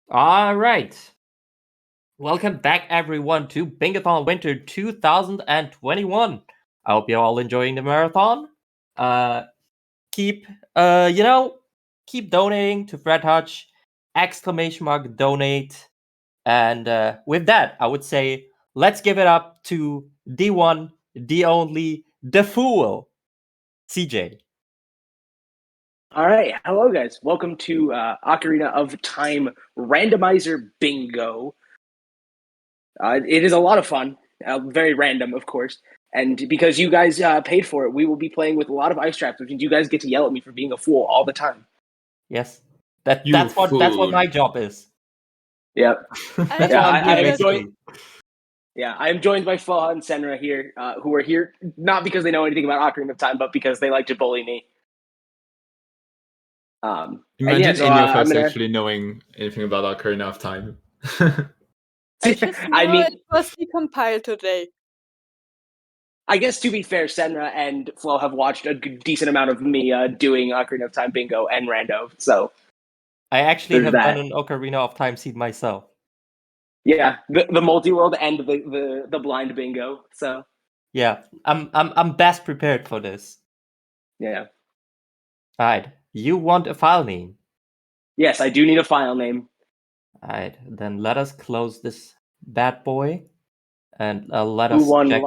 All right. Welcome back, everyone, to Bingothon Winter 2021. I hope you're all enjoying the marathon. Keep, keep donating to Fred Hutch. ! Donate. And with that, I would say, let's give it up to the one, the only, the fool, CJ. All right, hello guys. Welcome to Ocarina of Time Randomizer Bingo. It is a lot of fun, very random, of course. And because you guys paid for it, we will be playing with a lot of ice traps, which means you guys get to yell at me for being a fool all the time. Yes, that's what my job is. Yep. That's what I'm here basically. I am joined by Flaw and Senra here, who are here not because they know anything about Ocarina of Time, but because they like to bully me. Imagine any of us actually knowing anything about Ocarina of Time. I just know it was decompiled today. I guess to be fair, Senra and Flo have watched a decent amount of me doing Ocarina of Time Bingo and Rando, so I actually have done an Ocarina of Time seed myself. Yeah, the multi-world and the blind bingo. So yeah, I'm best prepared for this. Yeah. All right, you want a file name? Yes, I do need a file name. All right, then let us close this bad boy, and let us check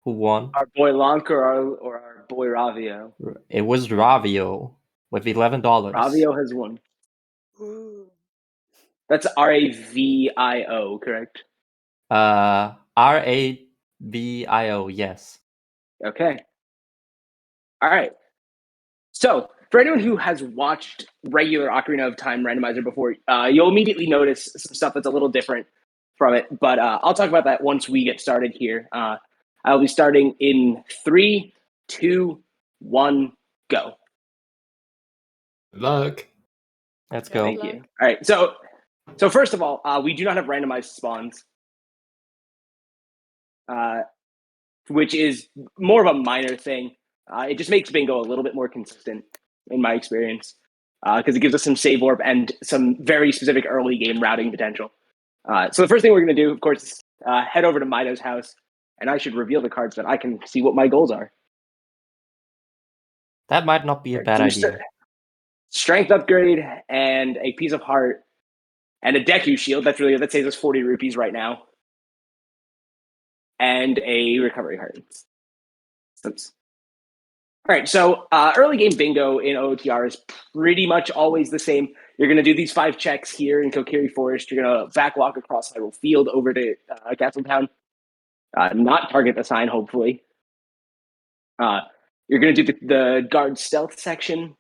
who won. Our boy Lonk or our boy Ravio? It was Ravio with $11. Ravio has won. That's Ravio, correct? Ravio, yes. Okay. All right. So, for anyone who has watched regular Ocarina of Time Randomizer before, you'll immediately notice some stuff that's a little different from it. But I'll talk about that once we get started here. I'll be starting in 3, 2, 1, go. Good luck. Let's go. Thank you. All right. So first of all, we do not have randomized spawns, which is more of a minor thing. It just makes bingo a little bit more consistent, in my experience, because it gives us some save orb and some very specific early game routing potential. So the first thing we're going to do, of course, is head over to Mido's house, and I should reveal the cards so that I can see what my goals are. That might not be a bad idea. Strength upgrade and a piece of heart and a Deku shield. That saves us 40 rupees right now. And a recovery heart. Oops. All right, so early game bingo in OTR is pretty much always the same. You're going to do these 5 checks here in Kokiri Forest. You're going to backwalk across Hyrule Field over to Castle Town. Not target the sign, hopefully. You're going to do the guard stealth section.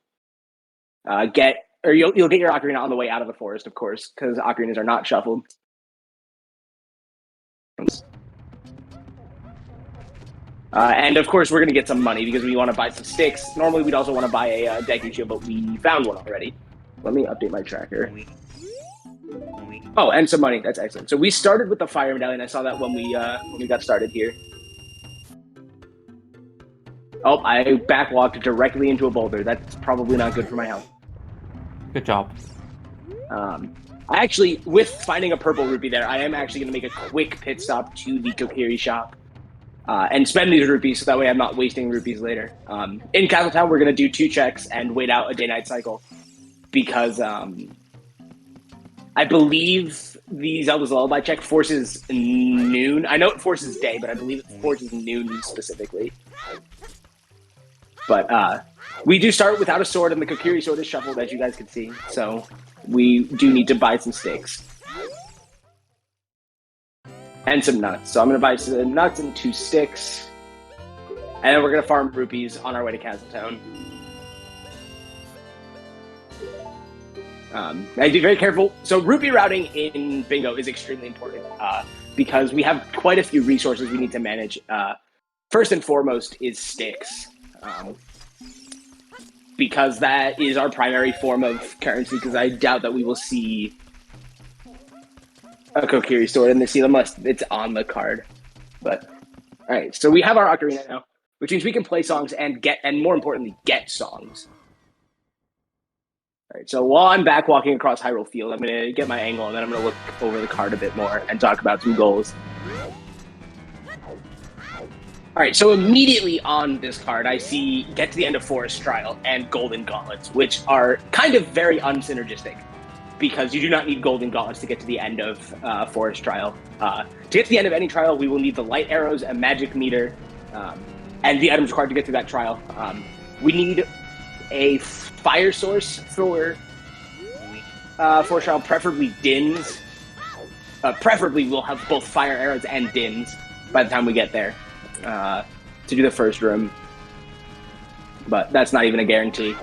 You'll get your ocarina on the way out of the forest, of course, because ocarinas are not shuffled. And of course, we're going to get some money because we want to buy some sticks. Normally, we'd also want to buy a Deku shield, but we found one already. Let me update my tracker. Oh, and some money. That's excellent. So we started with the fire medallion. I saw that when we got started here. Oh, I backwalked directly into a boulder. That's probably not good for my health. Good job. I actually, with finding a purple rupee there, I am actually going to make a quick pit stop to the Kokiri shop and spend these rupees so that way I'm not wasting rupees later. In Castle Town, we're going to do 2 checks and wait out a day-night cycle because I believe the Zelda's Lullaby check forces noon. I know it forces day, but I believe it forces noon specifically. But we do start without a sword, and the Kokiri sword is shuffled, as you guys can see. So we do need to buy some sticks. And some nuts. So I'm going to buy some nuts and 2 sticks. And then we're going to farm rupees on our way to Castle Town. I'd be very careful. So rupee routing in bingo is extremely important because we have quite a few resources we need to manage. First and foremost is sticks. Because that is our primary form of currency, because I doubt that we will see a Kokiri sword in the seal unless it's on the card. But, all right, so we have our ocarina now, which means we can play songs and more importantly, get songs. All Alright, so while I'm back walking across Hyrule Field, I'm going to get my angle, and then I'm going to look over the card a bit more and talk about some goals. Alright, so immediately on this card, I see Get to the End of Forest Trial and Golden Gauntlets, which are kind of very unsynergistic, because you do not need Golden Gauntlets to get to the end of Forest Trial. To get to the end of any trial, we will need the Light Arrows, a Magic Meter, and the items required to get through that trial. We need a fire source for Forest Trial, preferably Dins. Preferably, we'll have both fire arrows and Dins by the time we get there to do the first room. But that's not even a guarantee.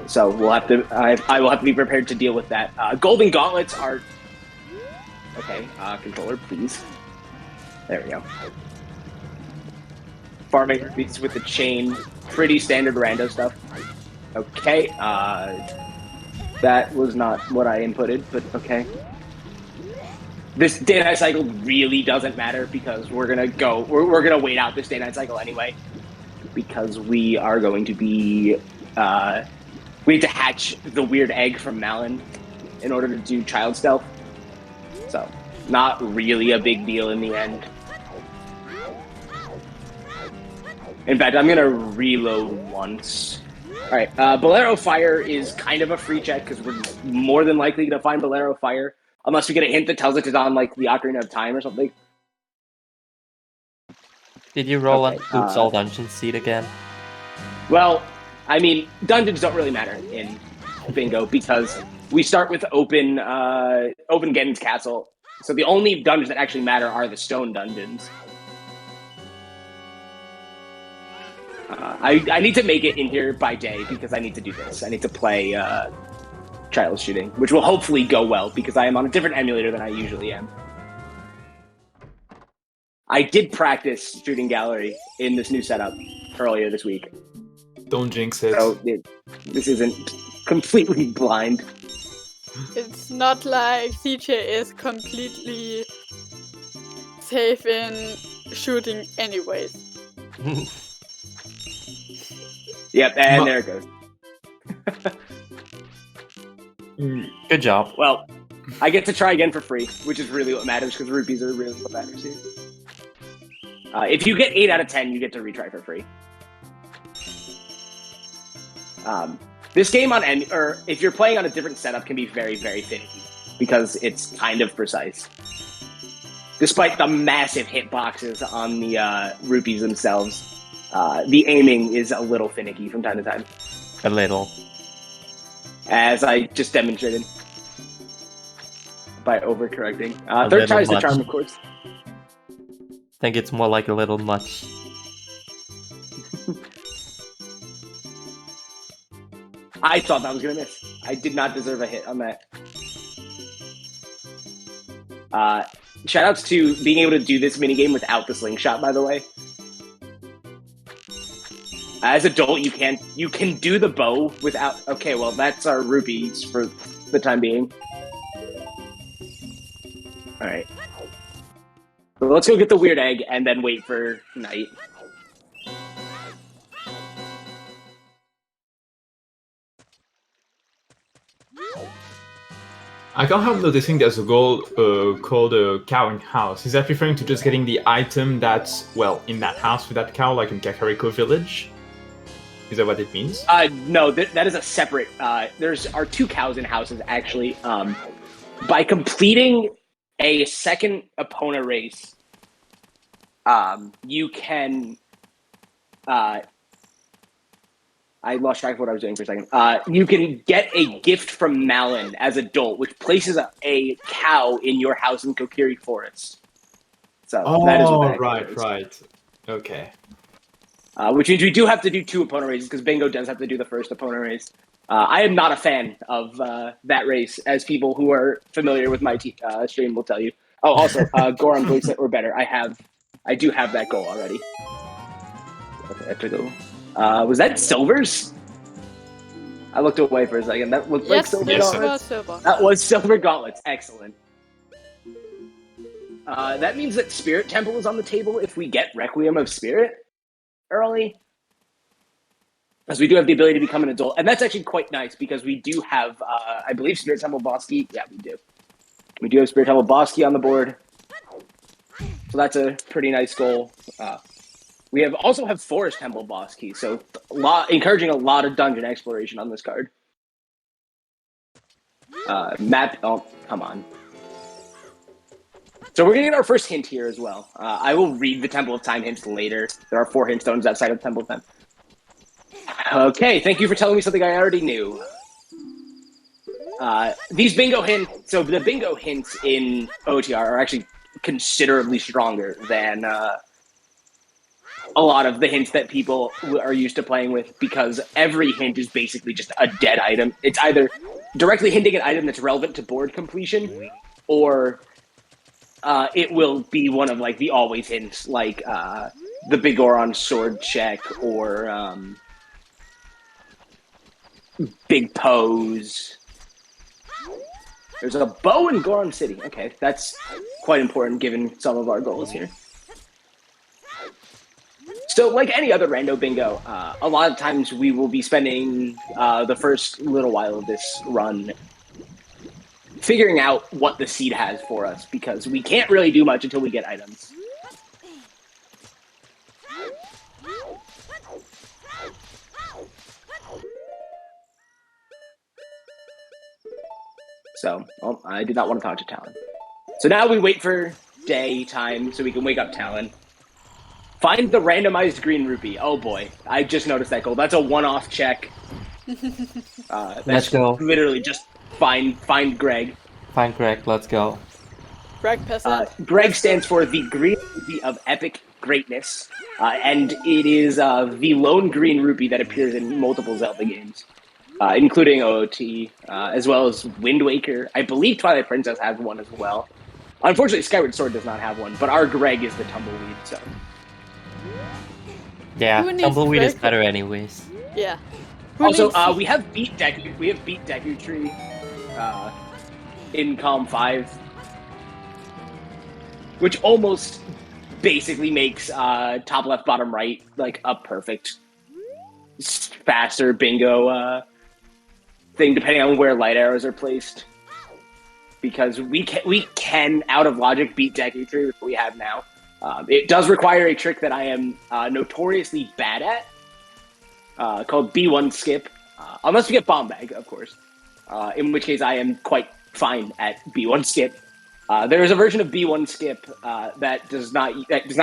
So we'll have to. I will have to be prepared to deal with that. Golden Gauntlets are okay. Controller, please. There we go. Farming rupees with the chain, pretty standard rando stuff. Okay, that was not what I inputted, but okay. This day-night cycle really doesn't matter because we're gonna go. We're gonna wait out this day-night cycle anyway, because we are going to be. We need to hatch the weird egg from Malin in order to do child stealth. So, not really a big deal in the end. In fact, I'm gonna reload once. Alright, Bolero Fire is kind of a free check because we're more than likely gonna find Bolero Fire. Unless we get a hint that tells us it's on, like, the Ocarina of Time or something. Did you roll an Oops All Dungeon seed again? Well, I mean, dungeons don't really matter in Bingo because we start with open Ganon Castle. So the only dungeons that actually matter are the stone dungeons. I need to make it in here by day because I need to do this. I need to play Child Shooting, which will hopefully go well because I am on a different emulator than I usually am. I did practice Shooting Gallery in this new setup earlier this week. Don't jinx it. So this isn't completely blind. It's not like CJ is completely safe in shooting anyways. Yep, and there it goes. Good job. Well, I get to try again for free, which is really what matters because rupees are really what matters here. If you get 8 out of 10, you get to retry for free. This game on or if you're playing on a different setup can be very, very finicky because it's kind of precise. Despite the massive hitboxes on the rupees themselves, the aiming is a little finicky from time to time. A little. As I just demonstrated by overcorrecting. Third try is the charm, of course. I think it's more like a little much. I thought that was going to miss. I did not deserve a hit on that. Shoutouts to being able to do this minigame without the slingshot, by the way. As an adult, you can do the bow without... Okay, well, that's our rupees for the time being. Alright. So let's go get the weird egg and then wait for night. I can't help noticing there's a goal called a cow in house. Is that referring to just getting the item that's, well, in that house with that cow, like in Kakariko Village? Is that what it means? No, that is a separate... There's are 2 cows in houses, actually. By completing a second Epona race, you can... I lost track of what I was doing for a second. You can get a gift from Malin as adult, which places a cow in your house in Kokiri Forest. So that is what that right. Okay. Which means we do have to do 2 Epona races, because Bingo does have to do the first Epona race. I am not a fan of that race, as people who are familiar with my stream will tell you. Oh, also, Goron Bracelet or better. I do have that goal already. Okay, I have to go. Was that Silver's? I looked away for a second. That looked like Silver Gauntlets. Silver. That was Silver Gauntlets. Excellent. That means that Spirit Temple is on the table if we get Requiem of Spirit early. As we do have the ability to become an adult. And that's actually quite nice because we do have, I believe, Spirit Temple Boss Key. Yeah, we do. We do have Spirit Temple Boss Key on the board. So that's a pretty nice goal. We also have Forest Temple Boss Key, so encouraging a lot of dungeon exploration on this card. Map, oh, come on. So we're going to get our first hint here as well. I will read the Temple of Time hints later. There are 4 hint stones outside of Temple of Time. Okay, thank you for telling me something I already knew. These bingo hints, so the bingo hints in OTR are actually considerably stronger than a lot of the hints that people are used to playing with, because every hint is basically just a dead item. It's either directly hinting an item that's relevant to board completion, or it will be one of like the always hints, like the Bigoron sword check or big pose. There's a bow in Goron City. Okay, that's quite important given some of our goals here. So, like any other rando bingo, a lot of times we will be spending the first little while of this run figuring out what the seed has for us, because we can't really do much until we get items. So, oh, I did not want to talk to Talon. So now we wait for daytime so we can wake up Talon. Find the randomized green rupee. Oh boy, I just noticed that goal. That's a one-off check. Let's go. Literally just find Greg. Find Greg, let's go. Greg Peasant. Greg stands for the green rupee of epic greatness, and it is the lone green rupee that appears in multiple Zelda games, including OOT, as well as Wind Waker. I believe Twilight Princess has one as well. Unfortunately, Skyward Sword does not have one, but our Greg is the tumbleweed, so... Yeah, Who needs tumbleweed is Greg? better anyways. Yeah. Also, we have Beat Deku. We have Beat Deku Tree in column 5, which almost basically makes top left, bottom right like a perfect faster bingo thing, depending on where light arrows are placed. Because we can out of logic beat Deku Tree, which we have now. It does require a trick that I am notoriously bad at, called B1 skip, unless you get bomb bag, of course. In which case I am quite fine at B1 skip. There is a version of B1 skip that does not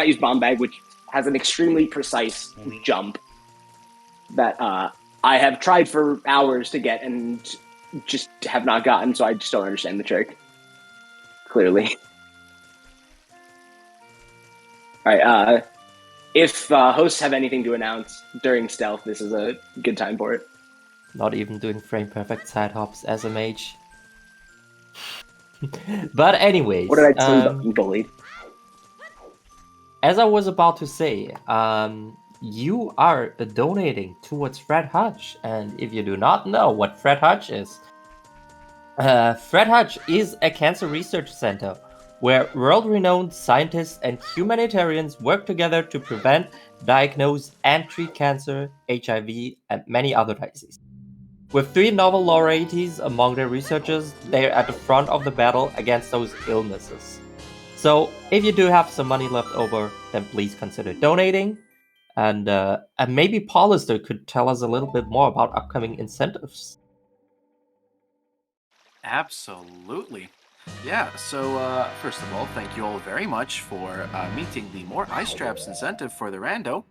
use bomb bag, which has an extremely precise jump that I have tried for hours to get and just have not gotten, so I just don't understand the trick. Clearly. Alright, if hosts have anything to announce during stealth, this is a good time for it. Not even doing frame perfect side hops as a mage. But anyways, What did I tell you about being bullied? as I was about to say, you are donating towards Fred Hutch, and if you do not know what Fred Hutch is, Fred Hutch is a cancer research center where world-renowned scientists and humanitarians work together to prevent, diagnose, and treat cancer, HIV, and many other diseases. With 3 Nobel laureates among their researchers, they are at the front of the battle against those illnesses. So, if you do have some money left over, then please consider donating. And maybe Paulister could tell us a little bit more about upcoming incentives. Absolutely. Yeah, so first of all, thank you all very much for meeting the more ice traps incentive for the rando.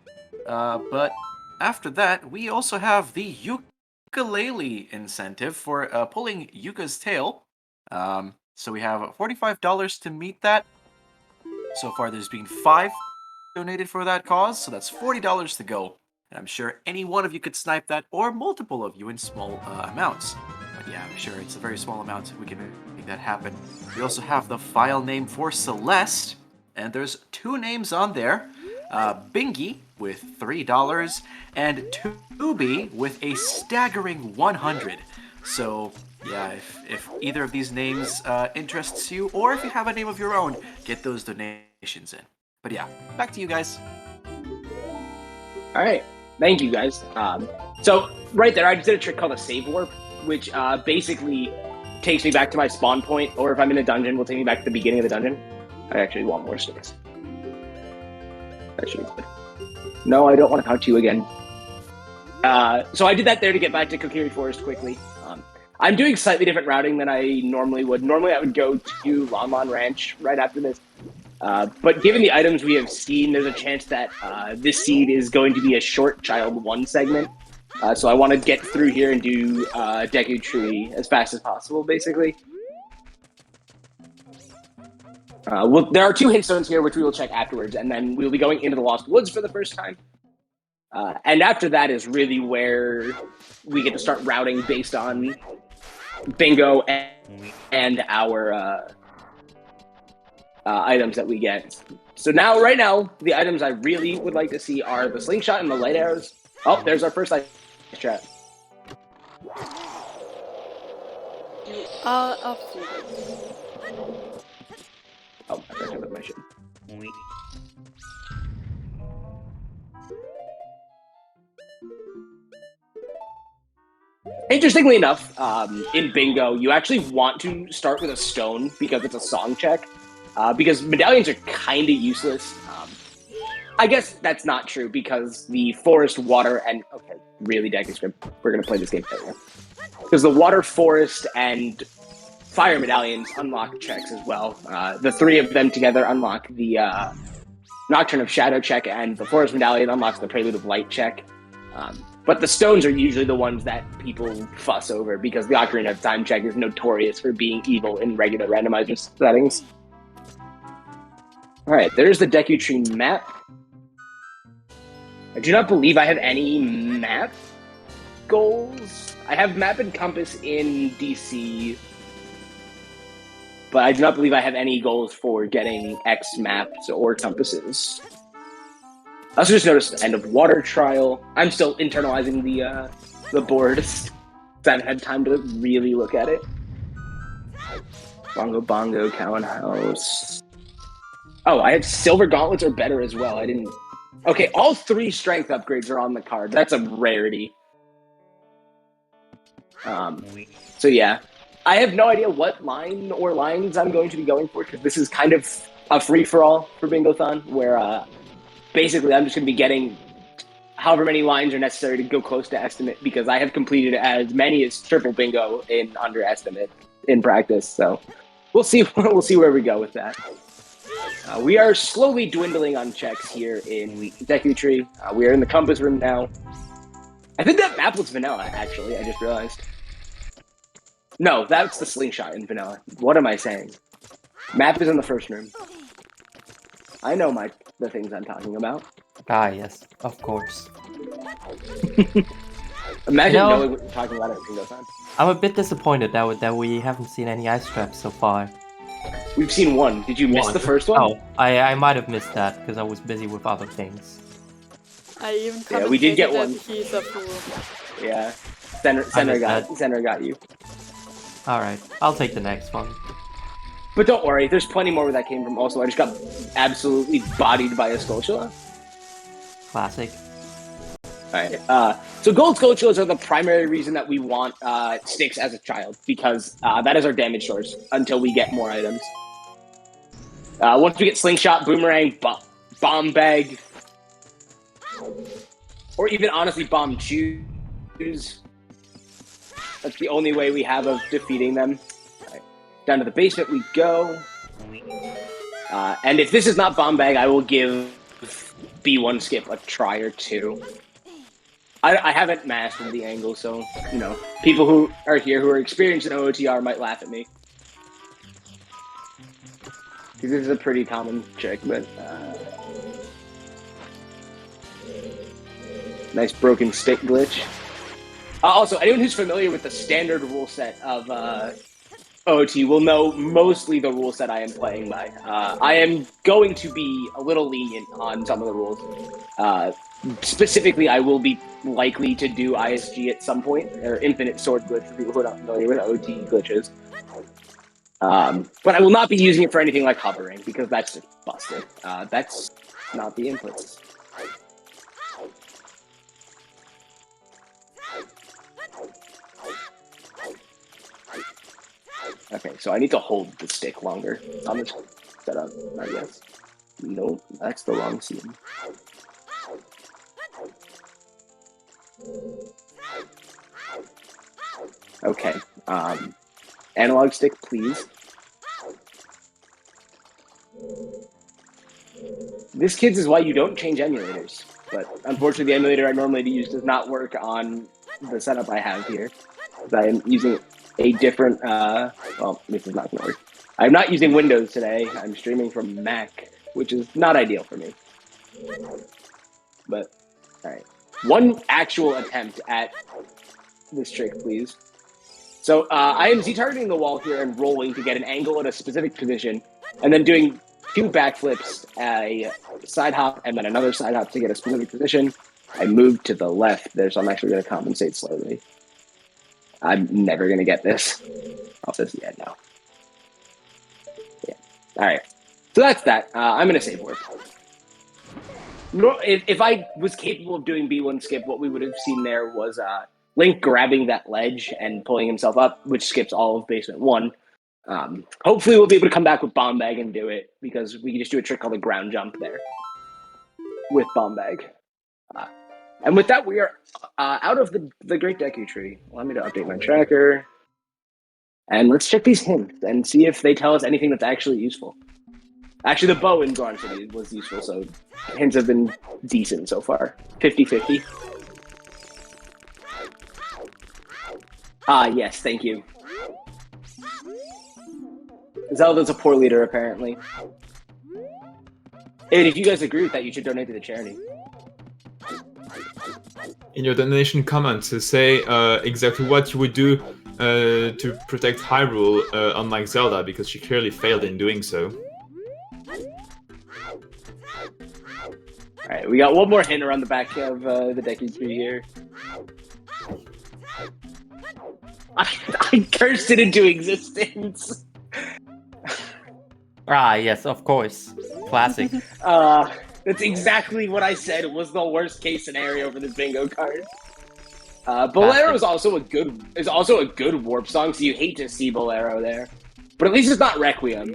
But after that, we also have the ukulele incentive for pulling Yuka's tail. So we have $45 to meet that. So far, there's been 5 donated for that cause, so that's $40 to go. And I'm sure any one of you could snipe that, or multiple of you in small amounts. But yeah, I'm sure it's a very small amount. We can make that happen. We also have the file name for Celeste, and there's 2 names on there. Bingy with $3, and Tubi with a staggering 100. So yeah, if either of these names interests you, or if you have a name of your own, get those donations in. But yeah, back to you guys. All right. Thank you, guys. So right there, I just did a trick called a save warp, which basically takes me back to my spawn point, or if I'm in a dungeon, will take me back to the beginning of the dungeon. I actually want more sticks. That should be good. No, I don't want to talk to you again. So I did that there to get back to Kokiri Forest quickly. I'm doing slightly different routing than I normally would. Normally I would go to Lon Ranch right after this. But given the items we have seen, there's a chance that this seed is going to be a short Child 1 segment. So I want to get through here and do Deku Tree as fast as possible, basically. There are 2 hint stones here, which we will check afterwards, and then we'll be going into the Lost Woods for the first time. And after that is really where we get to start routing based on Bingo and our items that we get. So right now, the items I really would like to see are the slingshot and the light arrows. Oh, there's our first ice trap. You are a fool. Oh, I gotta with my shit. Interestingly enough, in Bingo, you actually want to start with a stone because it's a song check. Because medallions are kind of useless. I guess that's not true because the forest, water, and... Okay, really, Deku Script. We're going to play this game later. Because the water, forest, and fire medallions unlock checks as well. The 3 of them together unlock the Nocturne of Shadow check, and the forest medallion unlocks the Prelude of Light check. But the stones are usually the ones that people fuss over because the Ocarina of Time check is notorious for being evil in regular randomizer settings. Alright, there's the Deku Tree map. I do not believe I have any map goals. I have map and compass in DC, but I do not believe I have any goals for getting X maps or compasses. I also just noticed the end of water trial. I'm still internalizing the board. I haven't had time to really look at it. Bongo Bongo, Cowan House. Oh, I have silver gauntlets or better as well. I didn't... Okay, all 3 strength upgrades are on the card. That's a rarity. So yeah. I have no idea what line or lines I'm going to be going for, because this is kind of a free-for-all for Bingothon, where basically I'm just going to be getting however many lines are necessary to go close to estimate, because I have completed as many as triple bingo in under estimate in practice, so we'll see where we go with that. We are slowly dwindling on checks here in Deku Tree. We are in the compass room now. I think that map was vanilla, actually, I just realized. No, that's the slingshot in vanilla. What am I saying? Map is in the first room. I know the things I'm talking about. Ah, yes, of course. Imagine knowing what you're talking about at Bingothon. I'm a bit disappointed that we haven't seen any ice traps so far. We've seen one. Did you miss the first one? Oh, I might have missed that because I was busy with other things. I even Yeah, we did get one. He's a fool. Yeah. Senra got you. Alright, I'll take the next one. But don't worry, there's plenty more where that came from. Also, I just got absolutely bodied by a Skulltula. Classic. Alright, so gold Skulltulas are the primary reason that we want sticks as a child, because that is our damage source until we get more items. Once we get Slingshot, Boomerang, Bomb Bag, or even honestly Bomb Shoes, that's the only way we have of defeating them. Right. Down to the basement we go. And if this is not Bomb Bag, I will give B1 Skip a try or 2. I haven't mastered the angle, so, you know, people who are here who are experienced in OOTR might laugh at me. Because this is a pretty common trick, but... nice broken stick glitch. Also, anyone who's familiar with the standard rule set of OOT will know mostly the rule set I am playing by. I am going to be a little lenient on some of the rules. Specifically, I will be likely to do ISG at some point, or Infinite Sword Glitch for people who are not familiar with OT glitches. But I will not be using it for anything like hovering, because that's just busted. That's not the inputs. Okay, so I need to hold the stick longer on this setup, I guess. Nope, that's the wrong scene. Okay, analog stick, please. This, kids, is why you don't change emulators. But unfortunately, the emulator I normally use does not work on the setup I have here. I am using a different, well, this is not going to work. I'm not using Windows today. I'm streaming from Mac, which is not ideal for me. But, alright. One actual attempt at this trick, please. So, I am Z-targeting the wall here and rolling to get an angle at a specific position, and then doing 2 backflips, a side hop, and then another side hop to get a specific position. I moved to the left there, so I'm actually going to compensate slowly. I'm never going to get this. I'll just, yeah, no. Yeah. Alright. So that's that. I'm going to save work. If I was capable of doing B1 skip, what we would have seen there was Link grabbing that ledge and pulling himself up, which skips all of Basement 1. Hopefully we'll be able to come back with Bomb Bag and do it, because we can just do a trick called a ground jump there with Bomb Bag. And with that, we are out of the Great Deku Tree. Allow me to update my tracker. And let's check these hints and see if they tell us anything that's actually useful. Actually, the bow in Garden City was useful, so hints have been decent so far. 50-50. Yes, thank you. Zelda's a poor leader, apparently. And if you guys agree with that, you should donate to the charity. In your donation comments, say exactly what you would do to protect Hyrule, unlike Zelda, because she clearly failed in doing so. Alright, we got one more hint around the back of the Deku Tree here. I cursed it into existence. Yes, of course. Classic. That's exactly what I said was the worst case scenario for this bingo card. Bolero is also a good warp song, so you hate to see Bolero there. But at least it's not Requiem,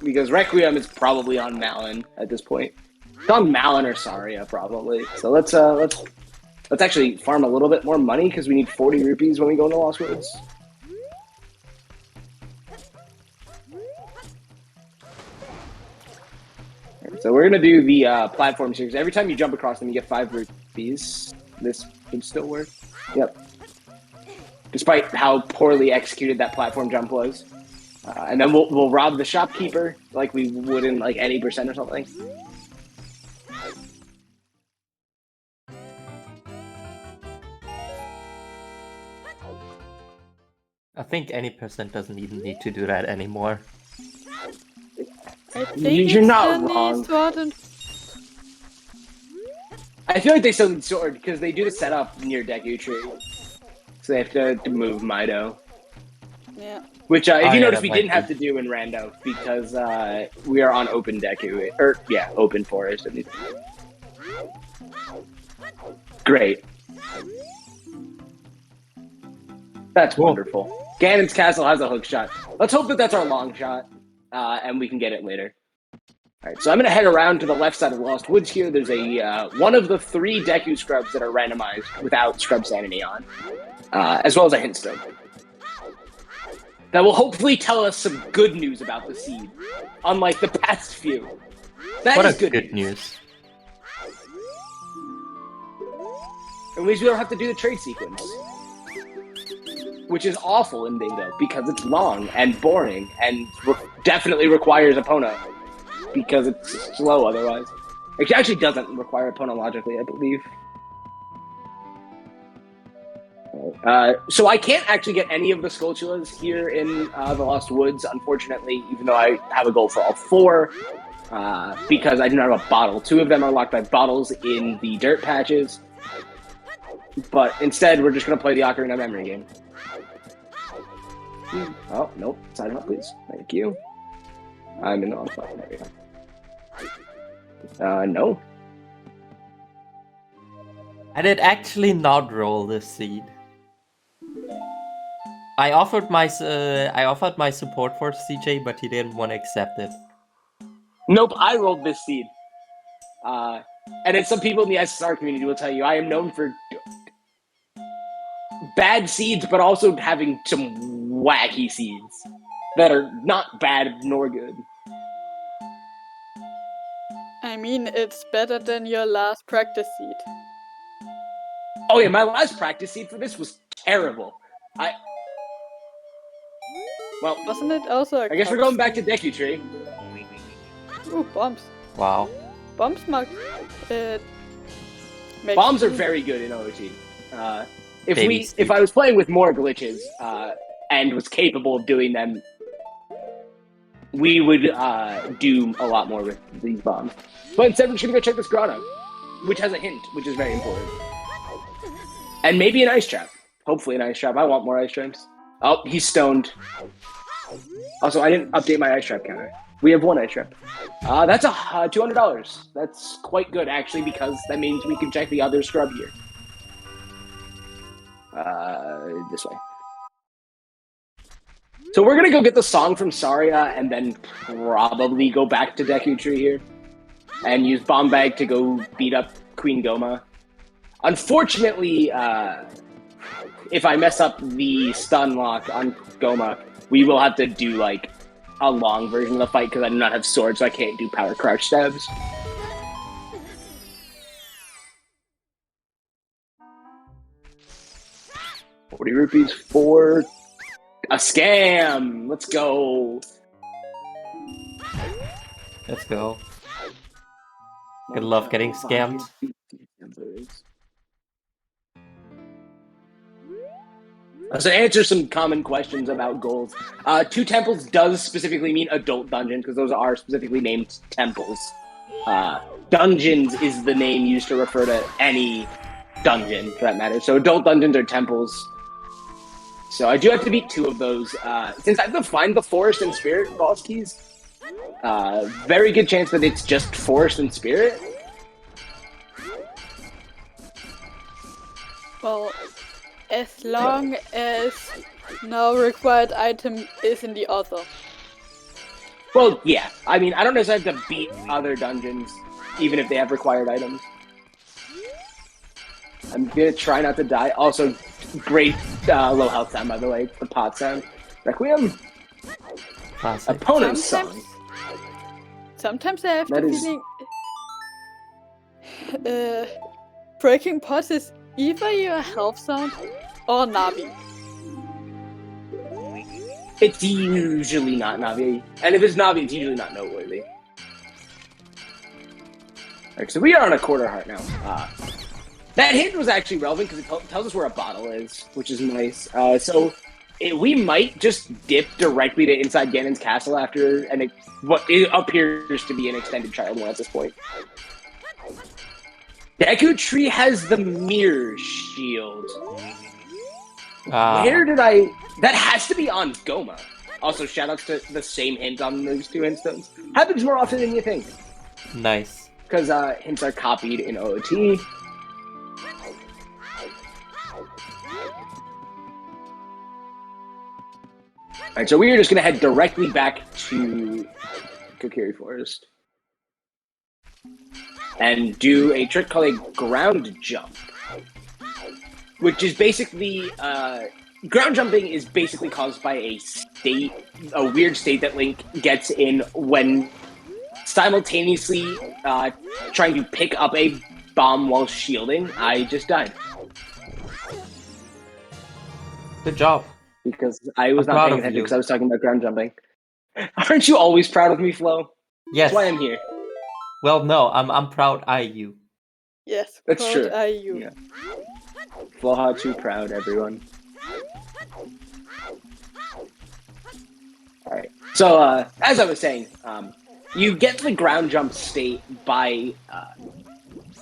because Requiem is probably on Malin at this point. It's on Malin or Saria probably. So let's actually farm a little bit more money, because we need 40 rupees when we go into Lost Woods. So we're going to do the platforms here, because every time you jump across them, you get 5 rupees. This should still work. Yep. Despite how poorly executed that platform jump was. And then we'll rob the shopkeeper, like we would in like any percent or something. I think any person doesn't even need to do that anymore. I think You're it's not the wrong. sword and... I feel like they still need sword, because they do the setup near Deku Tree. So they have to move Mido. Yeah. Which, if you notice, that we might didn't be. have to do in Rando, because we are on open Deku, or yeah, open forest. Great. That's wonderful. Ganon's castle has a hook shot. Let's hope that that's our long shot, and we can get it later. Alright, so I'm going to head around to the left side of Lost Woods here. There's a one of the 3 Deku Scrubs that are randomized without Scrub Sanity on, as well as a Hint Stone. That will hopefully tell us some good news about the seed, unlike the past few. That is good news. At least we don't have to do the trade sequence. Which is awful in Bingo, because it's long and boring, and definitely requires Epona, because it's slow otherwise. It actually doesn't require Epona logically, I believe. So I can't actually get any of the Skulltulas here in the Lost Woods, unfortunately, even though I have a goal for all 4, because I do not have a bottle. 2 of them are locked by bottles in the dirt patches, but instead we're just going to play the Ocarina memory game. Oh, nope. Sign up, please. Thank you. I'm in the wrong spot. There we go. No. I did actually not roll this seed. I offered my support for CJ, but he didn't want to accept it. Nope, I rolled this seed. And as some people in the SSR community will tell you, I am known for bad seeds, but also having some wacky seeds that are not bad nor good. I mean, it's better than your last practice seed. Oh yeah, my last practice seed for this was terrible. Wasn't it also a I guess we're going back to Deku Tree. Ooh, bombs. Wow. Bombs mark. Bombs are very good in OT. If I was playing with more glitches and was capable of doing them, we would do a lot more with these bombs. But instead, we're just gonna go check this grotto, which has a hint, which is very important, and maybe an ice trap. Hopefully, an ice trap. I want more ice traps. Oh, he's stoned. Also, I didn't update my ice trap counter. We have one ice trap. That's $200. That's quite good, actually, because that means we can check the other scrub here. This way. So we're gonna go get the song from Saria and then probably go back to Deku Tree here and use Bomb Bag to go beat up Queen Goma. Unfortunately, if I mess up the stun lock on Goma, we will have to do like a long version of the fight because I do not have swords, so I can't do power crouch stabs. ₹40 for a scam. Let's go. Let's go. I love getting scammed. So answer some common questions about goals. 2 temples does specifically mean adult dungeon because those are specifically named temples. Dungeons is the name used to refer to any dungeon for that matter. So adult dungeons are temples. So I do have to beat 2 of those. Since I have to find the Forest and Spirit boss keys, very good chance that it's just Forest and Spirit. Well, as long as no required item is in the other. Well, yeah. I mean, I don't necessarily have to beat other dungeons, even if they have required items. I'm gonna try not to die. Also, great low health sound, by the way. The pot sound. Requiem. Classic. Opponent's song. Sometimes I have the feeling... breaking pots is either your health sound or Navi. It's usually not Navi. And if it's Navi, it's usually not noteworthy. Alright, so we are on a quarter heart now. That hint was actually relevant because it tells us where a bottle is, which is nice. We might just dip directly to inside Ganon's castle after what it appears to be an extended child one at this point. Deku Tree has the mirror shield. Where did I... That has to be on Goma. Also, shoutouts to the same hint on those 2 instances. Happens more often than you think. Nice. Because hints are copied in OOT. Alright, so we are just going to head directly back to Kokiri Forest. And do a trick called a ground jump. Which is basically... ground jumping is basically caused by a weird state that Link gets in when simultaneously trying to pick up a bomb while shielding. I just died. Good job. Because I was not paying attention because I was talking about ground jumping. Aren't you always proud of me, Flo? Yes. That's why I'm here. Well, no, I'm proud you. Yes, that's proud true. you. Yeah. Flo, too proud, everyone. Alright. So, as I was saying, you get to the ground jump state by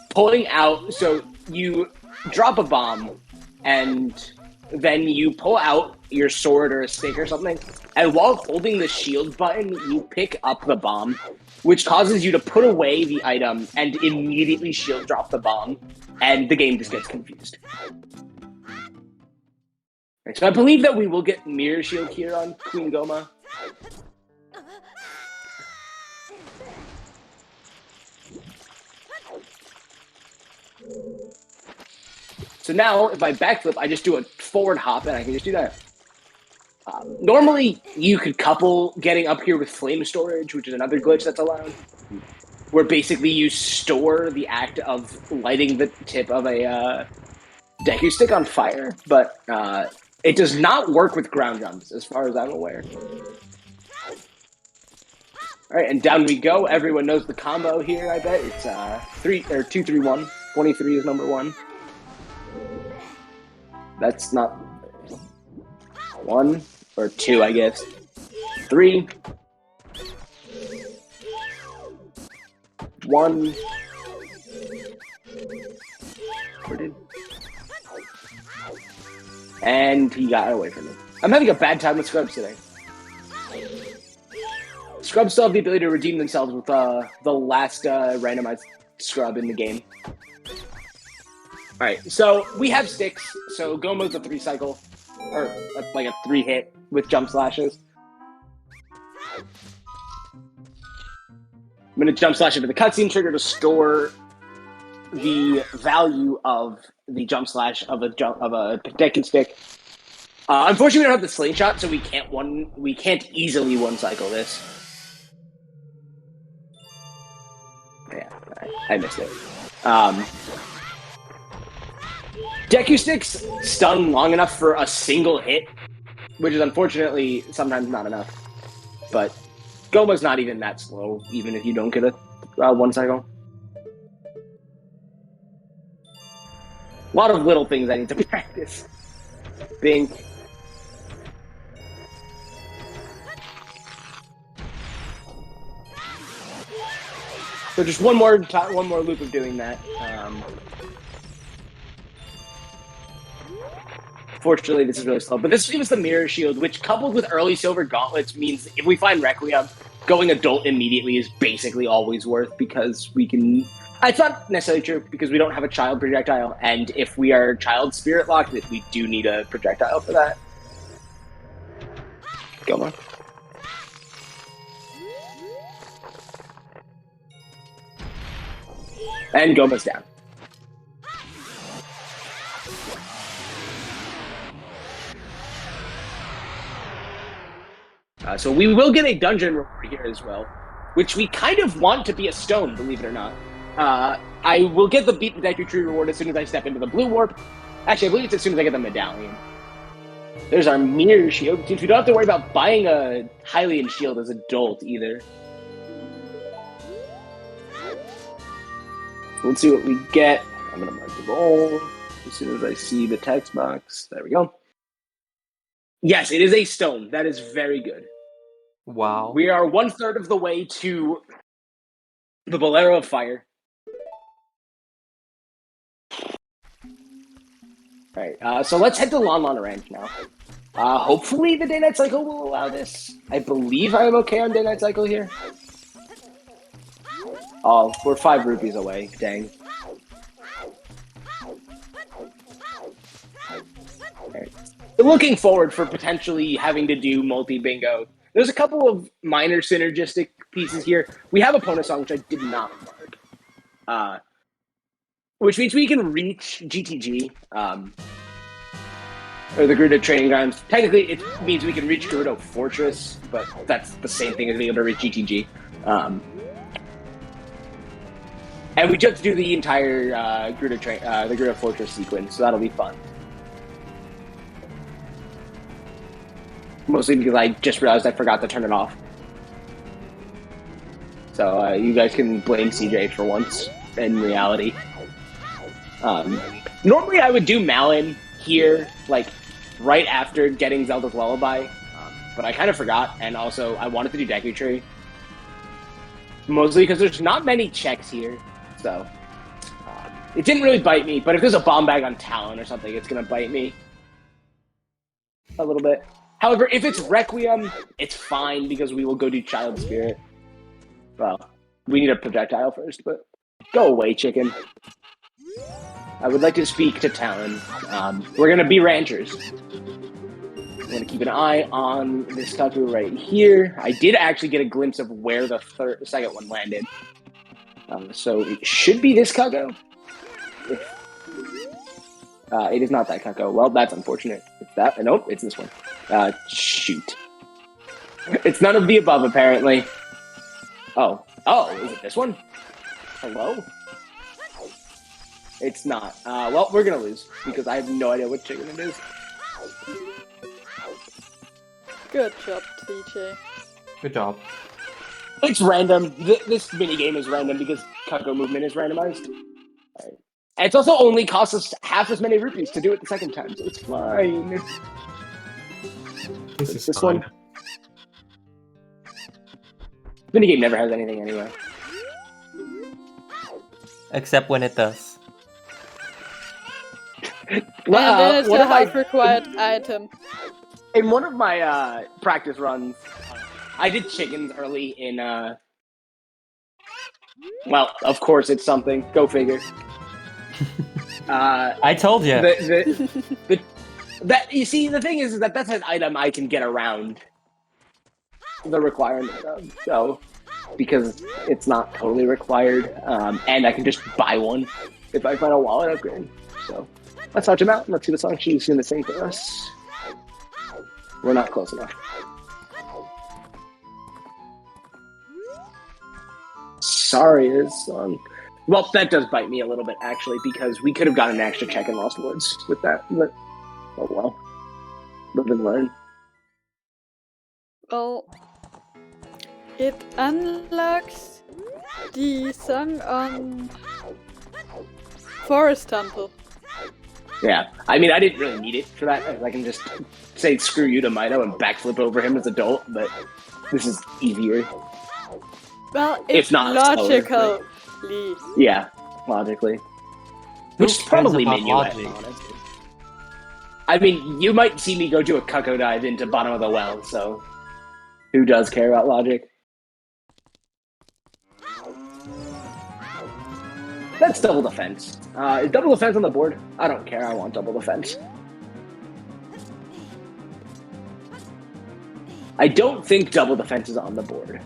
pulling out. So, you drop a bomb, and then you pull out your sword or a stick or something, and while holding the shield button, you pick up the bomb, which causes you to put away the item and immediately shield drop the bomb, and the game just gets confused. Right, so I believe that we will get Mirror Shield here on Queen Goma. So now, if I backflip, I just do a forward hop, and I can just do that. Normally, you could couple getting up here with flame storage, which is another glitch that's allowed, where basically you store the act of lighting the tip of a Deku Stick on fire, but it does not work with ground jumps, as far as I'm aware. All right, and down we go. Everyone knows the combo here, I bet. It's 2, 3, 1. 23 is number 1. That's not 1 or 2, I guess. 3. 1. And he got away from me. I'm having a bad time with Scrubs today. Scrubs still have the ability to redeem themselves with the last randomized scrub in the game. Alright, so we have sticks. So Goma's a 3-cycle. Or like a 3-hit with jump slashes. I'm going to jump slash into the cutscene trigger to store the value of the jump slash of a Deku Stick. Unfortunately, we don't have the slingshot, so we can't easily 1-cycle this. Yeah, I missed it. Deku Sticks stun long enough for a single hit, which is unfortunately sometimes not enough. But Goma's not even that slow, even if you don't get a 1-cycle. A lot of little things I need to practice. Bink. So just one more loop of doing that. Fortunately, this is really slow. But this gives us the Mirror Shield, which coupled with early Silver Gauntlets means if we find Requiem, going Adult immediately is basically always worth because we can... It's not necessarily true because we don't have a Child projectile, and if we are Child Spirit locked, we do need a projectile for that. Go on. And Goma's down. So we will get a dungeon reward here as well, which we kind of want to be a stone, believe it or not. I will get the Beat the Deku Tree reward as soon as I step into the Blue Warp. Actually, I believe it's as soon as I get the Medallion. There's our Mirror Shield, since we don't have to worry about buying a Hylian Shield as Adult either. Let's see what we get. I'm going to mark the goal as soon as I see the text box. There we go. Yes, it is a stone. That is very good. Wow. We are 1/3 of the way to the Bolero of Fire. Alright, so let's head to Lon Lon Ranch now. Hopefully the Day-Night Cycle will allow this. I believe I'm okay on Day-Night Cycle here. Oh, we're 5 rupees away. Dang. Right. Looking forward for potentially having to do multi-bingo. There's a couple of minor synergistic pieces here. We have a Pona song, which I did not mark. Which means we can reach GTG, or the Gerudo Training Grounds. Technically, it means we can reach Gerudo Fortress, but that's the same thing as being able to reach GTG. And we just have to do the entire the Gerudo Fortress sequence, so that'll be fun. Mostly because I just realized I forgot to turn it off. So you guys can blame CJ for once, in reality. Normally I would do Malin here, like, right after getting Zelda's Lullaby, but I kind of forgot, and also I wanted to do Deku Tree. Mostly because there's not many checks here, so... it didn't really bite me, but if there's a bomb bag on Talon or something, it's gonna bite me. A little bit. However, if it's Requiem, it's fine because we will go do Child Spirit. Well, we need a projectile first, but go away, chicken. I would like to speak to Talon. We're gonna be ranchers. I'm going to keep an eye on this Kaku right here. I did actually get a glimpse of where the second one landed. So it should be this Kaku. It is not that Kaku. Well, that's unfortunate. It's that. Nope, it's this one. Shoot. It's none of the above, apparently. Oh, is it this one? Hello? It's not. Well, we're gonna lose, because I have no idea what chicken it is. Good job, TJ. Good job. It's random. This minigame is random because Kaku movement is randomized. Right. And it's also only costs us half as many rupees to do it the second time, so it's fine. This is this fine. one. Minigame never has anything anyway. Except when it does. Well, And then it's one a of my- half required item. In one of my practice runs, I did chickens early in. Well, of course it's something. Go figure. I told you. That you see, the thing is that that's an item I can get around the requirement of. So, because it's not totally required, and I can just buy one if I find a wallet upgrade. So, let's touch him out. Let's see the song she's going to sing for us. We're not close enough. Sorry, this song. Well, that does bite me a little bit, actually, because we could have gotten an extra check in Lost Woods with that, but oh well. Live and learn. Well, it unlocks the song on Forest Temple. Yeah, I mean, I didn't really need it for that. I can just say screw you to Mito and backflip over him as adult, but this is easier. Well, If it's not, logically. Yeah, logically. Which is Who cares probably about Minuet, logic? honestly. I mean, you might see me go do a Cucko dive into bottom of the well, so who does care about logic? That's double defense. Is double defense on the board? I don't care, I want double defense. I don't think double defense is on the board.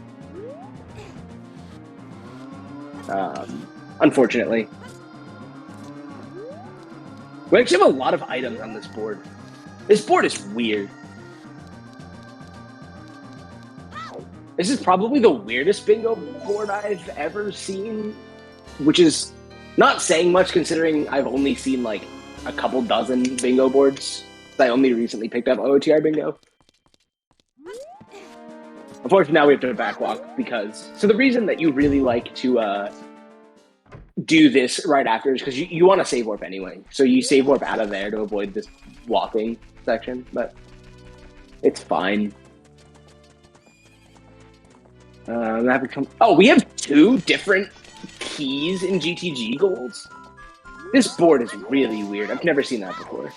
Unfortunately. We actually have a lot of items on this board. This board is weird. This is probably the weirdest bingo board I've ever seen, which is not saying much considering I've only seen like a couple dozen bingo boards. I only recently picked up OTR bingo. Unfortunately, now we have to backwalk because... So the reason that you really like to do this right after is because you want to save warp anyway. So you save warp out of there to avoid this walking section, but it's fine. We have 2 different keys in GTG goals? This board is really weird. I've never seen that before.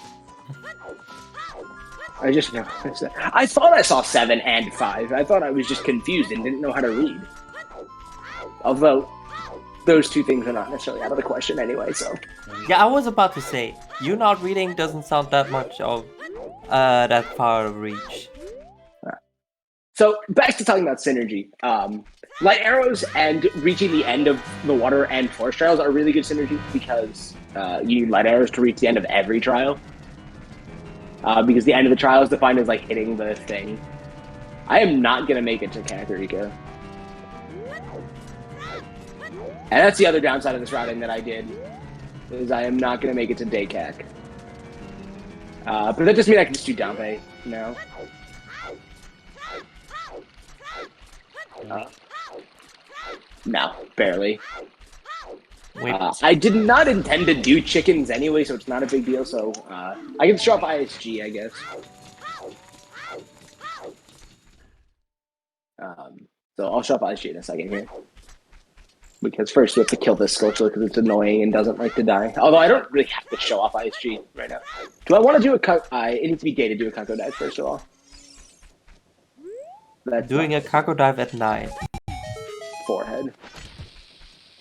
I just know. I thought I saw 7 and 5. I thought I was just confused and didn't know how to read. Although, those 2 things are not necessarily out of the question anyway, so... Yeah, I was about to say, you not reading doesn't sound that much of that far of reach. So, back to talking about synergy. Light arrows and reaching the end of the water and forest trials are really good synergy because you need light arrows to reach the end of every trial. Because the end of the trial is defined as like hitting the thing. I am not going to make it to Kakariko. And that's the other downside of this routing that I did, is I am not going to make it to Daykak. But that just means I can just do Dampe now. No, barely. Wait, I did not intend to do chickens anyway, so it's not a big deal, so I can show off ISG, I guess. So I'll show off ISG in a second here. Because first we have to kill this Sculpture because it's annoying and doesn't like to die. Although I don't really have to show off ISG right now. Do I want to do a it needs to be day to do a Kako dive first of all. That's doing a Kako dive at night. forehead.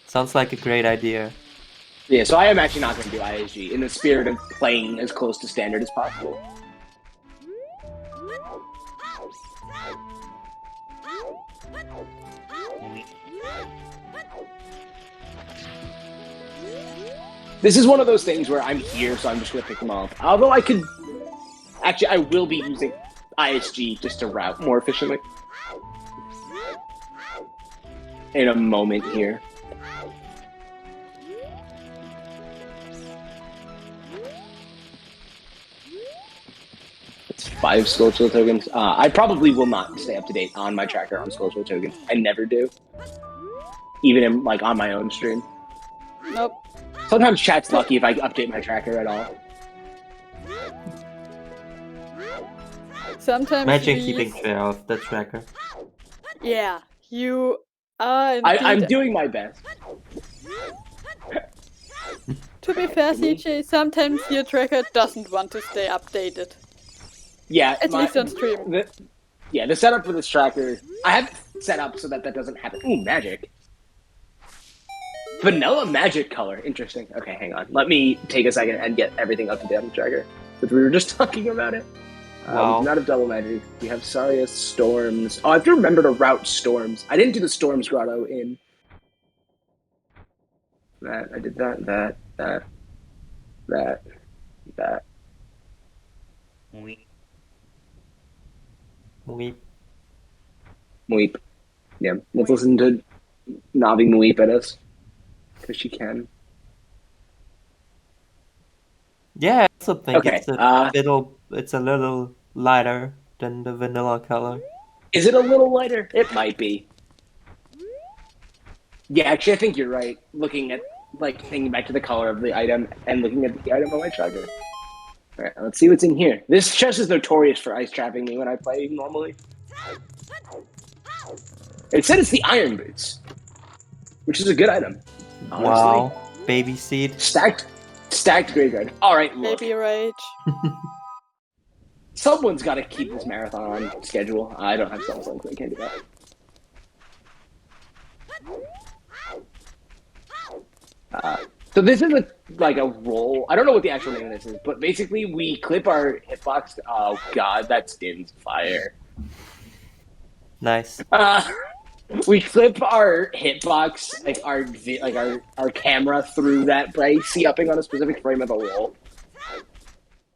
Sounds like a great idea. Yeah, so I am actually not going to do ISG in the spirit of playing as close to standard as possible. This is one of those things where I'm here, so I'm just gonna pick them all up. Although I could, actually, I will be using ISG just to route more efficiently in a moment here. It's 5 Skulltula tokens. I probably will not stay up to date on my tracker on Skulltula tokens. I never do, even in, like, on my own stream. Nope. Sometimes chat's lucky if I update my tracker at all. Sometimes Imagine these- keeping track of the tracker. Yeah, you are indeed. I'm doing my best. To be fair, CJ, sometimes your tracker doesn't want to stay updated. Yeah, At least on stream. The setup for this tracker, I have it set up so that that doesn't happen. Ooh, magic. Vanilla magic color. Interesting. Okay, hang on. Let me take a second and get everything up to date on the tracker, since we were just talking about it. We Wow. do not have double magic. We have Saria storms. Oh, I have to remember to route storms. I didn't do the storms grotto in that. I did that. Weep. Mweep. Yeah, let's listen to Navi Mweep at us. Because she can. Yeah, I also think Okay, it's a little lighter than the vanilla color. Is it a little lighter? It might be. Yeah, actually, I think you're right. Looking at, like, thinking back to the color of the item and looking at the item on my tracker. Alright, let's see what's in here. This chest is notorious for ice trapping me when I play normally. It said it's the iron boots, which is a good item. Honestly. Wow. Baby seed. Stacked graveyard. Alright, look. Baby rage. Someone's got to keep this marathon on schedule. I don't have Sun's Link, so I can't do that. So this is like a roll. I don't know what the actual name of this is, but basically we clip our hitbox. Oh god, that's Din's fire. Nice. We clip our hitbox, like our camera through that by C-upping on a specific frame of the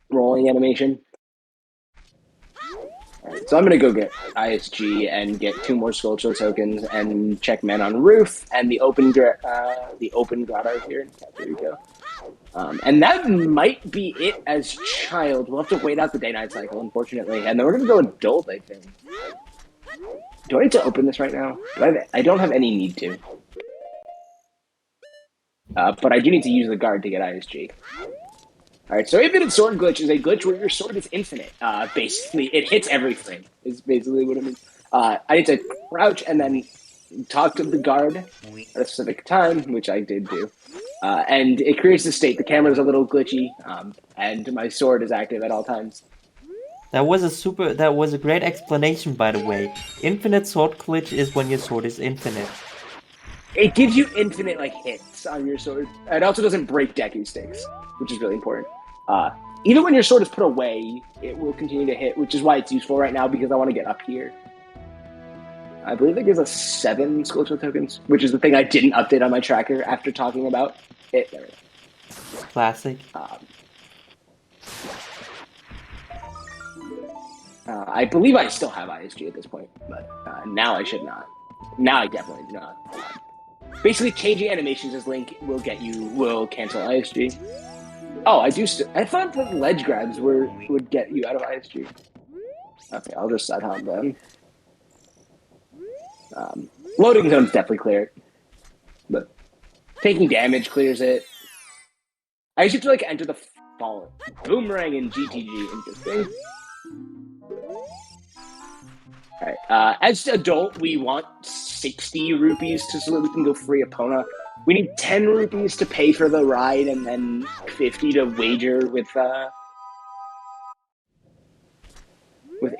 rolling animation. Alright, so I'm gonna go get ISG and get 2 more Skulltula tokens and check men on roof and the open grotto here in Puerto Rico. And that might be it as child. We'll have to wait out the day-night cycle, unfortunately, and then we're gonna go adult, I think. Do I need to open this right now? I don't have any need to. But I do need to use the guard to get ISG. Alright, so infinite sword glitch is a glitch where your sword is infinite. Basically, it hits everything, is basically what it means. I need to crouch and then talk to the guard at a specific time, which I did do. And it creates the state. The camera's a little glitchy, and my sword is active at all times. That was a great explanation, by the way. Infinite sword glitch is when your sword is infinite. It gives you infinite hits on your sword. It also doesn't break Deku sticks, which is really important. Even when your sword is put away, it will continue to hit, which is why it's useful right now, because I want to get up here. I believe it gives us 7 Skulltula tokens, which is the thing I didn't update on my tracker after talking about it. There we go. Classic. I believe I still have ISG at this point, but now I should not. Now I definitely do not. Basically, changing animations as Link will cancel ISG. Oh, I thought that ledge grabs would get you out of ISG. Okay, I'll just set on them. Loading zones definitely clear it, but taking damage clears it. I used to enter the fall boomerang in GTG. Interesting. Alright, as adult, we want 60 rupees so that we can go free Epona. We need 10 rupees to pay for the ride, and then 50 to wager with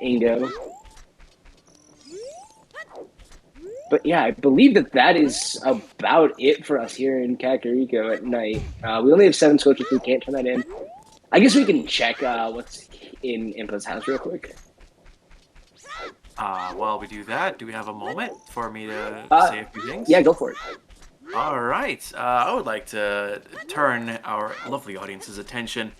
Ingo. But yeah, I believe that is about it for us here in Kakariko at night. We only have 7 switches, we can't turn that in. I guess we can check what's in Impa's house real quick. While we do that, do we have a moment for me to say a few things? Yeah, go for it. All right. I would like to turn our lovely audience's attention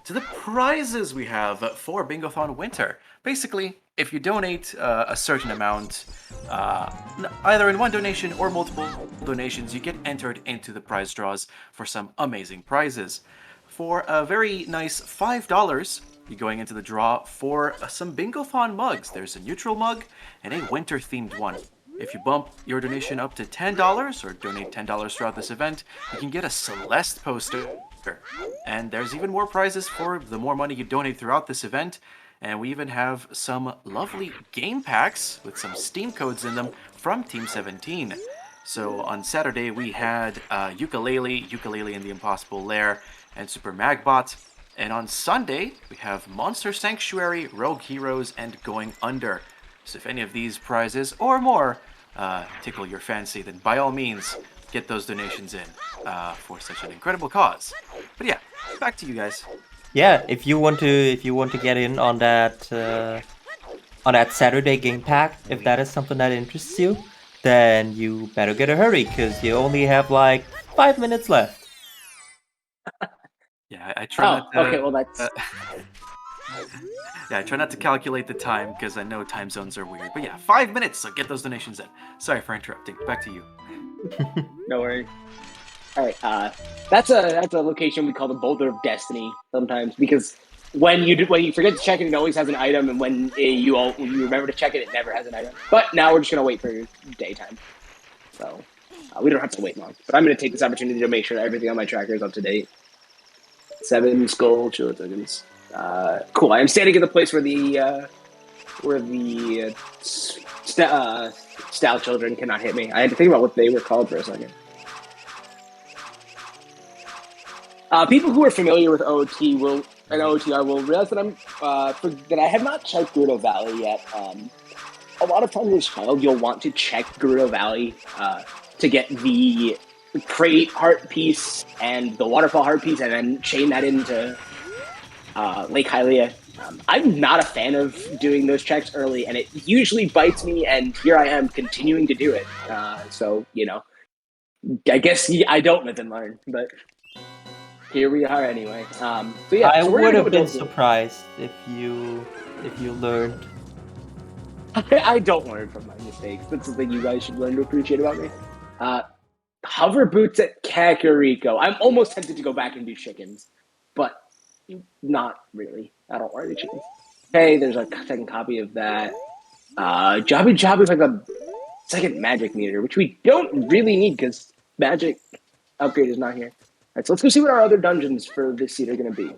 to the prizes we have for Bingothon Winter. Basically, if you donate a certain amount, either in one donation or multiple donations, you get entered into the prize draws for some amazing prizes. For a very nice $5, you're going into the draw for some Bingothon mugs. There's a neutral mug and a winter-themed one. If you bump your donation up to $10 or donate $10 throughout this event, you can get a Celeste poster. And there's even more prizes for the more money you donate throughout this event. And we even have some lovely game packs with some Steam codes in them from Team 17. So on Saturday we had Ukulele in the Impossible Lair, and Super Magbot. And on Sunday we have Monster Sanctuary, Rogue Heroes, and Going Under. So if any of these prizes or more tickle your fancy, then by all means get those donations in for such an incredible cause. But yeah, back to you guys. Yeah, if you want to get in on that Saturday game pack, if that is something that interests you, then you better get a hurry because you only have like 5 minutes left. Yeah, I try not to. Okay, well that's. Yeah, I try not to calculate the time because I know time zones are weird. But yeah, 5 minutes, so get those donations in. Sorry for interrupting. Back to you. No worries. All right, that's a location we call the Boulder of Destiny sometimes, because when you forget to check it, it always has an item, and when you remember to check it, it never has an item. But now we're just gonna wait for daytime, so we don't have to wait long. But I'm gonna take this opportunity to make sure that everything on my tracker is up to date. 7 skull chiller tokens. Cool. I am standing in the place where the style children cannot hit me. I had to think about what they were called for a second. People who are familiar with OOTR will realize that that I have not checked Gerudo Valley yet. A lot of times as a child, you'll want to check Gerudo Valley to get the crate heart piece and the waterfall heart piece, and then chain that into Lake Hylia. I'm not a fan of doing those checks early, and it usually bites me, and here I am continuing to do it. So, I guess I don't live and learn, but here we are anyway. I would have been surprised if you learned. I don't learn from my mistakes. That's something you guys should learn to appreciate about me. Hover boots at Kakariko. I'm almost tempted to go back and do chickens, but not really. I don't wear the chickens. Hey, there's a second copy of that. Jabu Jabu is like a second magic meter, which we don't really need because magic upgrade is not here. Alright, so let's go see what our other dungeons for this seed are going to be.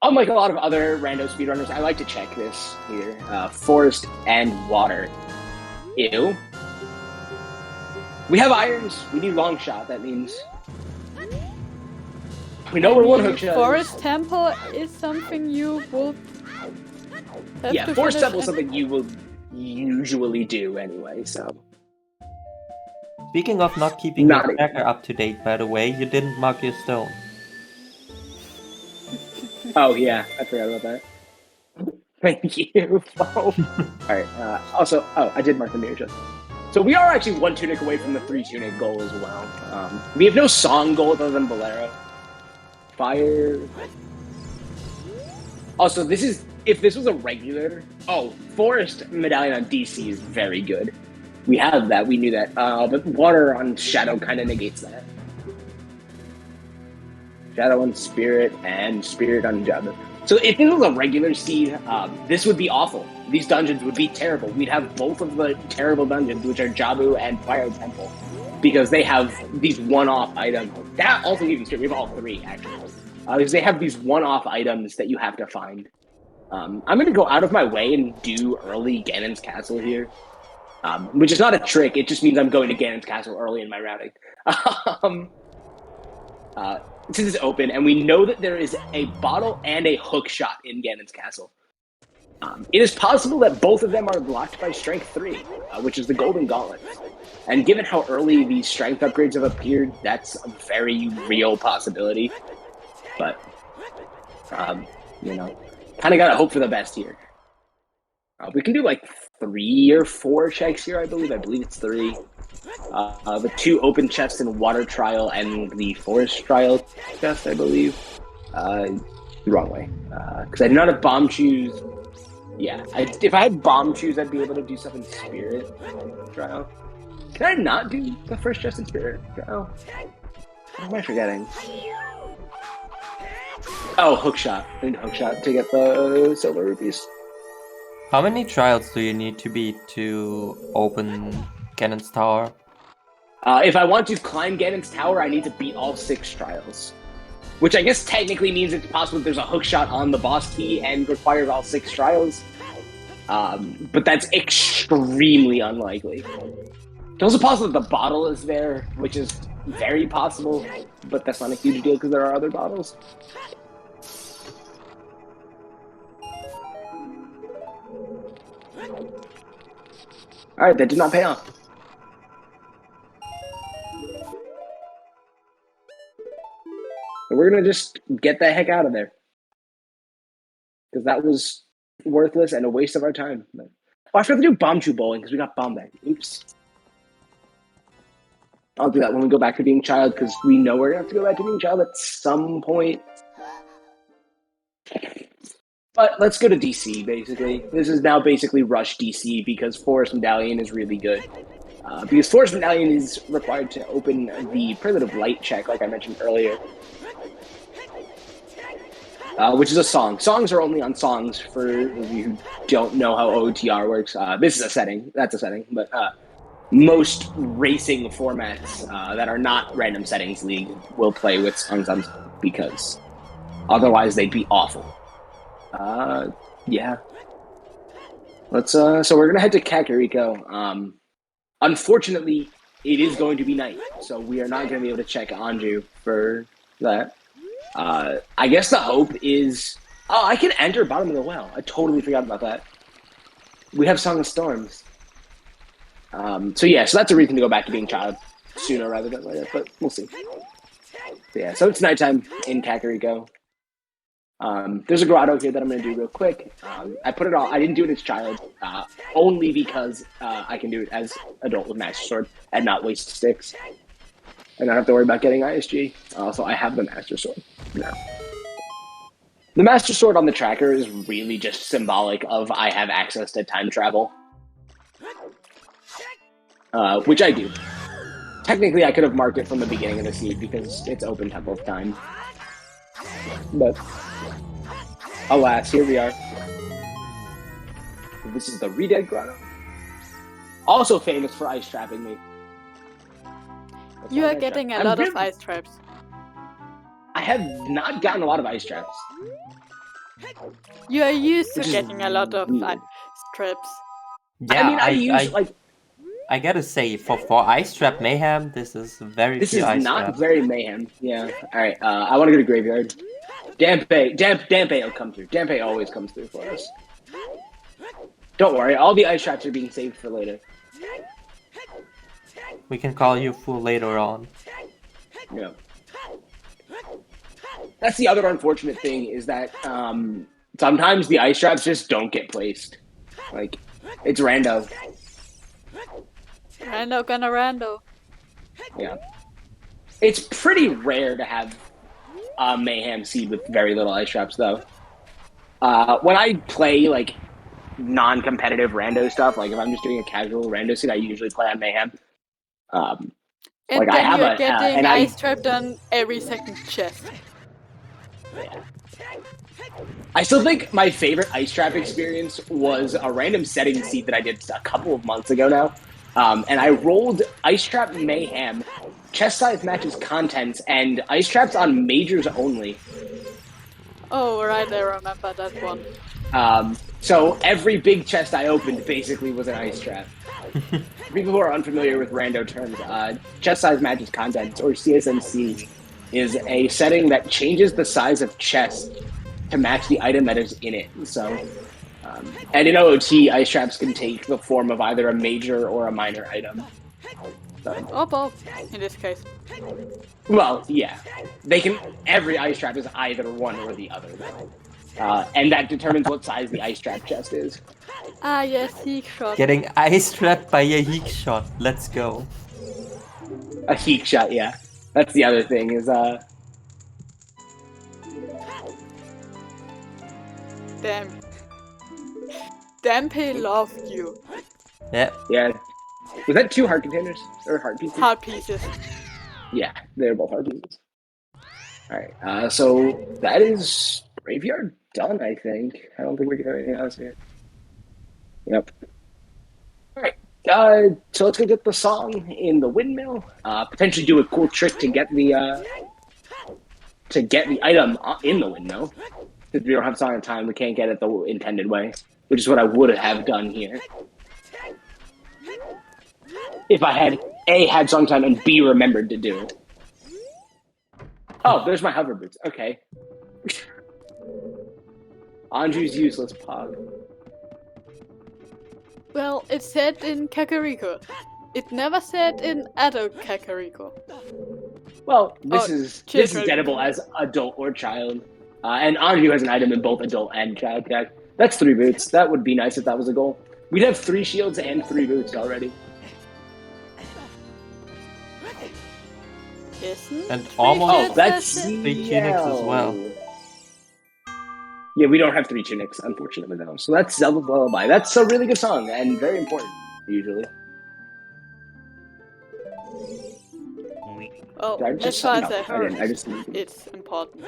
Unlike a lot of other rando speedrunners, I like to check this here. Forest and water. Ew. We have irons. We need long shot. That means we know where one hook shot is. Forest Temple is something you will have to Forest finish Temple is something you will usually do anyway, so. Speaking of not keeping your tracker up to date, by the way, you didn't mark your stone. Oh yeah, I forgot about that. Thank you. Alright, also, I did mark the mirror chest. So we are actually 1 tunic away from the 3 tunic goal as well. We have no song goal other than Bolero. Fire. Also, if this was a regular... Oh, Forest Medallion on DC is very good. We have that, we knew that. But water on Shadow kind of negates that. Shadow on Spirit, and Spirit on Jabu. So if this was a regular seed, this would be awful. These dungeons would be terrible. We'd have both of the terrible dungeons, which are Jabu and Fire Temple, because they have these one-off items. That also gives you straight. We have all 3, actually. Because they have these one-off items that you have to find. I'm going to go out of my way and do early Ganon's Castle here. Which is not a trick, it just means I'm going to Ganon's Castle early in my routing. Since it's open, and we know that there is a bottle and a hook shot in Ganon's Castle. It is possible that both of them are blocked by Strength 3, which is the Golden Gauntlet. And given how early these strength upgrades have appeared, that's a very real possibility. But, kind of gotta hope for the best here. We can do like 3 or 4 checks here, I believe. I believe it's 3. The 2 open chests in Water Trial and the Forest Trial chest, I believe. The wrong way. Because I do not have bomb shoes. Yeah, if I had bomb shoes, I'd be able to do stuff in Spirit Trial. Can I not do the first chest in Spirit Trial? What am I forgetting? Oh, Hookshot. I need Hookshot to get the silver rupees. How many trials do you need to beat to open Ganon's Tower? If I want to climb Ganon's Tower, I need to beat all 6 trials. Which I guess technically means it's possible there's a hookshot on the boss key and requires all 6 trials. But that's extremely unlikely. It's also possible that the bottle is there, which is very possible, but that's not a huge deal because there are other bottles. Alright, that did not pay off. We're gonna just get the heck out of there. Because that was worthless and a waste of our time. Oh, I forgot to do bomb chew bowling because we got bomb bag. Oops. I'll do that when we go back to being child because we know we're gonna have to go back to being child at some point. But let's go to DC, basically. This is now basically Rush DC because Forest Medallion is really good. Because Forest Medallion is required to open the Prelude of Light check, like I mentioned earlier. Which is a song. Songs are only on songs for those of you who don't know how OTR works. This is a setting. That's a setting. But most racing formats that are not Random Settings League will play with songs on because otherwise they'd be awful. Yeah. Let's. So we're gonna head to Kakariko. Unfortunately, it is going to be night, so we are not going to be able to check Anju for that. I guess the hope is... Oh, I can enter bottom of the well. I totally forgot about that. We have Song of Storms. So that's a reason to go back to being child sooner rather than later, but we'll see. So it's nighttime in Kakariko. There's a grotto here that I'm going to do real quick. I put it all... I didn't do it as child, only because I can do it as adult with Master Sword and not waste sticks. And I don't have to worry about getting ISG. Also, I have the Master Sword now. The Master Sword on the tracker is really just symbolic of I have access to time travel. Which I do. Technically, I could have marked it from the beginning of the seed because it's open Temple of Time. But, alas, here we are. This is the Redead Grotto. Also famous for ice trapping me. You are getting a lot of ice traps. I have not gotten a lot of ice traps. You are used to getting a lot of ice traps. Yeah, I I gotta say, for Ice Trap Mayhem, this is very This few is ice not traps. very mayhem. Yeah. Alright, I want to go to Graveyard. Dampe will come through. Dampe always comes through for us. Don't worry, all the ice traps are being saved for later. We can call you fool later on. Yeah. That's the other unfortunate thing is that sometimes the ice traps just don't get placed. Like, it's rando. Rando gonna rando. Yeah. It's pretty rare to have a Mayhem seed with very little ice traps, though. When I play, like, non-competitive rando stuff, like if I'm just doing a casual rando seed, I usually play on Mayhem. And like, then I have you're a... getting and ice trapped on every second chest. I still think my favorite ice trap experience was a random setting seed that I did a couple of months ago now. And I rolled Ice Trap Mayhem, chest size matches contents, and ice traps on majors only. Oh, right, I remember that one. So every big chest I opened basically was an ice trap. For people who are unfamiliar with rando terms, chest size matches contents, or CSMC, is a setting that changes the size of chest to match the item that is in it. So, and in OOT, ice traps can take the form of either a major or a minor item. So, Or both, in this case. well, yeah. They can. Every ice trap is either one or the other, though. And that determines what size the ice trap chest is. Ah, yes, Heek shot. Getting ice trapped by a heek shot. Let's go. A heat shot, yeah. That's the other thing is Damn. Dampe loved you. Yeah. yeah. Was that 2 heart containers or heart pieces? Heart pieces. Yeah, they're both heart pieces. All right, so that is graveyard done. I think. I don't think we can do anything else here. Yep. All right. So let's go get the song in the windmill. Potentially do a cool trick to get the item in the windmill. If we don't have song in time, we can't get it the intended way, which is what I would have done here. If I had A, had song time, and B, remembered to do it. Oh, there's my hover boots. Okay. Anju's useless pog. Well, it said in Kakariko. It never said in adult Kakariko. Well, this Oh, is children. gettable as adult or child. And Anju has an item in both adult and child deck. That's 3 boots. That would be nice if that was a goal. We'd have 3 shields and 3 boots already. Isn't And three almost- Oh, shields that's as in- 3 tunics as well. Yeah, we don't have 3 tunics, unfortunately, though. So that's Zelda's Lullaby. That's a really good song and very important, usually. Well, Did I as just far no, as I I heard, didn't. I just it's important.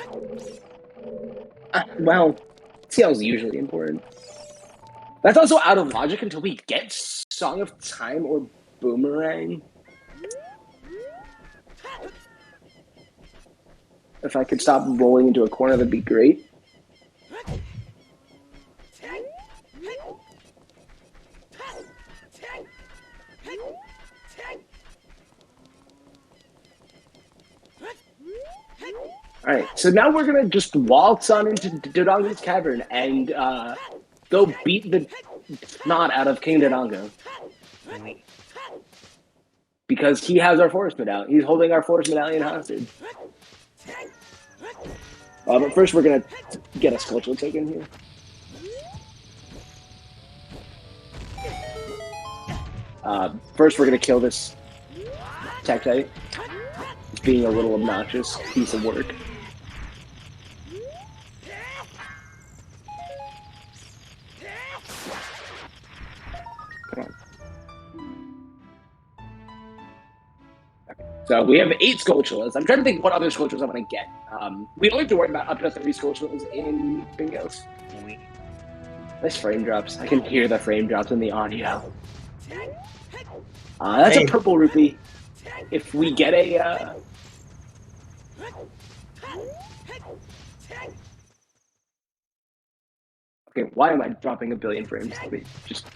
well, CL is usually important. That's also out of logic until we get Song of Time or Boomerang. If I could stop rolling into a corner, that'd be great. Alright, so now we're gonna just waltz on into Dodongo's Cavern and go beat the snot out of King Dodongo. Because he has our Forest Medallion. He's holding our Forest Medallion hostage. But first we're gonna get a Sculpture taken here. First we're gonna kill this Tektite. It's being a little obnoxious piece of work. Come on. So we have 8 Sculptures. I'm trying to think what other Sculptures I want to get. We don't have to worry about up to 3 Sculptures in Bingos. Nice frame drops. I can hear the frame drops in the audio. That's Hey. a purple rupee. If we get a... Okay, why am I dropping a billion frames? Let me just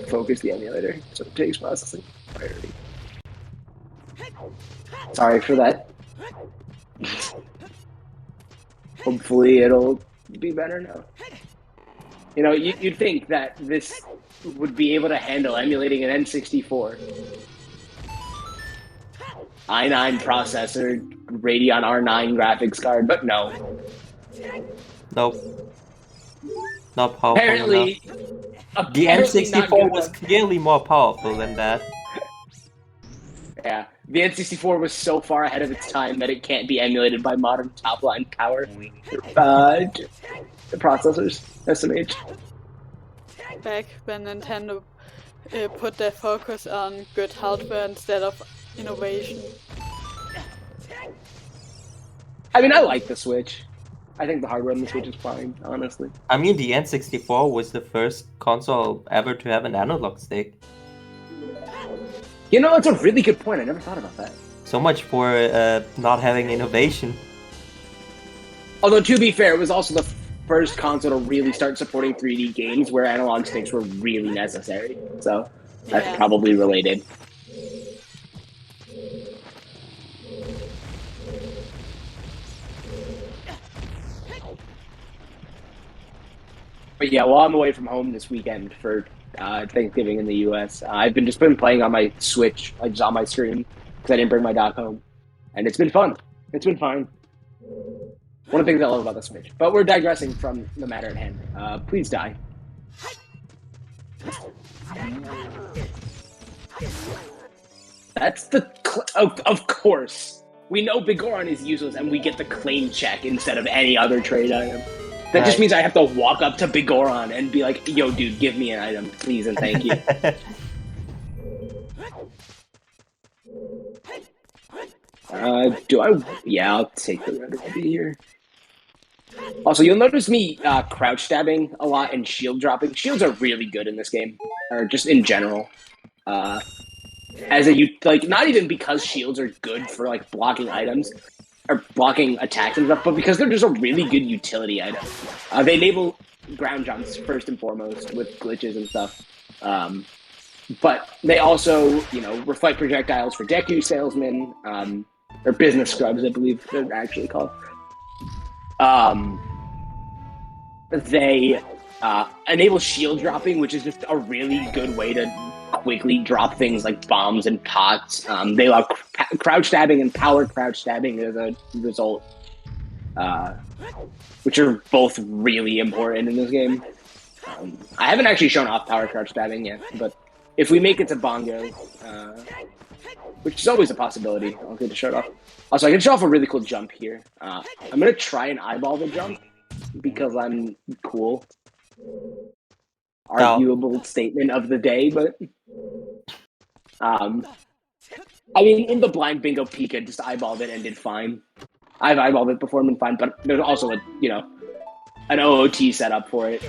focus the emulator so it takes processing priority. Sorry for that. Hopefully it'll be better now. You know, you'd think that this would be able to handle emulating an N64. i9 processor, Radeon R9 graphics card, but no. Nope. Not powerful Apparently, enough. The apparently not N64 good was enough. clearly more powerful than that. Yeah, the N64 was so far ahead of its time that it can't be emulated by modern top-line power processors, SMH. Back when Nintendo put their focus on good hardware instead of innovation. I mean, I like the Switch. I think the hardware on the Switch is fine, honestly. I mean, the N64 was the first console ever to have an analog stick. You know, that's a really good point. I never thought about that. So much for not having innovation. Although, to be fair, it was also the first console to really start supporting 3D games where analog sticks were really necessary. So, that's Yeah. probably related. But yeah, while I'm away from home this weekend for Thanksgiving in the U.S., I've been playing on my Switch, like just on my screen, because I didn't bring my dock home, and it's been fun. It's been fine. One of the things I love about the Switch. But we're digressing from the matter at hand. Please die. That's the... Of course. We know Bingothon is useless, and we get the claim check instead of any other trade item. That just means I have to walk up to Bingothon and be like, yo, dude, give me an item, please and thank you. Yeah, I'll take the red ruby here. Also, you'll notice me crouch stabbing a lot and shield dropping. Shields are really good in this game, or just in general. Not even because shields are good for like blocking items or blocking attacks and stuff, but because they're just a really good utility item. They enable ground jumps first and foremost with glitches and stuff. But they also, reflect projectiles for Deku salesmen, or business scrubs, I believe they're actually called. They enable shield dropping, which is just a really good way to quickly drop things like bombs and pots. They allow crouch stabbing and power crouch stabbing as a result, which are both really important in this game. I haven't actually shown off power crouch stabbing yet, but if we make it to Bongo, which is always a possibility, I'll get to show it off. Also, I can show off a really cool jump here. I'm going to try and eyeball the jump because I'm cool. Arguable statement of the day, but... in the blind bingo Pika just eyeballed it and did fine. I've eyeballed it before and been fine, but there's also an OOT setup for it,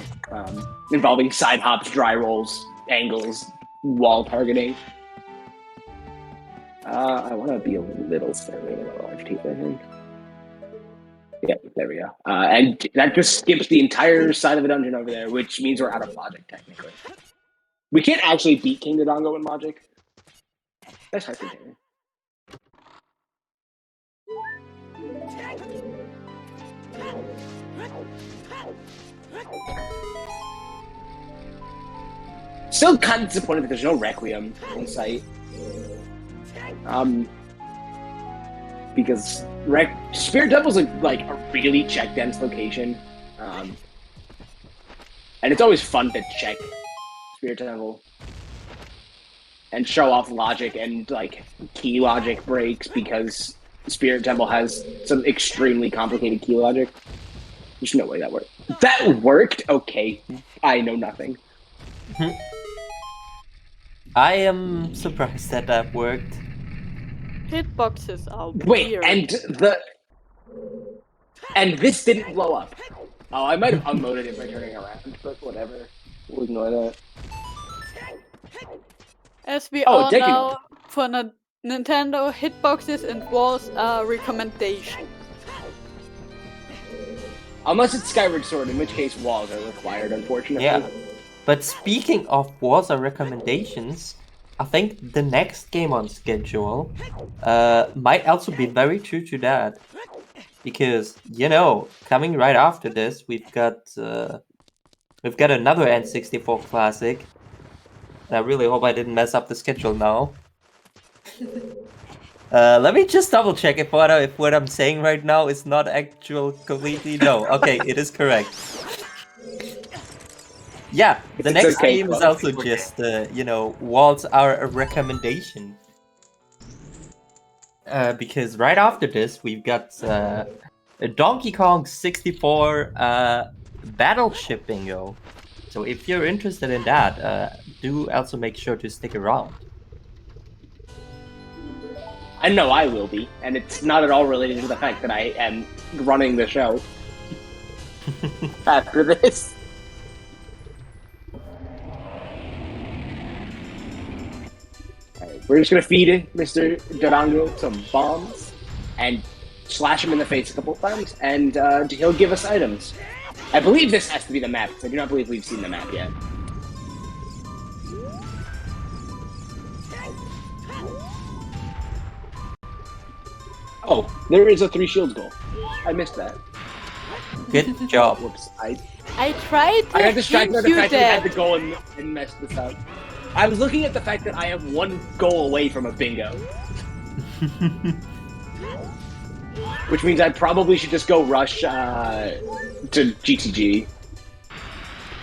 involving side hops, dry rolls, angles, wall targeting. I want to be a little further large teeth, I think. Yeah, there we go. And that just skips the entire side of the dungeon over there, which means we're out of logic, technically. We can't actually beat King Dodongo in logic. That's hard to do. Still kind of disappointed that there's no Requiem in sight. Because Spirit Temple's like a really check-dense location. And it's always fun to check Spirit Temple and show off logic and like key logic breaks, because Spirit Temple has some extremely complicated key logic. There's no way that worked. That worked? Okay. I know nothing. I am surprised that worked. Hitboxes are Wait, weird. and this didn't blow up. Oh, I might have unloaded it by turning around, but whatever. We'll ignore that. As we Oh, all Deku. know, for Nintendo, hitboxes and walls are recommendations. Unless it's Skyward Sword, in which case walls are required, unfortunately. Yeah. But speaking of walls and recommendations, I think the next game on schedule might also be very true to that. Because, coming right after this, we've got another N64 classic. And I really hope I didn't mess up the schedule now. Let me just double check if what I'm saying right now is not actual completely... No, okay, it is correct. Yeah, the next game is also just, walls are a recommendation. Because right after this, we've got a Donkey Kong 64 Battleship Bingo. So if you're interested in that, do also make sure to stick around. I know I will be, and it's not at all related to the fact that I am running the show after this. We're just gonna feed Mr. Dodongo some bombs and slash him in the face a couple times, and he'll give us items. I believe this has to be the map, because I do not believe we've seen the map yet. Oh, there is a 3 shields goal. I missed that. Good job. Whoops. I tried to I got distracted by the fact that I had that. to go and mess this up. I was looking at the fact that I have 1 goal away from a bingo. Which means I probably should just go rush to GTG.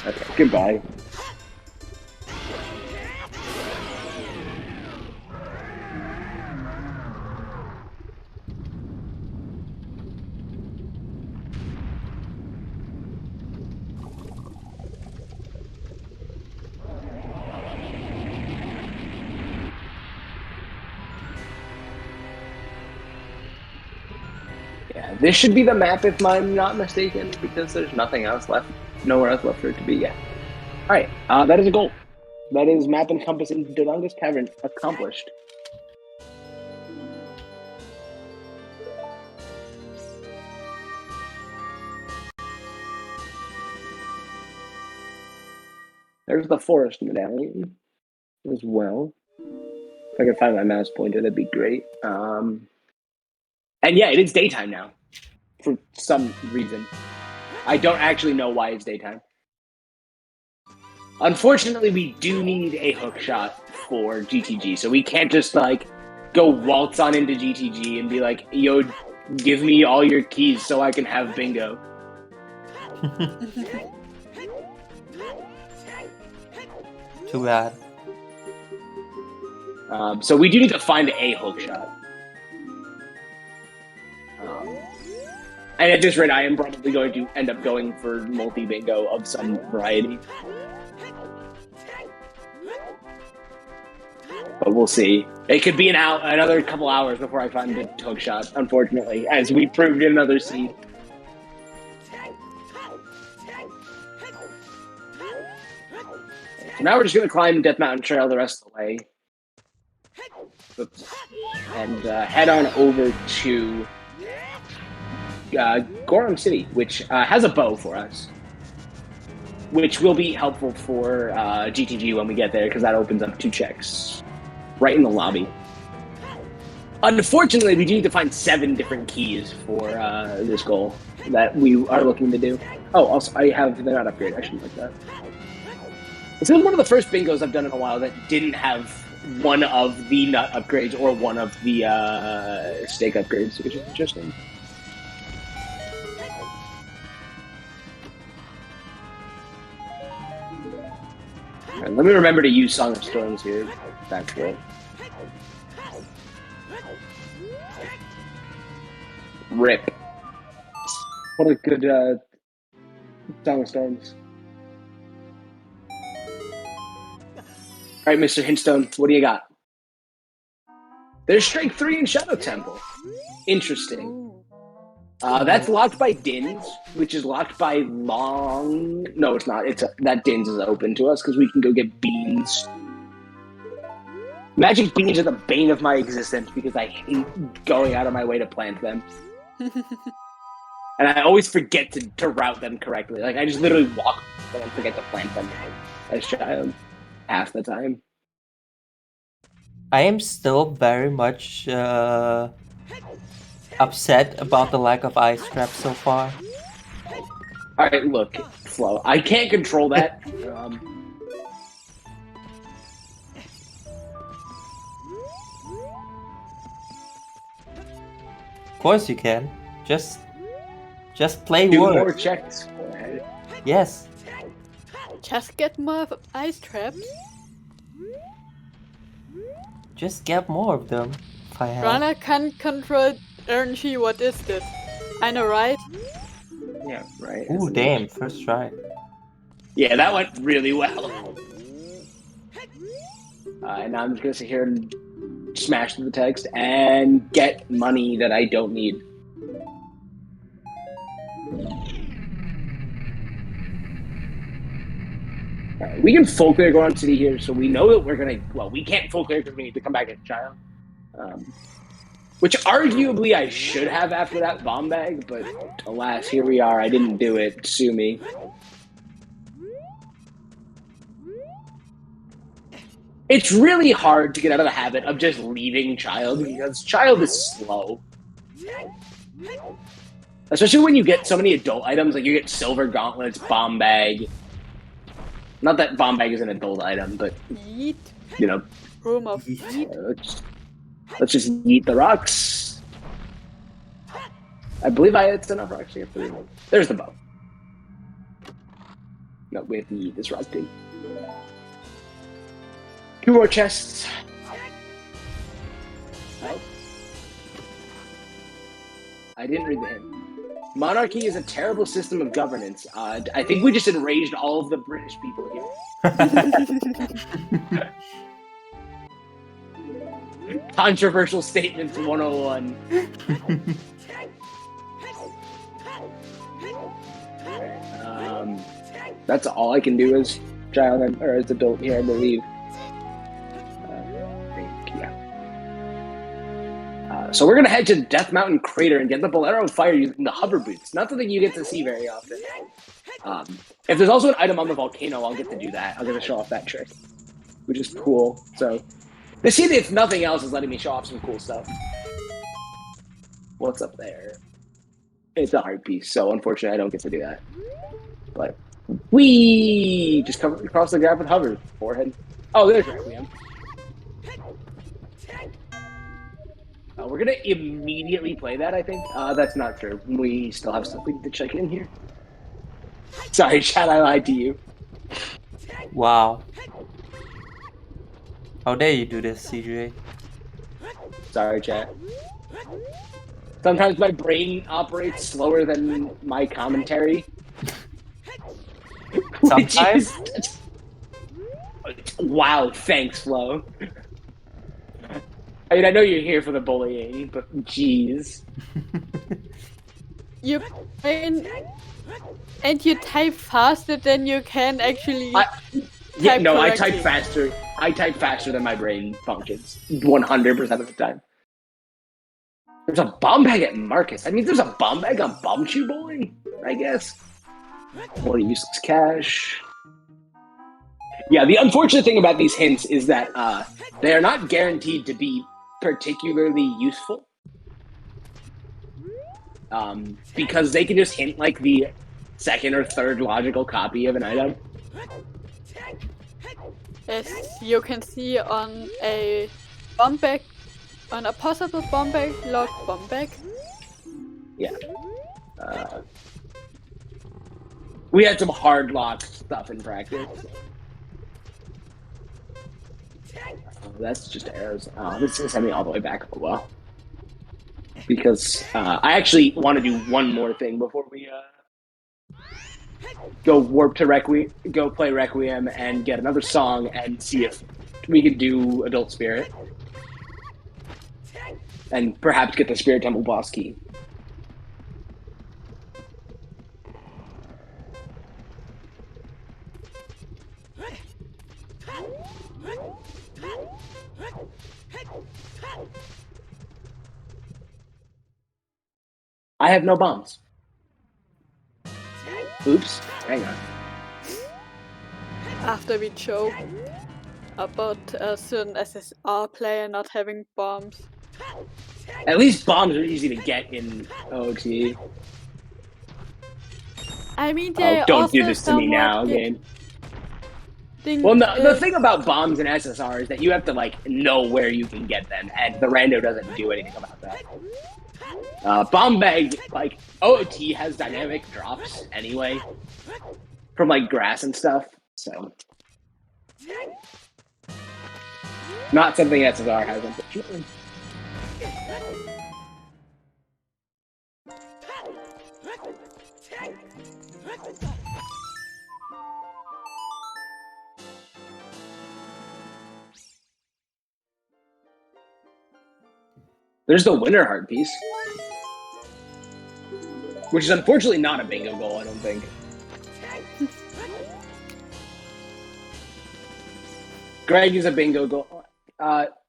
Okay, goodbye. This should be the map if I'm not mistaken, because there's nothing else left, nowhere else left for it to be yet. All right, that is a goal. That is map encompassing Dodonga's Cavern accomplished. There's the forest medallion as well. If I can find my mouse pointer, that'd be great. And yeah, it is daytime now, for some reason. I don't actually know why it's daytime. Unfortunately, we do need a hook shot for GTG, so we can't just like go waltz on into GTG and be like, "Yo, give me all your keys so I can have bingo." Too bad. So we do need to find a hook shot. And at this rate, I am probably going to end up going for multi-bingo of some variety. But we'll see. It could be another couple hours before I find the hook shot, unfortunately, as we proved in another seed. So now we're just going to climb Death Mountain Trail the rest of the way. Oops. And head on over to Gorham City, which has a bow for us, which will be helpful for GTG when we get there, because that opens up 2 checks right in the lobby. Unfortunately, we do need to find 7 different keys for this goal that we are looking to do. Oh, also, I have the nut upgrade. I shouldn't like that. This is one of the first bingos I've done in a while that didn't have one of the nut upgrades or one of the steak upgrades, which is interesting. All right, let me remember to use Song of Storms here. Back to it. Rip. What a good Song of Storms. All right, Mr. Hintstone, what do you got? There's Strength 3 in Shadow Temple. Interesting. That's locked by Dins, which is locked by Long... No, it's not. That Dins is open to us because we can go get beans. Magic beans are the bane of my existence because I hate going out of my way to plant them. And I always forget to route them correctly. Like, I just literally walk and forget to plant them as a child half the time. I am still very much upset about the lack of ice traps so far. Alright, look, Flo, I can't control that. Of course you can. Just play 2 words. more checks. Go ahead. Yes. Just get more ice traps. Just get more of them. If I have. Runner can't control RNG. What is this? I know, right? Yeah, right. Ooh, damn! First try. Yeah, that went really well. And now I'm just gonna sit here and smash through the text and get money that I don't need. Alright, we can full clear Gorham City here, so we know that we're gonna. Well, we can't full clear because we need to come back as a child. Which arguably I should have after that bomb bag, but alas, here we are. I didn't do it. Sue me. It's really hard to get out of the habit of just leaving child because child is slow. Especially when you get so many adult items, like you get silver gauntlets, bomb bag. Not that bomb bag is an adult item, but Yeet. you know. Room of yeet. Let's just eat the rocks. I believe it's enough rocks here for the. There's the bow. No, we have to eat this rock too. 2 more chests. Oh. I didn't read the hint. Monarchy is a terrible system of governance. I think we just enraged all of the British people here. Controversial statements 101. That's all I can do as child or as adult here, I believe. So we're gonna head to Death Mountain Crater and get the Bolero Fire using the hover boots. Not something you get to see very often. If there's also an item on the volcano, I'll get to do that. I'll get to show off that trick, which is cool. So the scene, if nothing else, is letting me show off some cool stuff. What's up there? It's a heart piece, so unfortunately I don't get to do that. But we just come across the ground with hover forehead. Oh, there's Requiem. We're gonna immediately play that, I think. That's not true. We still have stuff we need to check in here. Sorry, chat, I lied to you. Wow. How dare you do this, CJ? Sorry, chat. Sometimes my brain operates slower than my commentary. Sometimes? Wow, thanks, Flo. I mean, I know you're here for the bullying, but jeez. You and you type faster than you can actually. Yeah, no, I correctly. type faster. I type faster than my brain functions 100% of the time. There's a bomb bag at Marcus. I mean, there's a bomb bag on Bombchu Bowling, I guess. More useless cash. Yeah, the unfortunate thing about these hints is that they are not guaranteed to be particularly useful. Because they can just hint like the second or third logical copy of an item. As you can see on a bomb bag, on a possible bomb bag, log bomb bag. Yeah. We had some hard lock stuff in practice. Oh, that's just arrows. Oh, this is gonna send me all the way back a while. Because I actually want to do one more thing before we go warp to Requiem, go play Requiem and get another song and see if we can do Adult Spirit. And perhaps get the Spirit Temple boss key. I have no bombs. Oops, hang on. After we joke about a certain SSR player not having bombs. At least bombs are easy to get in OT. I mean, they don't do this to me now, game. Well, no, the thing about bombs in SSR is that you have to like know where you can get them, and the rando doesn't do anything about that. Bomb bag, like OOT has dynamic drops anyway, from like grass and stuff. So, not something SSR has, unfortunately. There's the winter heart piece, which is unfortunately not a bingo goal, I don't think. Greg is a bingo goal.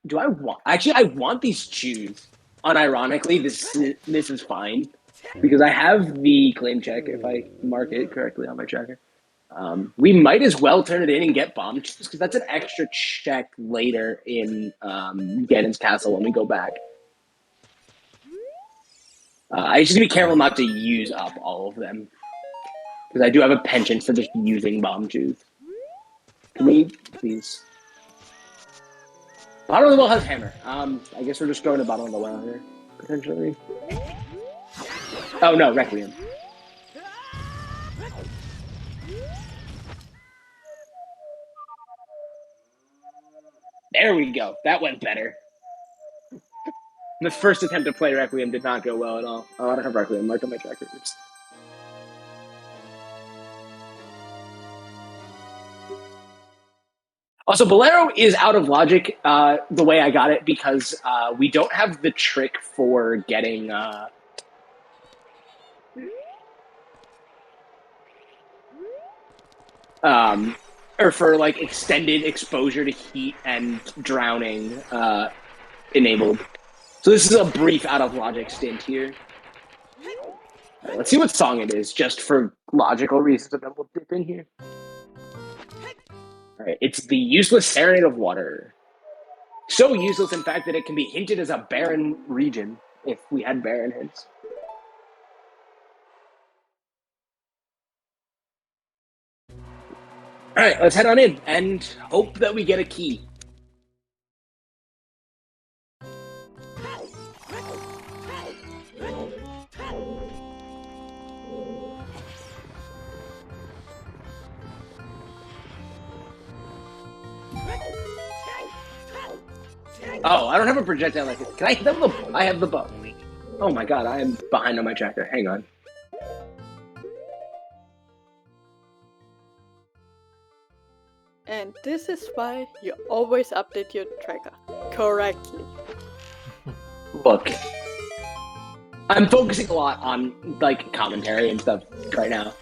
Do I want? Actually, I want these shoes. Unironically, this is fine because I have the claim check if I mark it correctly on my tracker. We might as well turn it in and get bomb shoes because that's an extra check later in Ganon's castle when we go back. I just need to be careful not to use up all of them because I do have a penchant for just using bomb shoes. Can we please? Bottom of the well has hammer. I guess we're just going to bottom of the well here, potentially. Oh no, Requiem. There we go. That went better. The first attempt to play Requiem did not go well at all. Oh, I don't have Requiem marked on my tracker. Oops. Also, Bolero is out of logic the way I got it because we don't have the trick for getting... or for like extended exposure to heat and drowning enabled. So this is a brief out of logic stint here. Right, let's see what song it is, just for logical reasons, and then we'll dip in here. All right, it's the Useless Serenade of Water. So useless, in fact, that it can be hinted as a barren region if we had barren hints. All right, let's head on in and hope that we get a key. Oh, I don't have a projectile like it. Can I hit them? I have the bow. Oh my god, I am behind on my tracker. Hang on. And this is why you always update your tracker correctly. Look, I'm focusing a lot on like commentary and stuff right now.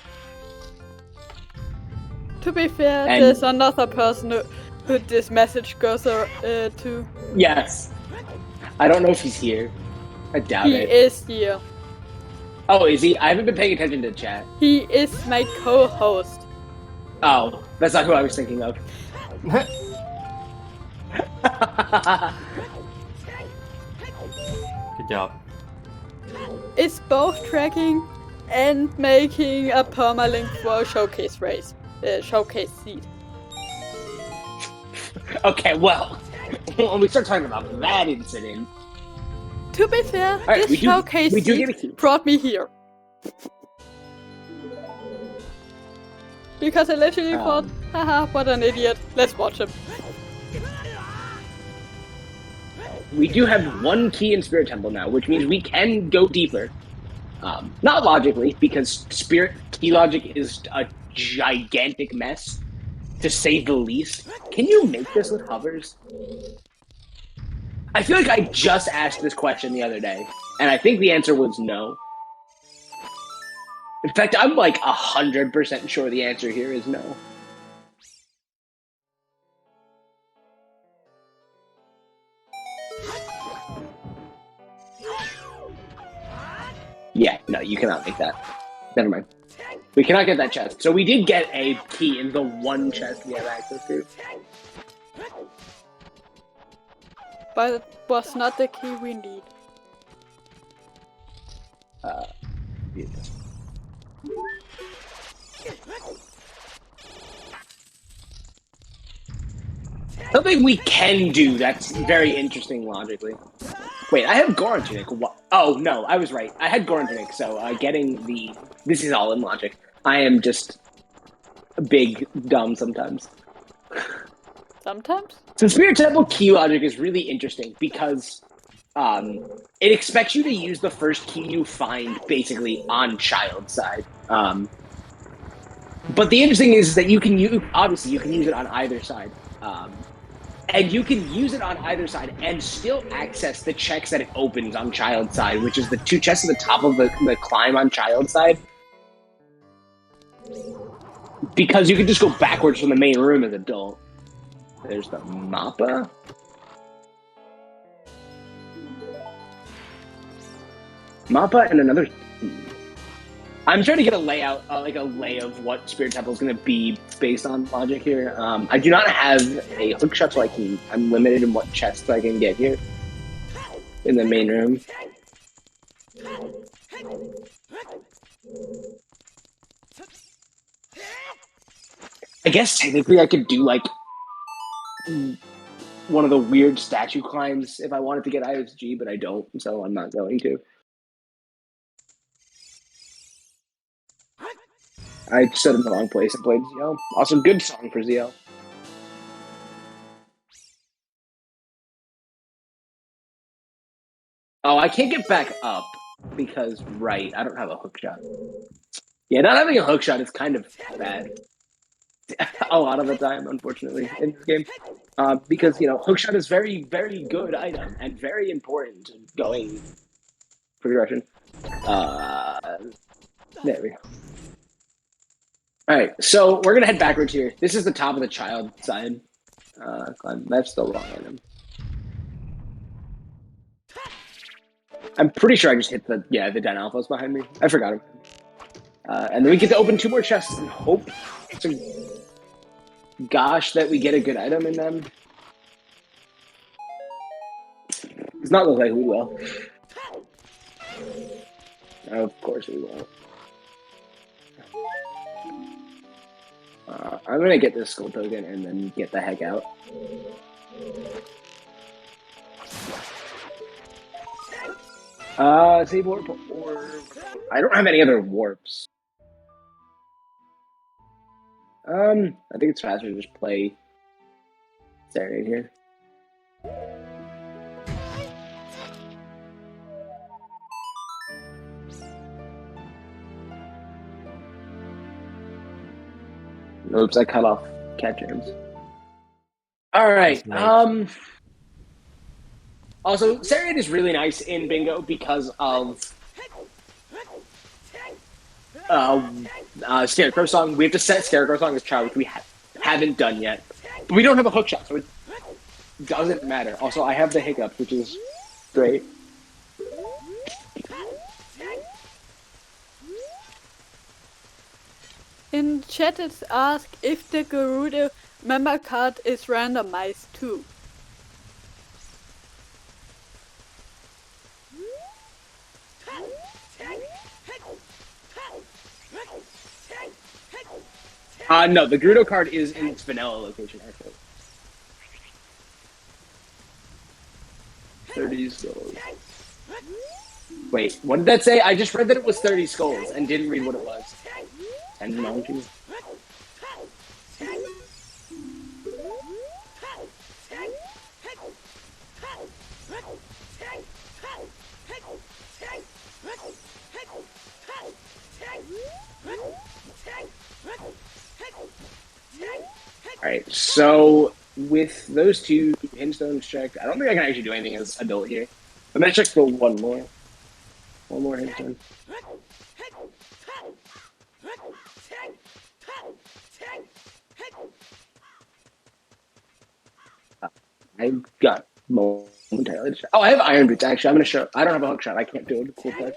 To be fair, And- there's another person who this message goes to. Yes. I don't know if he's here. I doubt He it. is here. Oh, is he? I haven't been paying attention to chat. He is my co-host. Oh, that's not who I was thinking of. Good job. It's both tracking and making a permalink for a showcase race. Showcase seed. Okay, well, when we start talking about that incident, To be fair, right, this showcase we do seed get a key. brought me here. Because I literally thought, haha, what an idiot. Let's watch him. we do have one key in Spirit Temple now, which means we can go deeper. Not logically, because Spirit key logic is a gigantic mess, to say the least. Can you make this with hovers? I feel like I just asked this question the other day, and I think the answer was no. In fact, I'm like 100% sure the answer here is no. Yeah, no, you cannot make that. Never mind. We cannot get that chest. So we did get a key in the one chest we have access to. But it was not the key we need. Something we can do that's very interesting logically. Wait, I have Goron Tunic. Oh, no, I was right. I had Goron Tunic, so getting the... This is all in logic. I am just big dumb sometimes. Sometimes? So Spirit Temple key logic is really interesting because it expects you to use the first key you find basically on child side. But the interesting is that you can use, obviously you can use it on either side. And you can use it on either side and still access the checks that it opens on child side, which is the two chests at the top of the climb on child side. Because you can just go backwards from the main room as adult. There's the Mappa. Mappa and another... I'm trying to get a layout, like a lay of what Spirit Temple is going to be based on logic here. I do not have a hookshot, so I'm limited in what chests I can get here in the main room. I guess technically I could do like one of the weird statue climbs if I wanted to get ISG, but I don't, so I'm not going to. I stood in the wrong place and played Zio. Also, good song for Zio. Oh, I can't get back up because, right, I don't have a hookshot. Yeah, not having a hookshot is kind of bad. A lot of the time, unfortunately, in this game. Because, you know, hookshot is very, very good item and very important to going progression. There we go. All right, so we're gonna head backwards here. This is the top of the child side. That's the wrong item. I'm pretty sure I just hit the Den Alphas behind me. I forgot about him. And then we get to open 2 more chests and hope to gosh that we get a good item in them. Does not look like we will. Of course we will. I'm gonna get this skull token and then get the heck out. Save warp or I don't have any other warps. I think it's faster to just play Serenade here. Oops, I cut off cat jams. All right. Also, Serenade is really nice in Bingo because of Scarecrow Song. We have to set Scarecrow Song as child, which we haven't done yet. But we don't have a hook shot, so it doesn't matter. Also, I have the hiccups, which is great. In chat, it's asked if the Gerudo member card is randomized too. No, the Gerudo card is in its vanilla location, actually. 30 skulls. Wait, what did that say? I just read that it was 30 skulls and didn't read what it was. 10 monkeys. Alright, so with those 2 hindstones checked, I don't think I can actually do anything as adult here. I'm gonna check for one more. One more hindstone. I got momentarily. Oh, I have iron boots actually. I'm gonna show. I don't have a hook shot. I can't do it. Cool play.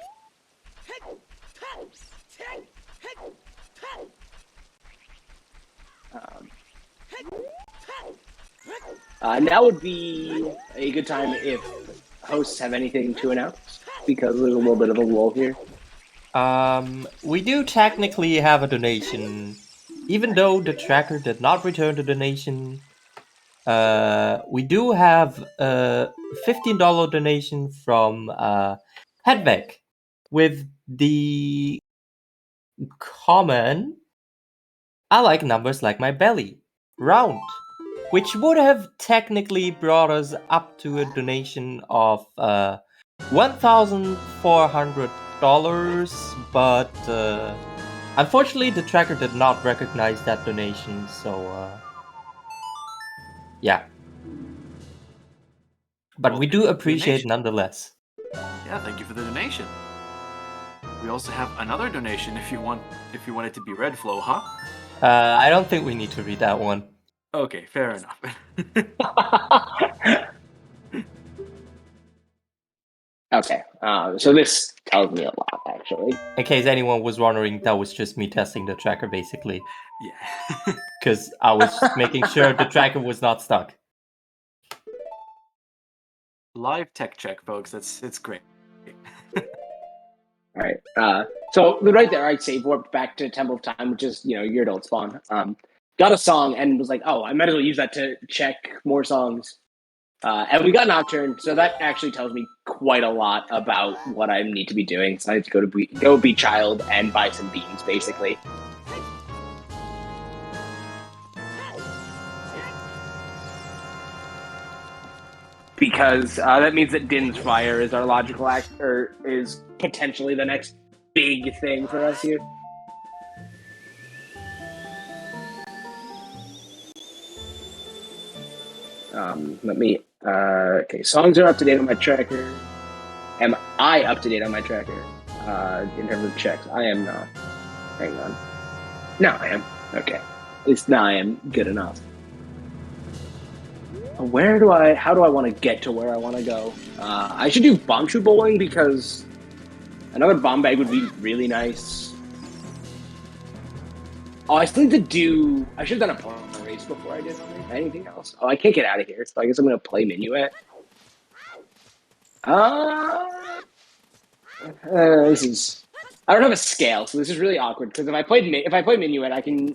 Now would be a good time if hosts have anything to announce, because there's a little bit of a lull here. We do technically have a donation, even though the tracker did not return the donation. We do have a $15 donation from Hedvig with the comment, "I like numbers like my belly, round," which would have technically brought us up to a donation of $1,400, but unfortunately the tracker did not recognize that donation, so yeah. But we do appreciate nonetheless. Yeah, thank you for the donation. We also have another donation if you want it to be red flow, huh? I don't think we need to read that one. Okay, fair enough. Okay, so this tells me a lot, actually. In case anyone was wondering, that was just me testing the tracker, basically. Yeah. Because I was just making sure the tracker was not stuck. Live tech check, folks. It's great. All right. So right there, I save warped back to Temple of Time, which is your adult spawn. Got a song and was like, oh, I might as well use that to check more songs. And we got Nocturne, so that actually tells me quite a lot about what I need to be doing. So I need to go be child and buy some beans, basically. Because that means that Din's Fire is our logical or is potentially the next big thing for us here. Let me. Okay, songs are up to date on my tracker. Am I up to date on my tracker? In terms of checks, I am not. Hang on. Now I am. Okay. At least now I am good enough. How do I want to get to where I want to go? I should do bomb shoot bowling because another bomb bag would be really nice. Oh, I still need to do... I should have done a pony race before I did anything else. Oh, I can't get out of here, so I guess I'm going to play Minuet. This is... I don't have a scale, so this is really awkward, because if I play Minuet, I can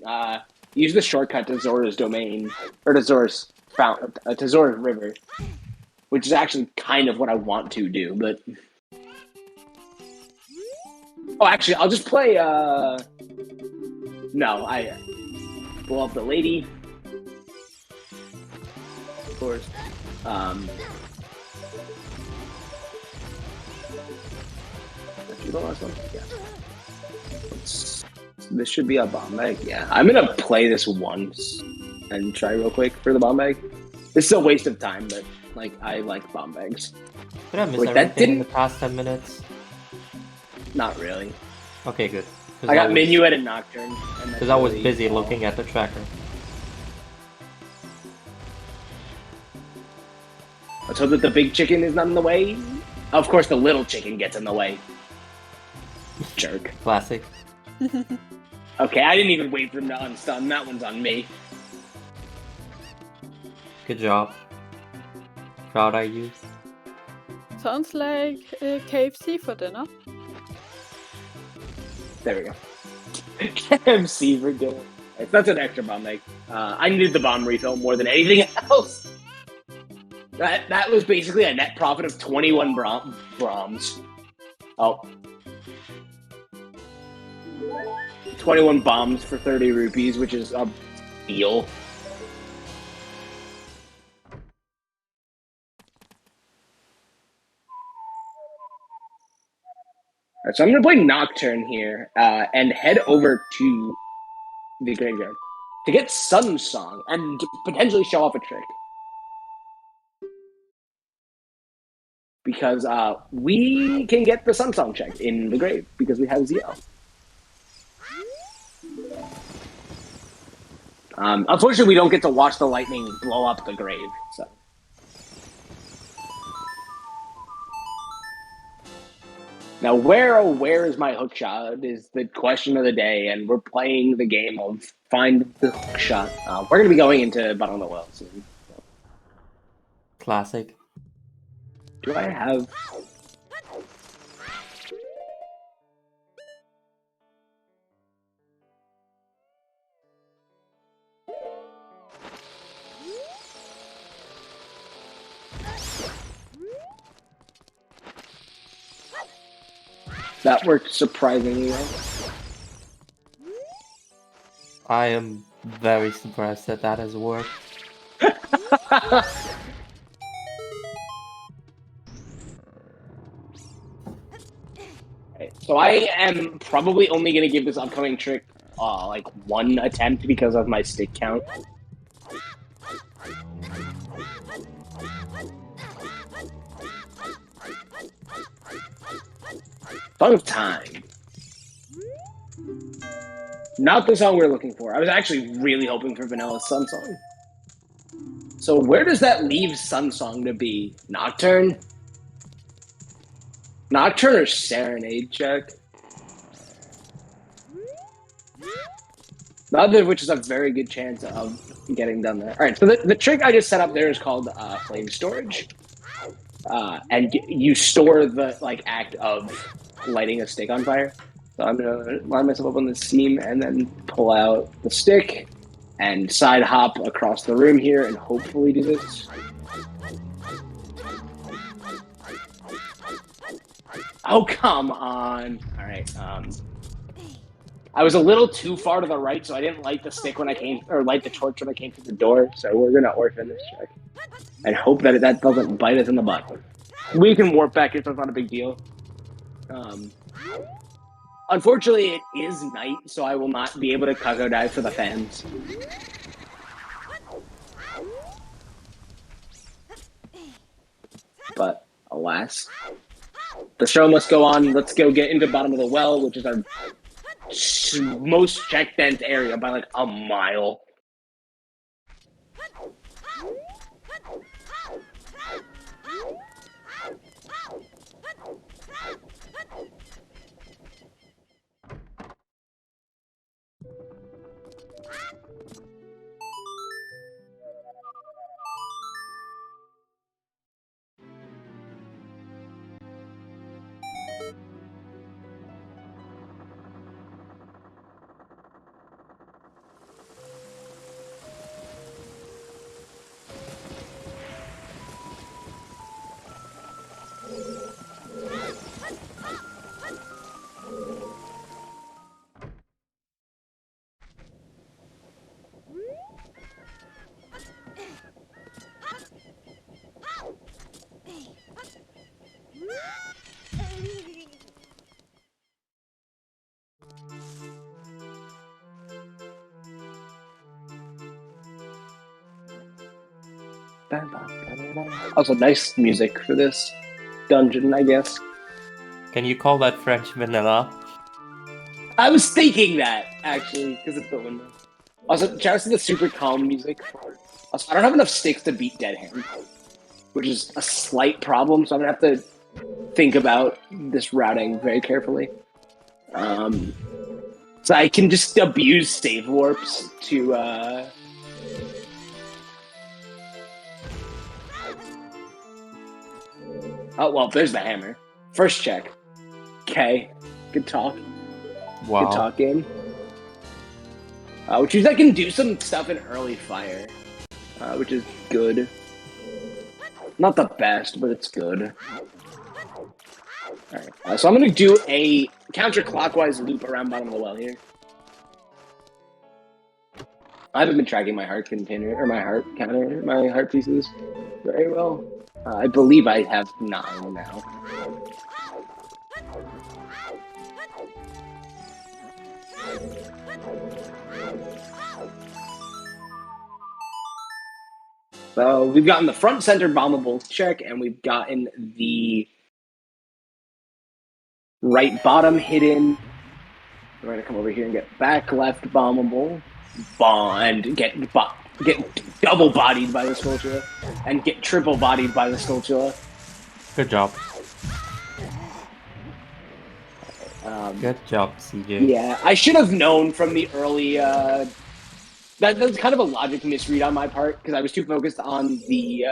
use the shortcut to Zora's domain, or to Zora's river, which is actually kind of what I want to do, but... Oh, actually, I'll just play, No, I blow up the lady. Of course. The last one? Yeah. This should be a bomb bag. Yeah, I'm gonna play this once and try real quick for the bomb bag. This is a waste of time, but like I like bomb bags. Did I miss Wait, everything in the past 10 minutes? Not really. Okay, good. I got Minuet and Nocturne. Because I was busy looking at the tracker. Let's hope that the big chicken is not in the way. Of course, the little chicken gets in the way. Jerk. Classic. Okay, I didn't even wait for him to unstun. That one's on me. Good job. Proud of you. Sounds like KFC for dinner. There we go. KFC for dinner. That's an extra bomb egg. I needed the bomb refill more than anything else. That was basically a net profit of 21 Brahms. Oh. 21 bombs for 30 rupees, which is a deal. Alright, so I'm going to play Nocturne here and head over to the graveyard to get Sun Song and to potentially show off a trick. Because we can get the Sun Song check in the grave because we have ZL. Unfortunately, we don't get to watch the lightning blow up the grave. So. Now, where is my hook shot is the question of the day, and we're playing the game of find the hook shot. We're going to be going into Bottom of the Well soon. So. Classic. Do I have... That worked surprisingly well. I am very surprised that that has worked. So I am probably only going to give this upcoming trick like one attempt because of my stick count. Song of Time. Not the song we're looking for. I was actually really hoping for Vanilla Sun Song. So where does that leave Sun Song to be? Nocturne? Nocturne or Serenade check? Neither of which is a very good chance of getting done there. Alright, so the trick I just set up there is called Flame Storage. And you store the act of lighting a stick on fire. So I'm gonna line myself up on the seam and then pull out the stick and side hop across the room here and hopefully do this. Oh, come on. Alright, I was a little too far to the right, so I didn't light the stick when I came, or light the torch when I came through the door, so we're gonna orphan this check. And hope that that doesn't bite us in the butt. We can warp back here, so it's not a big deal. Unfortunately, it is night, so I will not be able to Kako dive for the fans. But, alas. The show must go on. Let's go get into Bottom of the Well, which is our most check dense area by like a mile. Also, nice music for this dungeon, I guess. Can you call that French vanilla? I was thinking that, actually, because it's the window. Also, shout out to the super calm music. Also, I don't have enough sticks to beat Dead Hand, which is a slight problem, so I'm going to have to think about this routing very carefully. So I can just abuse save warps to... Oh, well, there's the hammer. First check. Okay. Good talk. Wow. Good talk, game. Which means I can do some stuff in early fire, which is good. Not the best, but it's good. Alright, so I'm going to do a counterclockwise loop around bottom of the well here. I haven't been tracking my heart container, or my heart counter, my heart pieces very well. I believe I have 9 now. So we've gotten the front center bombable check, and we've gotten the right bottom hidden. We're going to come over here and get back left bombable. And get double bodied by the Skulltula, and get triple bodied by the Skulltula. Good job. Good job, CJ. Yeah, I should have known from the early... That's kind of a logic misread on my part, because I was too focused on the...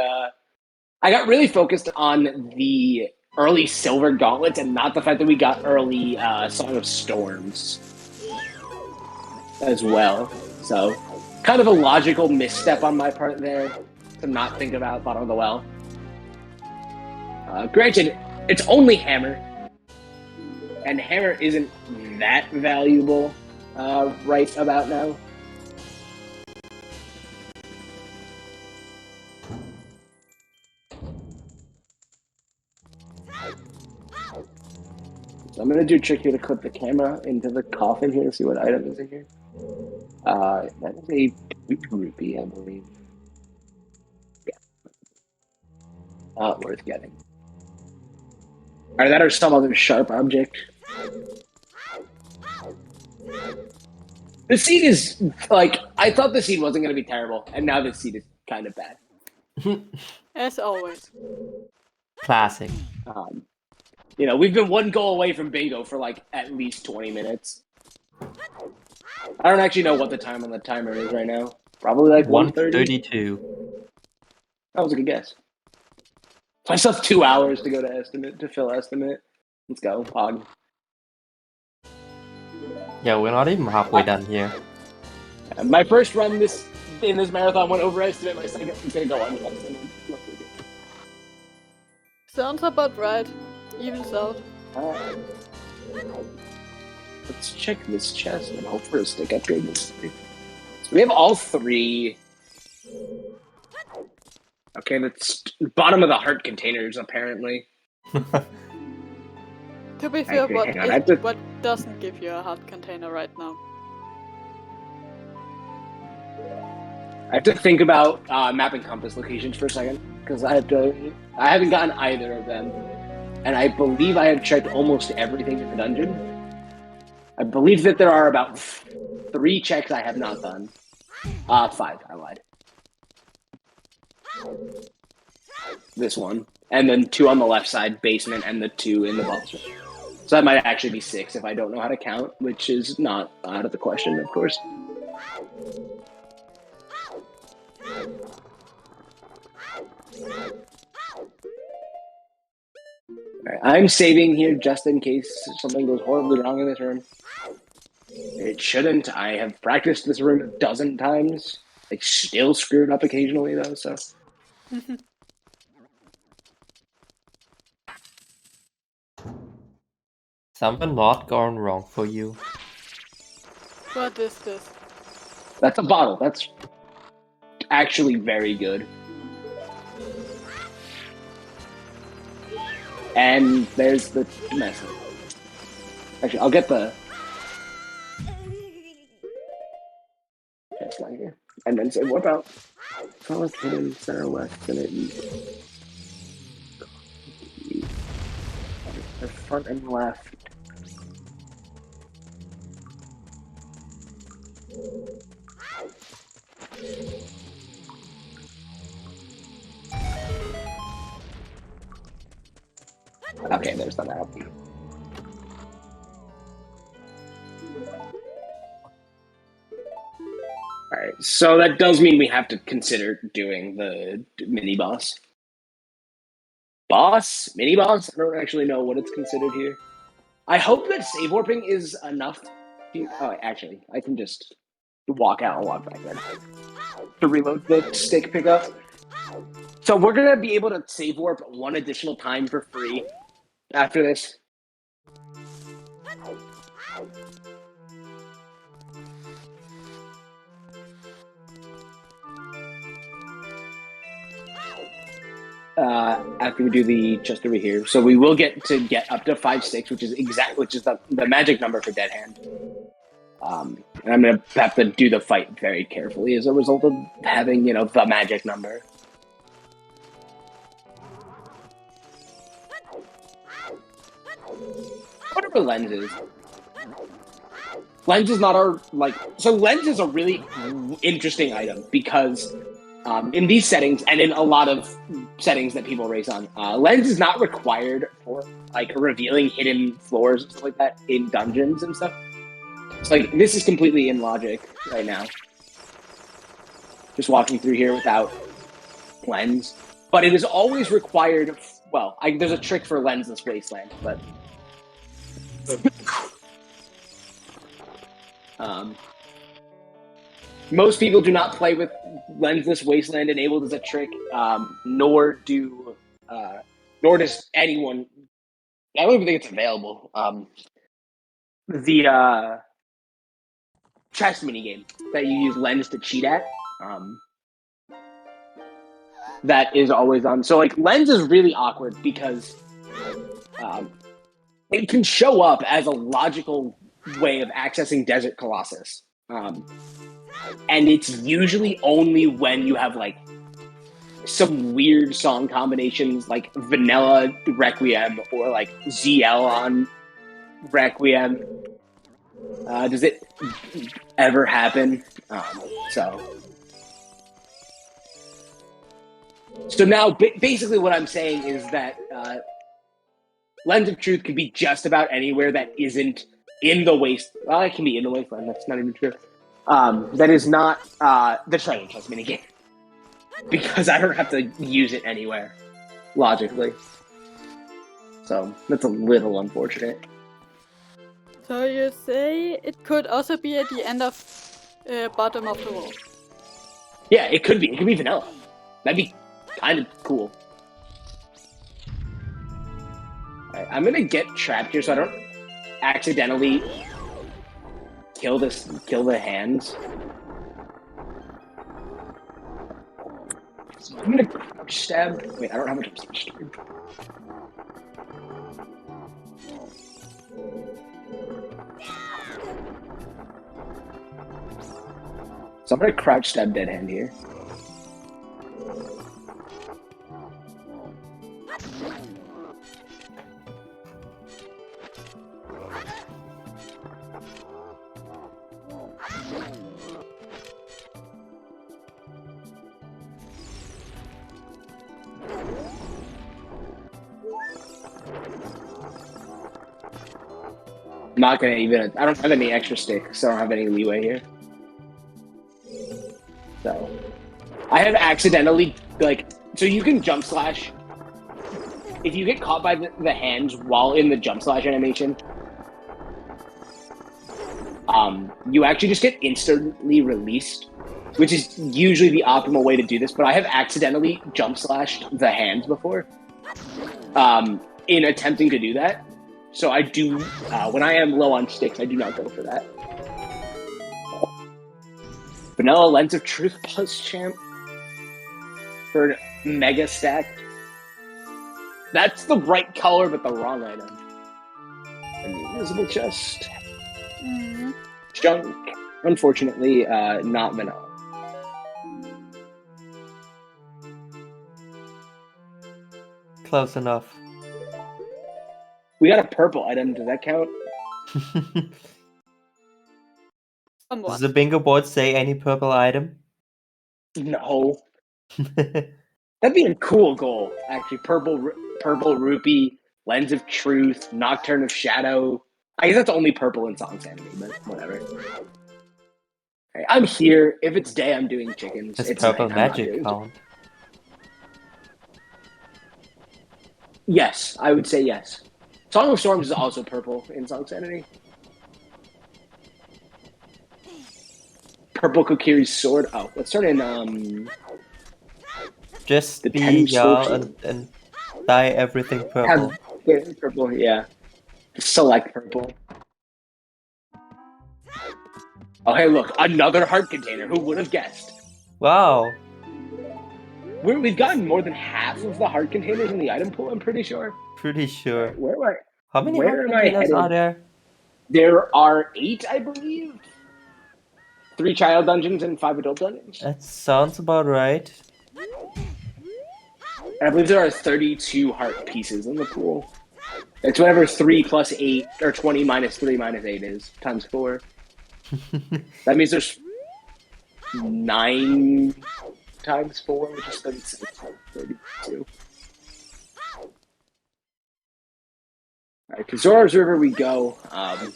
I got really focused on the early Silver Gauntlets and not the fact that we got early Song of Storms as well. So, kind of a logical misstep on my part there to not think about bottom of the well. Granted, it's only hammer, and hammer isn't that valuable right about now. So I'm going to do a trick here to clip the camera into the coffin here to see what item is in here. That is a rupee, I believe. Yeah. Not worth getting. Alright, that or some other sharp object. The seed is, like, I thought the seed wasn't going to be terrible, and now the seed is kind of bad. As always. Classic. You know, we've been one goal away from bingo for, like, at least 20 minutes. I don't actually know what the time on the timer is right now. Probably like 1:32. That was a good guess. So I still have 2 hours to go to estimate, to fill estimate. Let's go, Pog. Yeah, we're not even halfway done here. My first run in this marathon went over estimate. My second one's gonna go under estimate. Sounds about right. Even so. Let's check this chest and hope for a stick upgrade. So we have all 3. Okay, that's bottom of the heart containers, apparently. To be fair, Okay, what doesn't give you a heart container right now? I have to think about map and compass locations for a second, because I haven't gotten either of them. And I believe I have checked almost everything in the dungeon. I believe that there are about 3 checks I have not done. 5, I lied. This one. And then 2 on the left side, basement, and the 2 in the boss room. So that might actually be 6 if I don't know how to count, which is not out of the question, of course. Alright, I'm saving here just in case something goes horribly wrong in this room. It shouldn't. I have practiced this room a dozen times. I still screw it up occasionally, though, so... Something not gone wrong for you. What is this? That's a bottle. That's actually very good. And there's the mess. Actually, I'll get the... That's not here. And then say, what about... Front hidden, center left, center east. The front and left. Okay, there's the map. Alright, so that does mean we have to consider doing the mini-boss. Boss? Mini-boss? I don't actually know what it's considered here. I hope that save warping is enough to... Oh, actually, I can just walk out and walk back in to reload the stick pickup. So we're going to be able to save warp 1 additional time for free after this. After we do the just over here, so we will get up to 5-6, which is the magic number for Dead Hand. And I'm gonna have to do the fight very carefully as a result of having the magic number. Whatever lens is. Lens is not our so lens is a really interesting item because. In these settings, and in a lot of settings that people race on, lens is not required for revealing hidden floors and stuff like that in dungeons and stuff. So this is completely in logic right now. Just walking through here without lens, but it is always required. Well, there's a trick for lensless wasteland, but most people do not play with lensless wasteland enabled as a trick, nor does anyone. I don't even think it's available. The chess minigame that you use lens to cheat at, that is always on. So lens is really awkward because it can show up as a logical way of accessing Desert Colossus. And it's usually only when you have some weird song combinations like Vanilla Requiem or ZL on Requiem. Does it ever happen? So now basically what I'm saying is that Lens of Truth can be just about anywhere that isn't in the waste. Well, it can be in the wasteland. That's not even true. That is not the treasure chest minigame. Because I don't have to use it anywhere, logically. So, that's a little unfortunate. So you say it could also be at the end of bottom of the wall. Yeah, it could be. It could be vanilla. That'd be kind of cool. Alright, I'm gonna get trapped here so I don't accidentally kill the hands. So I'm gonna crouch stab. Wait, I don't have a jump stab. So I'm gonna crouch stab Dead Hand here. I'm not gonna even. I don't have any extra sticks, so I don't have any leeway here. So, I have accidentally so you can jump slash. If you get caught by the hands while in the jump slash animation, you actually just get instantly released, which is usually the optimal way to do this. But I have accidentally jump slashed the hands before, in attempting to do that. So I do, when I am low on sticks, I do not go for that. Vanilla Lens of Truth plus champ for Mega Stacked. That's the right color, but the wrong item. And the invisible chest. Mm-hmm. Junk. Unfortunately, not vanilla. Close enough. We got a purple item. Does that count? Somewhat. Does the bingo board say any purple item? No. That'd be a cool goal, actually. Purple rupee, Lens of Truth, Nocturne of Shadow. I guess that's only purple in Song Sanity, but whatever. Okay, I'm here. If it's day, I'm doing chickens. Does It's purple night, I'm not magic doing count? Yes, I would say yes. Song of Storms is also purple in Song Sanity. Purple Kokiri's sword. Oh, let's start in Just the be 10 y'all sword. and dye everything purple. Purple, yeah. Select purple. Oh, hey, look, another heart container. Who would have guessed? Wow, We've gotten more than half of the heart containers in the item pool, I'm pretty sure. pretty sure. How How many where heart am I containers are headed? there? There are 8, I believe. 3 child dungeons and 5 adult dungeons. That sounds about right. And I believe there are 32 heart pieces in the pool. It's whatever 3 plus 8, or 20 minus 3 minus 8 is, times 4. That means there's 9 times 4, which is 36, 32. Alright, to Zora's River we go. I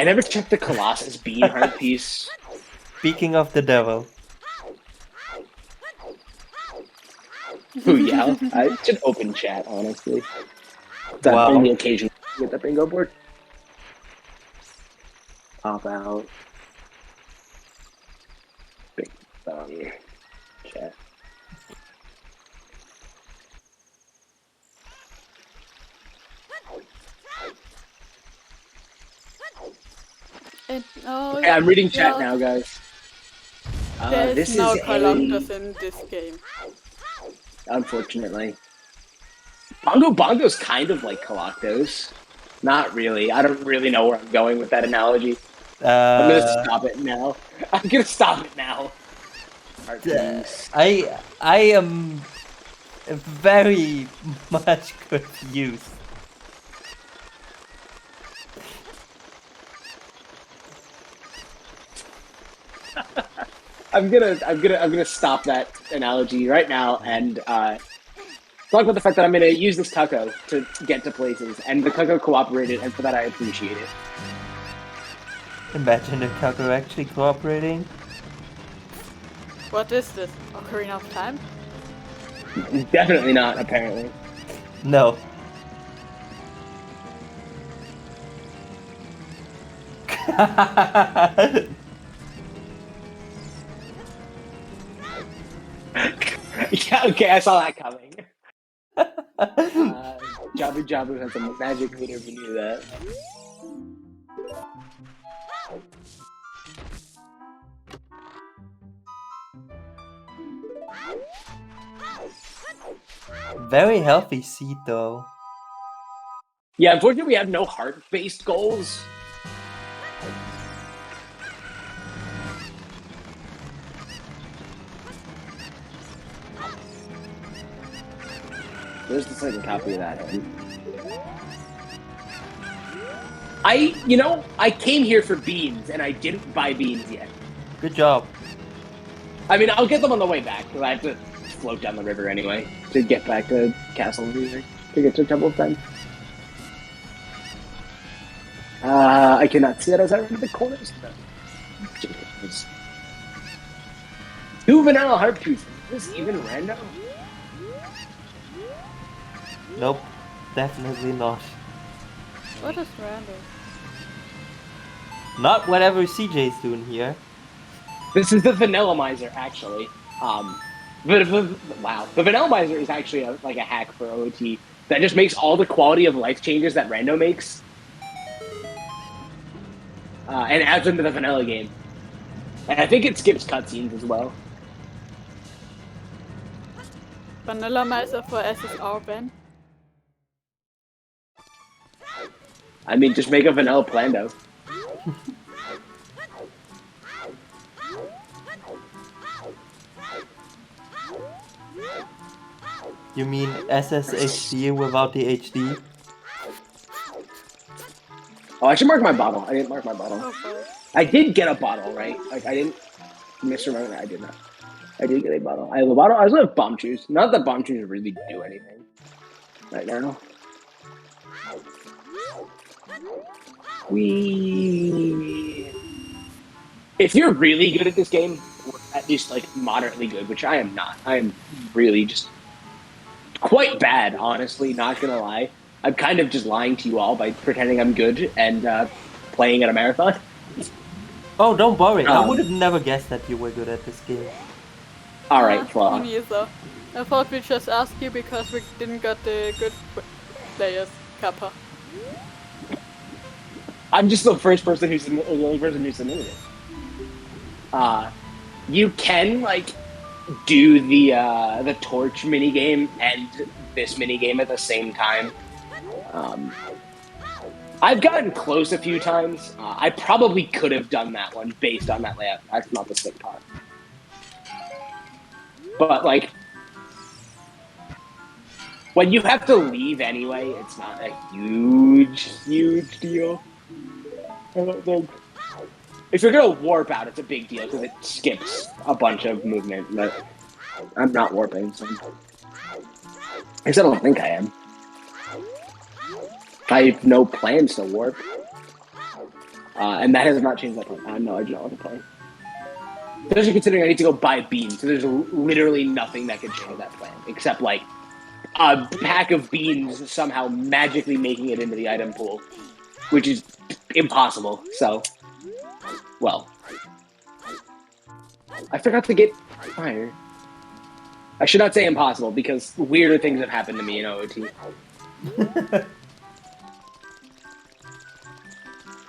never checked the Colossus Bean heart piece. Speaking of the devil. Ooh, yeah. I should open chat, honestly. That Wow. only occasion with the bingo board. Pop out. Bingo chat. Okay, I'm reading chat now, guys. There's This no is collectors in this game. Unfortunately. Bongo's kind of like Coloctos. Not really. I don't really know where I'm going with that analogy. I'm gonna stop it now. I'm gonna stop it now. Heart piece. I am very much confused. I'm gonna stop that analogy right now and talk about the fact that I'm gonna use this taco to get to places, and the taco cooperated, and for that I appreciate it. Imagine if Kako actually cooperating. What is this? Ocarina of Time? Definitely not, apparently. No. Yeah, okay, I saw that coming. Jabu Jabu has a magic meter if you knew that. Very healthy seed though. Yeah, unfortunately we have no heart-based goals. There's the second copy of that. I came here for beans, and I didn't buy beans yet. Good job. I mean, I'll get them on the way back, because I have to float down the river anyway, to get back to Castle Music, to get to Temple of Time. I cannot see that as I run to the corners. Two vanilla heart pieces. Is this even random? Nope, definitely not. What is random? Not whatever CJ's doing here. This is the Vanillamizer, actually. Wow, the Vanillamizer is actually like a hack for OOT that just makes all the quality of life changes that Rando makes, and adds them to the vanilla game. And I think it skips cutscenes as well. Vanillamizer for SSR Ben. I mean, just make a vanilla Plando. You mean SSHD without the HD? Oh, I should mark my bottle. I didn't mark my bottle. Oh boy. I did get a bottle, right? Like, I didn't misremember that. I did not. I did get a bottle. I have a bottle. I also have bomb shoes. Not that bomb shoes really do anything right now. If you're really good at this game, or at least like moderately good, which I am not. I am really just quite bad, honestly, not gonna lie. I'm kind of just lying to you all by pretending I'm good and playing at a marathon. Oh, don't worry. I Um, would have never guessed that you were good at this game. Alright, Me Flaw. neither. I thought we just asked you because we didn't get the good players, Kappa. I'm just the only person who submitted it. You can like do the torch minigame and this minigame at the same time. I've gotten close a few times. I probably could have done that one based on that layout. That's not the stick part. But like, when you have to leave anyway, it's not a huge deal. I don't think. If you're gonna warp out, it's a big deal because it skips a bunch of movement. But I'm not warping, so I guess I don't think I am. I have no plans to warp, and that has not changed my plan. No, I do not want to play. Especially considering I need to go buy beans, so there's literally nothing that could change that plan except like a pack of beans somehow magically making it into the item pool, which is impossible. So. Well, I forgot to get fire. I should not say impossible because weirder things have happened to me in OOT.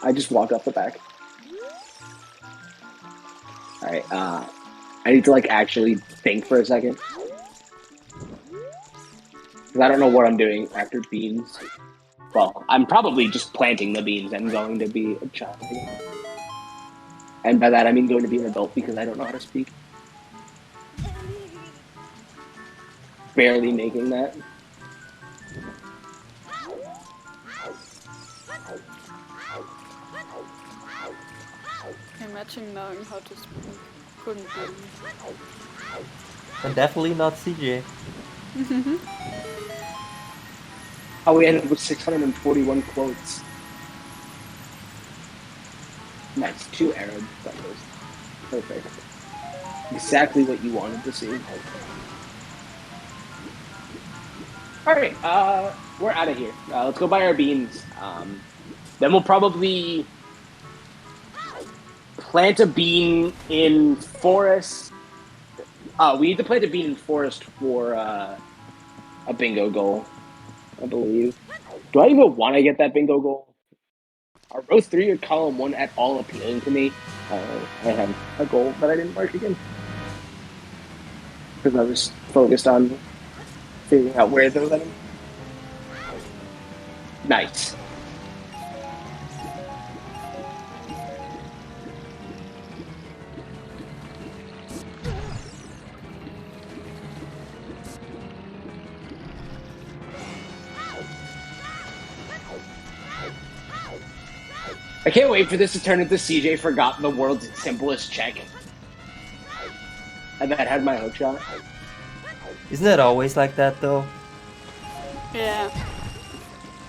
I just walked off the back. Alright, I need to like actually think for a second. Because I don't know what I'm doing after beans. Well, I'm probably just planting the beans and going to be a child again. And by that I mean going to be an adult because I don't know how to speak. Barely making that. Imagine knowing how to speak. Couldn't be. And definitely not CJ. Oh, we ended up with 641 quotes. Nice, 2 Arab photos. Perfect. Exactly what you wanted to see. Alright, we're out of here. Let's go buy our beans. Then we'll probably plant a bean in forest. We need to plant a bean in forest for a bingo goal, I believe. Do I even want to get that bingo goal? Are row 3 or column 1 at all appealing to me? I have a goal that I didn't mark again. Because I was focused on figuring out where they're letting. Nice. I can't wait for this to turn into CJ forgot the world's simplest check. And that had my hook shot. Isn't it always like that though? Yeah.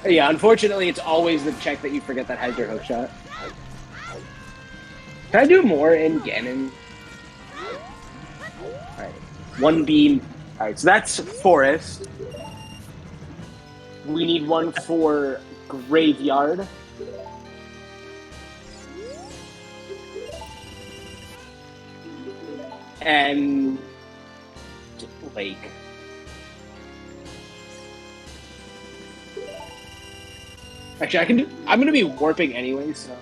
Yeah, unfortunately, it's always the check that you forget that has your hook shot. Can I do more in Ganon? Alright. One beam. Alright, so that's Forest. We need one for Graveyard. And Lake. Actually, I can do. I'm gonna be warping anyway, so.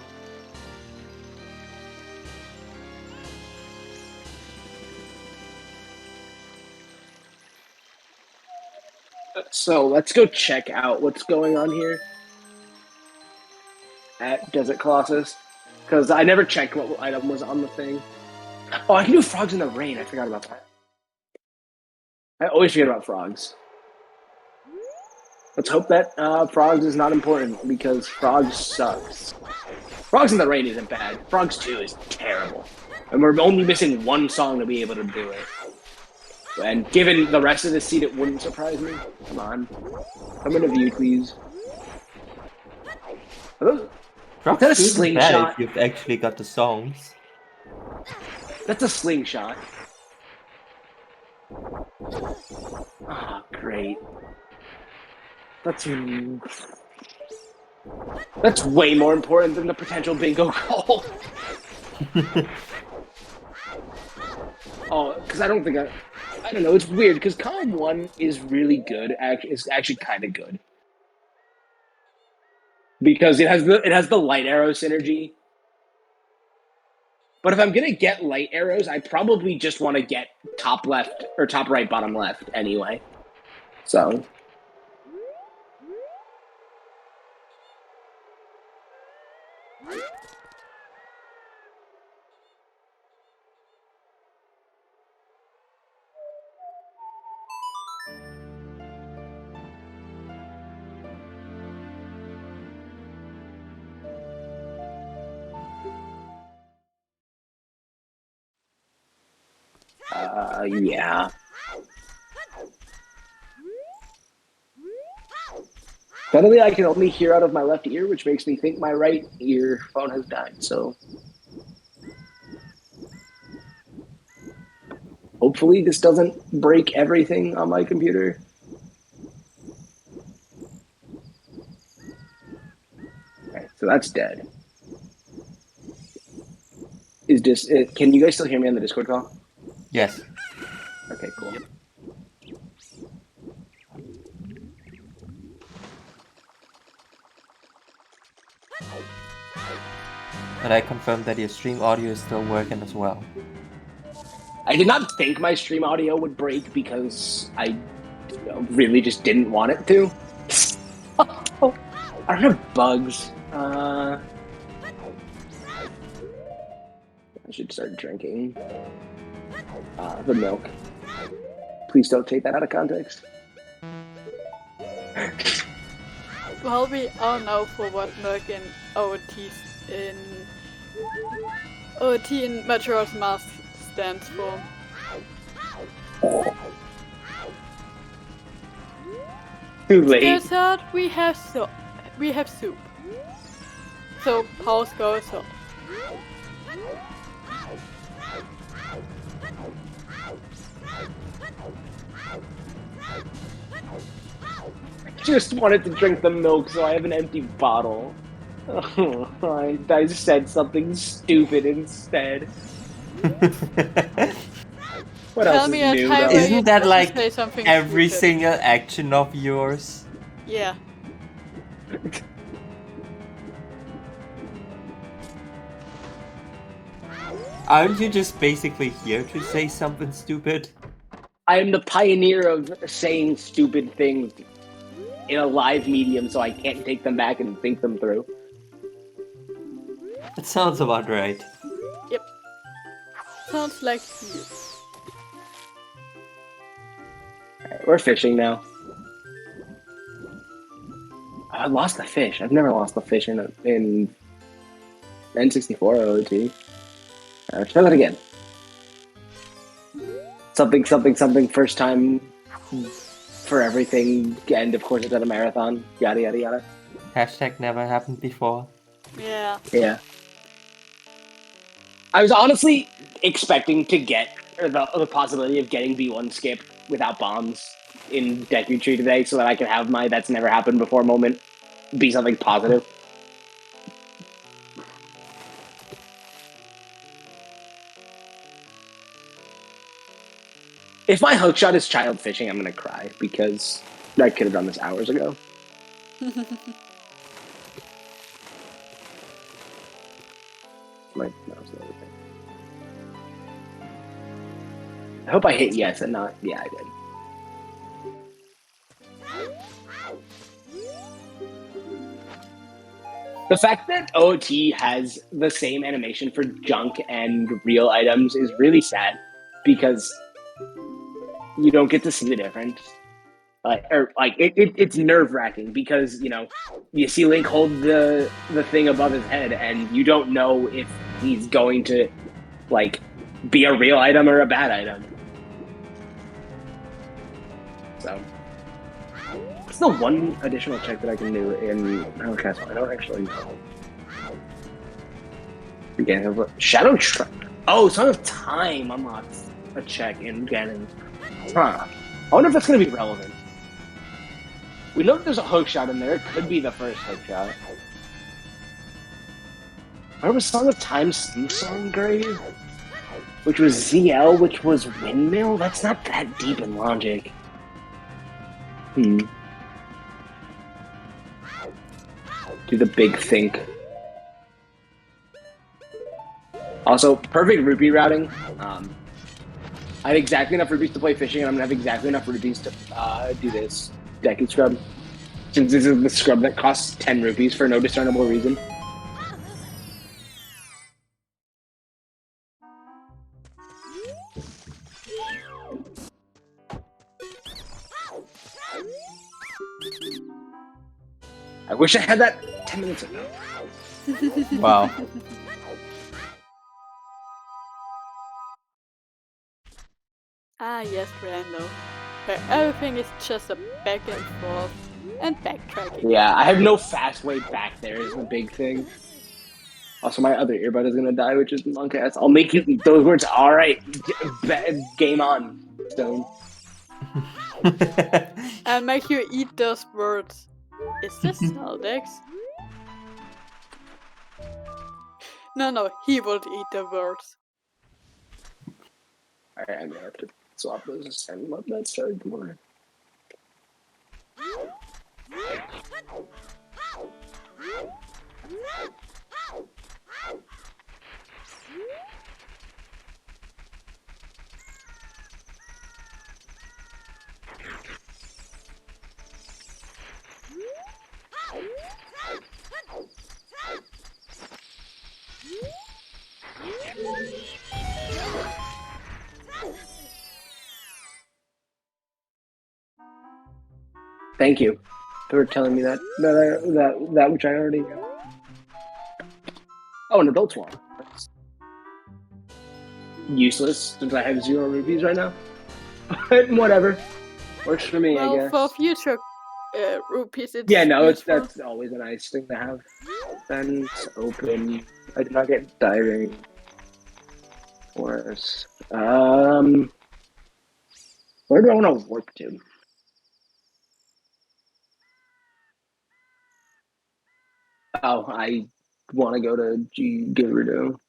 So let's go check out what's going on here at Desert Colossus, because I never checked what item was on the thing. Oh, I can do frogs in the rain. I forgot about that. I always forget about frogs. Let's hope that frogs is not important, because frogs sucks. Frogs in the rain isn't bad. Frogs 2 is terrible. And we're only missing one song to be able to do it. And given the rest of the seed, it wouldn't surprise me. Come on. Come into view, please. Is that a slingshot? If you've actually got the songs. That's a slingshot. Ah, oh, great. That's way more important than the potential bingo goal. Oh, because I don't think I don't know. It's weird because column 1 is really good. It's actually kind of good because it has the light arrow synergy. But if I'm gonna get light arrows, I probably just want to get top left or top right, bottom left anyway. So. Yeah. Suddenly I can only hear out of my left ear, which makes me think my right earphone has died, so... Hopefully this doesn't break everything on my computer. Alright, so that's dead. Can you guys still hear me on the Discord call? Yes. Okay, cool. Yep. And I confirmed that your stream audio is still working as well. I did not think my stream audio would break because I really just didn't want it to. I don't have bugs. I should start drinking the milk. Please don't take that out of context. Well, we all know for what milk in OT in Majora's Mask stands for. Too late. Dessert, we have soup. So pause goes so. Just wanted to drink the milk, so I have an empty bottle. I just said something stupid instead. What Tell else me is a new, time though? where you Isn't that didn't like say something every stupid. single action of yours? Yeah. Aren't you just basically here to say something stupid? I am the pioneer of saying stupid things in a live medium, so I can't take them back and think them through. That sounds about right. Yep. Sounds like you. Alright, we're fishing now. I lost the fish. I've never lost the fish in N64 or OT. Try that again. Something, something, something. First time for everything, and of course it's at a marathon. Yada yada yada. Hashtag never happened before. Yeah. Yeah. I was honestly expecting to get the possibility of getting V1 skip without bombs in Deku Tree today, so that I could have my "that's never happened before" moment be something positive. If my hookshot is child fishing, I'm gonna cry because I could have done this hours ago. My mouse and everything. I hope I hit yes and not yeah. I did. The fact that OT has the same animation for junk and real items is really sad because you don't get to see the difference. It's nerve wracking because you see Link hold the thing above his head and you don't know if he's going to be a real item or a bad item. So what's the one additional check that I can do in Hell Castle? I don't actually know. Again, Shadow Trap. Oh, Song of Time unlocks a check in Ganon. Huh. I wonder if that's going to be relevant. We know that there's a hookshot in there. It could be the first hookshot. Where was Song of Time's theme song grave? Which was ZL, which was Windmill? That's not that deep in logic. Do the big think. Also, perfect rupee routing. I had exactly enough rupees to play fishing, and I'm going to have exactly enough rupees to do this Deku Scrub. Since this is the scrub that costs 10 rupees for no discernible reason. I wish I had that 10 minutes ago. Wow. Ah, yes, Rando. Where everything is just a back and forth and backtracking. Yeah, I have no fast way back there is the big thing. Also, my other earbud is gonna die, which is Monkcast. I'll make you eat those words. All right, game on, Stone. I'll make you eat those words. Is this Zeldex? No, he won't eat the words. All right, I'm gonna have to swap those and let that start more. Thank you for telling me that which I already know. Oh, an adult swan. That's useless since I have 0 rupees right now. But whatever, works for me, I Well, guess. for future rupees, it's Yeah, no, useful. that's always a nice thing to have. Fence open. I did not get diving. Forest. Where do I want to warp to? Oh, I want to go to Gerudo.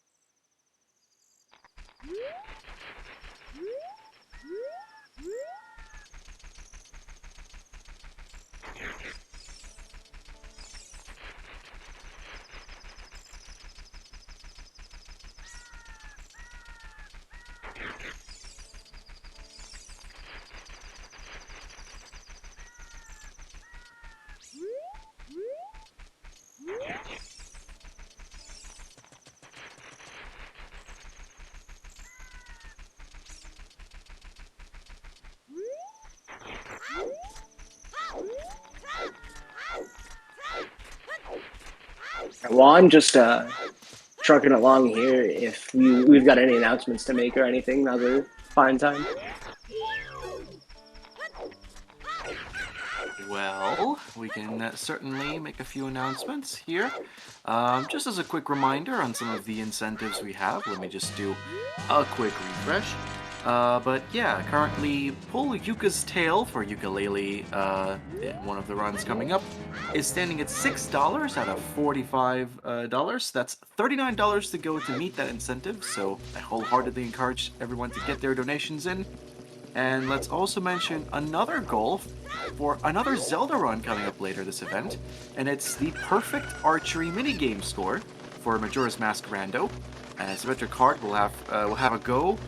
Well, I'm just trucking along here. If we've got any announcements to make or anything, now's a fine time. Well, we can certainly make a few announcements here. Just as a quick reminder on some of the incentives we have, let me just do a quick refresh. But yeah, currently Pull Yuka's Tail for ukulele, one of the runs coming up, is standing at $6 out of $45. That's $39 to go to meet that incentive, so I wholeheartedly encourage everyone to get their donations in. And let's also mention another goal for another Zelda run coming up later this event, and it's the perfect archery minigame score for Majora's Mask Rando. Symmetric Card will have a go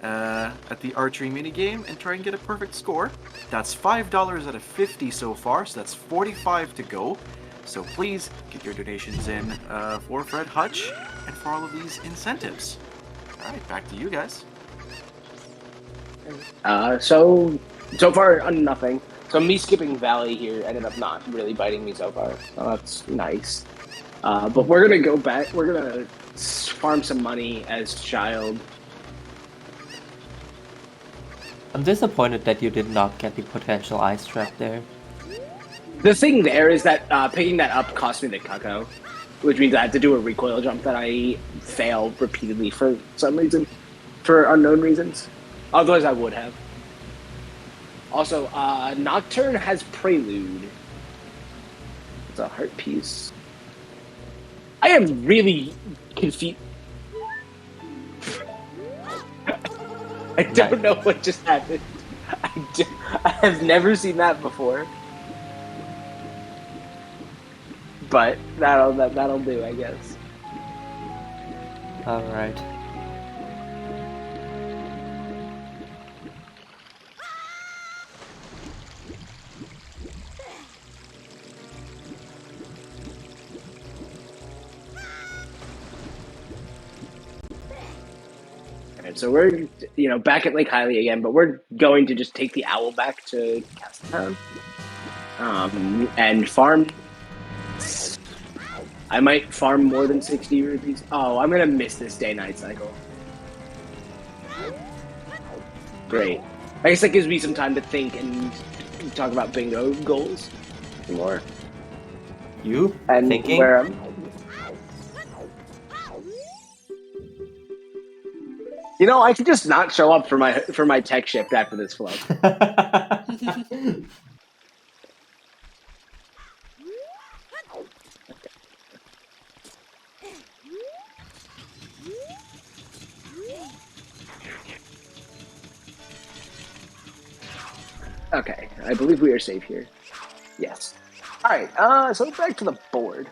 at the archery minigame and try and get a perfect score. That's $5 out of 50 so far, so that's 45 to go. So please get your donations in for Fred Hutch and for all of these incentives. All right, back to you guys. So far, nothing. So me skipping Valley here ended up not really biting me so far. So that's nice. But we're gonna go back. We're gonna farm some money as Child. I'm disappointed that you did not get the potential ice trap there. The thing there is that picking that up cost me the Cucco, which means I have to do a recoil jump that I fail repeatedly for some reason, for unknown reasons. Otherwise, I would have. Also, Nocturne has Prelude. It's a heart piece. I am really confused. I don't know what just happened. I have never seen that before. But that'll do, I guess. All right. So we're, back at Lake Hylia again, but we're going to just take the owl back to Castletown, and farm. I might farm more than 60 rupees. Oh, I'm gonna miss this day-night cycle. Great. I guess that gives me some time to think and talk about bingo goals more. You and thinking? Where I'm. I could just not show up for my tech shift after this flow. Okay, I believe we are safe here. Yes. Alright, so back to the board.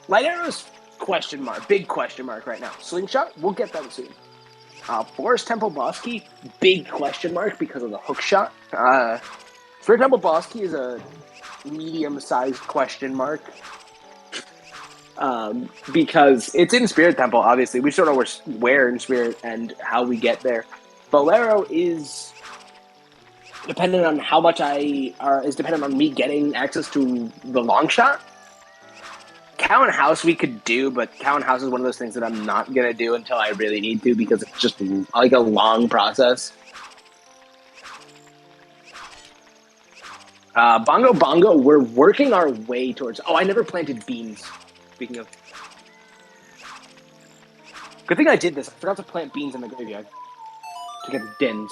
Light arrows, question mark, big question mark right now. Slingshot, we'll get that soon. Forest Temple Boss Key, big question mark because of the hook shot. Forest Temple Boss Key is a medium-sized question mark. Because it's in Spirit Temple, obviously. We just don't know where in Spirit and how we get there. Bolero is dependent on how much is dependent on me getting access to the long shot. Cow and House we could do, but Cow and House is one of those things that I'm not going to do until I really need to because it's just like a long process. Bongo Bongo, we're working our way towards... Oh, I never planted beans. Speaking of... Good thing I did this. I forgot to plant beans in the graveyard to get the dens.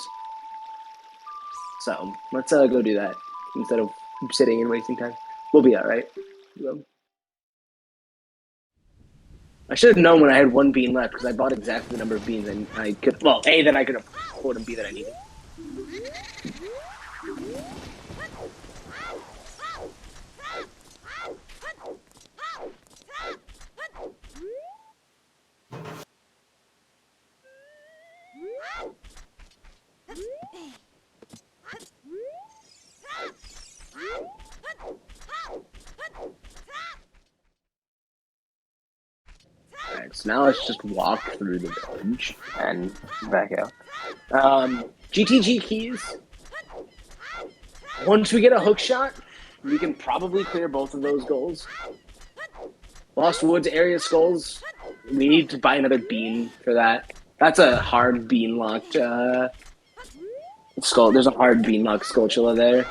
So, let's go do that instead of sitting and wasting time. We'll be alright. I should have known when I had one bean left because I bought exactly the number of beans and I could... Well, A, that I could afford and B, that I needed. Alright, so now let's just walk through the village and back out. GTG keys. Once we get a hook shot, we can probably clear both of those goals. Lost Woods area skulls. We need to buy another bean for that. That's a hard bean locked skull. There's a hard bean locked Skulltula there.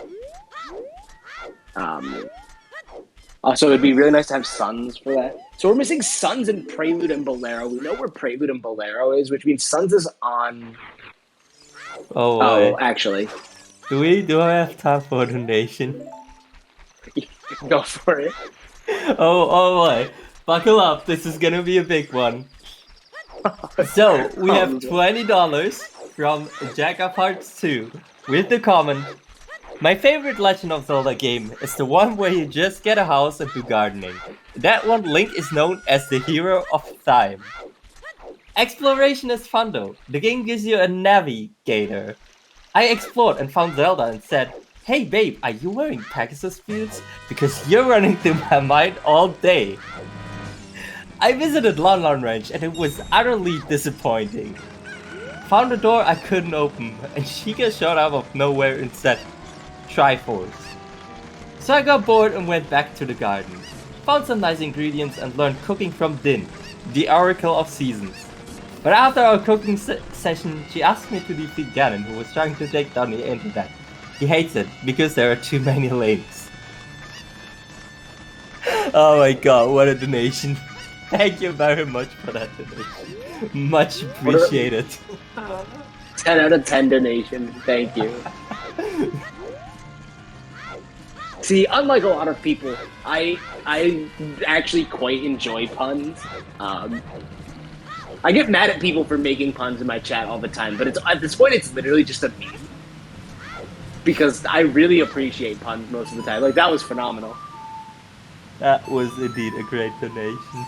Also, it'd be really nice to have Suns for that. So we're missing Suns and Prelude and Bolero. We know where Prelude and Bolero is, which means Suns is on. Oh boy. Oh, actually, Do I have time for a donation? go for it. Oh boy. Buckle up, this is gonna be a big one. So we have $20 from Jack of Hearts 2 with the comment. My favorite Legend of Zelda game is the one where you just get a house and do gardening. That one, Link is known as the hero of time. Exploration is fun though. The game gives you a navigator. I explored and found Zelda and said, "Hey babe, are you wearing Pegasus boots? Because you're running through my mind all day." I visited Lon Lon Ranch and it was utterly disappointing. Found a door I couldn't open and Sheikah showed up of nowhere and said, "Triforce." So I got bored and went back to the garden. Found some nice ingredients and learned cooking from Din, the Oracle of Seasons. But after our cooking session, she asked me to defeat Ganon, who was trying to take down the internet. He hates it because there are too many links. Oh my god, what a donation. Thank you very much for that donation. Much appreciated. 10 out of 10 donation. Thank you. See, unlike a lot of people, I actually quite enjoy puns. I get mad at people for making puns in my chat all the time, but at this point, it's literally just a meme. Because I really appreciate puns most of the time. Like, that was phenomenal. That was indeed a great donation.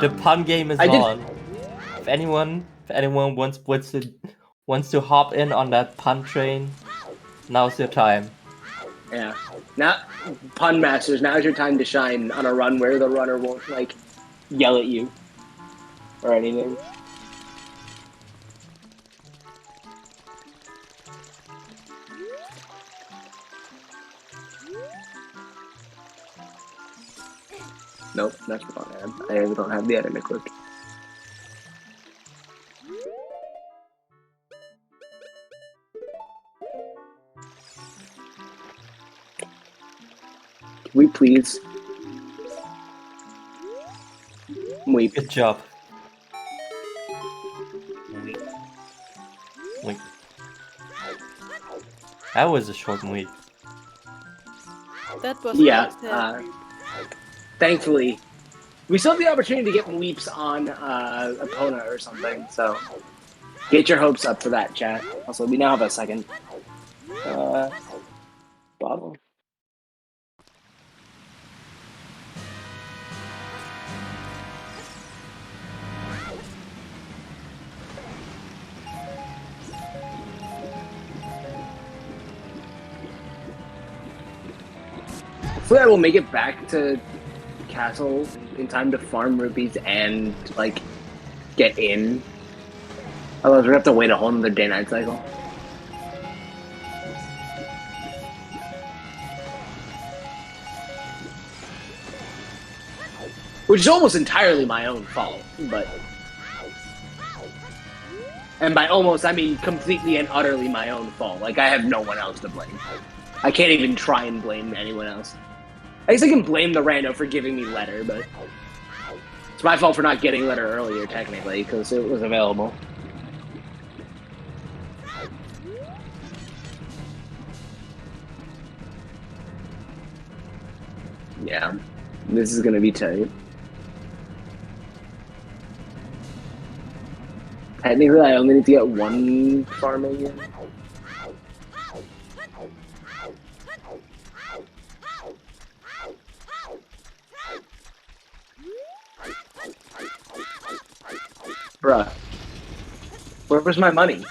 The pun game is on. If anyone wants to hop in on that pun train, now's your time. Yeah. Now, pun masters, now's your time to shine on a run where the runner won't, like, yell at you or anything. Nope, that's wrong. I don't have the item equipped. Can we please? Weep. Good job. Wait. That was a short week. That was Yeah. Thankfully, we still have the opportunity to get weeps on Epona or something. So get your hopes up for that, chat. Also, we now have a second bottle. Hopefully I will make it back to Castle in time to farm rupees and, like, get in. Otherwise we're gonna have to wait a whole nother day-night cycle. Which is almost entirely my own fault, but... And by almost, I mean completely and utterly my own fault. Like, I have no one else to blame. I can't even try and blame anyone else. I guess I can blame the rando for giving me letter, but it's my fault for not getting letter earlier, technically, because it was available. Yeah, this is gonna be tight. Technically, I only need to get one farming in. Bruh. Where was my money?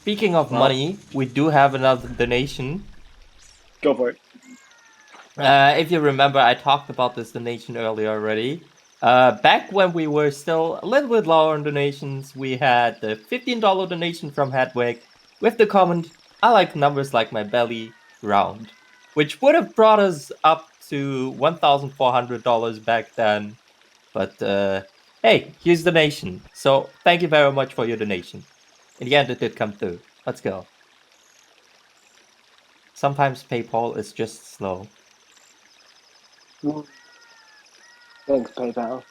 Speaking of money, we do have another donation. Go for it. If you remember, I talked about this donation earlier already. Back when we were still a little bit lower on donations, we had the $15 donation from Hedwig with the comment, "I like numbers like my belly. round, which would have brought us up to $1,400 back then. But hey, here's the donation. So thank you very much for your donation. In the end, it did come through. Let's go. Sometimes PayPal is just slow. Thanks, PayPal.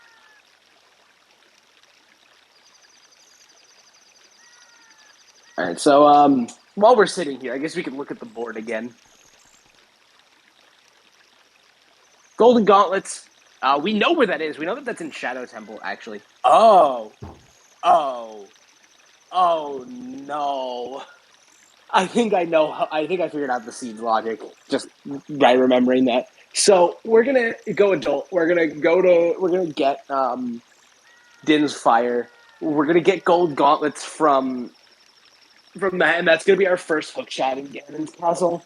All right, so while we're sitting here, I guess we can look at the board again. Golden Gauntlets. We know where that is. We know that that's in Shadow Temple, actually. Oh no! I think I know. I think I figured out the seed's logic just by remembering that. So we're gonna go adult. We're gonna get Din's Fire. We're gonna get gold gauntlets from that, and that's gonna be our first hook shot in Ganon's castle.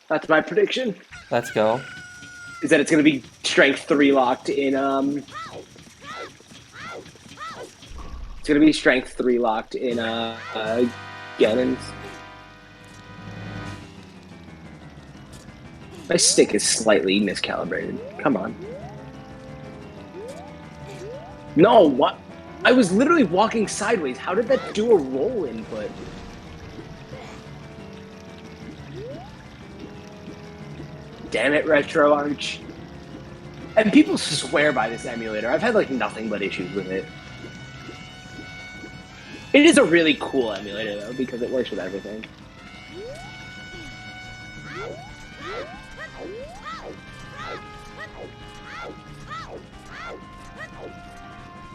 That's my prediction. Let's go. Is that it's gonna be strength 3 locked in It's gonna be strength 3 locked in Ganon's. My stick is slightly miscalibrated. Come on. No, what? I was literally walking sideways. How did that do a roll input? Damn it, Retro Arch. And people swear by this emulator. I've had like nothing but issues with it. It is a really cool emulator though, because it works with everything.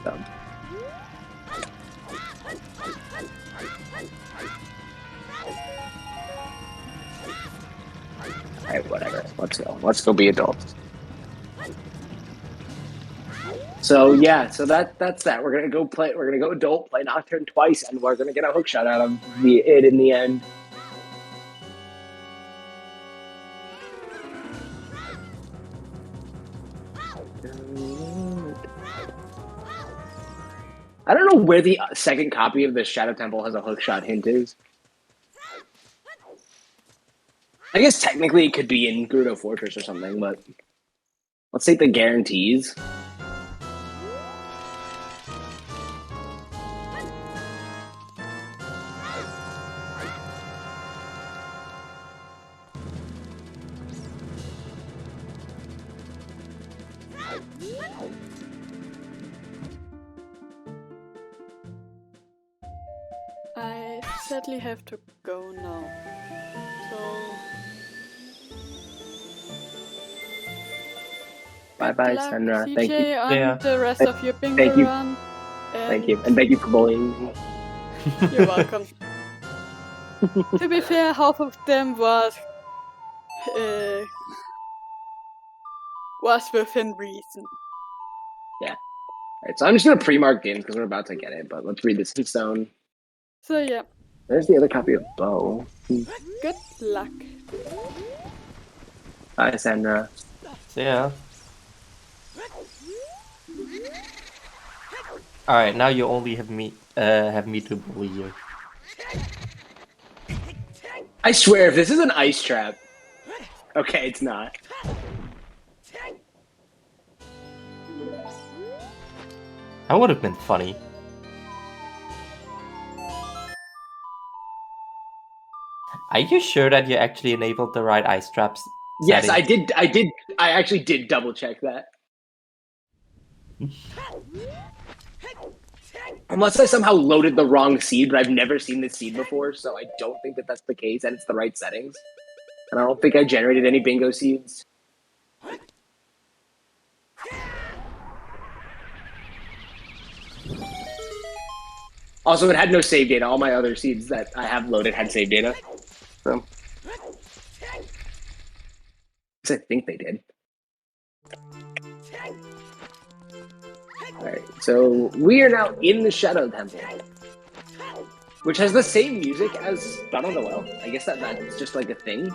Dumb. Alright, whatever. Let's go. Let's go be adults. So yeah, so that's that. We're gonna go play. We're gonna go adult, play Nocturne twice, and we're gonna get a hookshot out of it in the end. I don't know where the second copy of the Shadow Temple has a hookshot hint is. I guess technically it could be in Gerudo Fortress or something, but let's take the guarantees. I sadly have to go now. So Bye bye, Sandra. CJ, Thank you. on Yeah. the rest of your bingo Thank you. run. Thank you. And thank you for bullying me. You're welcome. To be fair, half of them was within reason. Alright, so I'm just gonna pre-mark in because we're about to get it, but let's read this in stone. So yeah, There's the other copy of Bow. good luck. Hi, Sandra. So yeah. Alright, now you only have me to bully you. I swear, if this is an ice trap. Okay, it's not. That would have been funny. Are you sure that you actually enabled the right ice traps? Yes, setting? I did. I actually did double check that. Unless I somehow loaded the wrong seed, but I've never seen this seed before, so I don't think that that's the case, and it's the right settings. And I don't think I generated any bingo seeds. Also, it had no save data. All my other seeds that I have loaded had save data. So, I think they did. Alright, so we are now in the Shadow Temple, which has the same music as Battle of the Well. I guess that's just like a thing.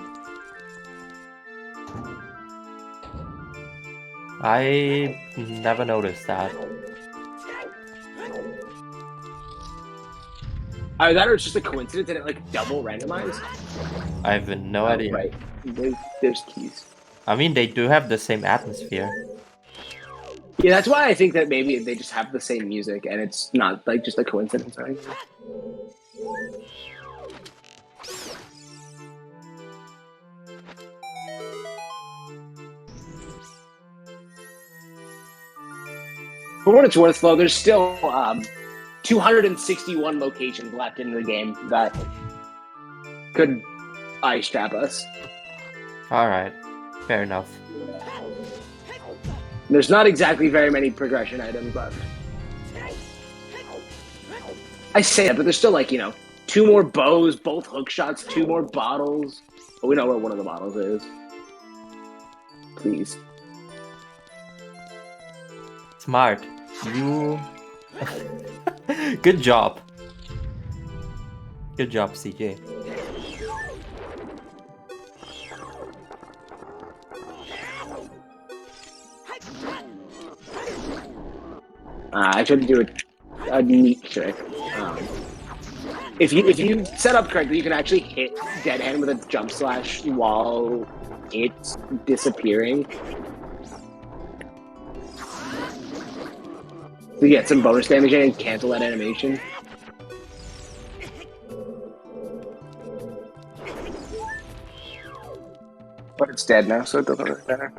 I never noticed that. I thought it was just a coincidence and it like double randomized. I have no idea. Right. There's keys. I mean, they do have the same atmosphere. Yeah, that's why I think that maybe they just have the same music and it's not like just a coincidence or anything. For what it's worth, though, there's still 261 locations left in the game that could ice trap us. Alright, fair enough. There's not exactly very many progression items left. I say that, but there's still like, 2 more bows, both hook shots, 2 more bottles. But we know where one of the bottles is. Please. Smart. You... Good job. Good job, CJ. I tried to do a neat trick. If you set up correctly, you can actually hit dead end with a jump slash while it's disappearing. To get some bonus damage in and cancel that animation. But it's dead now, so it doesn't really matter.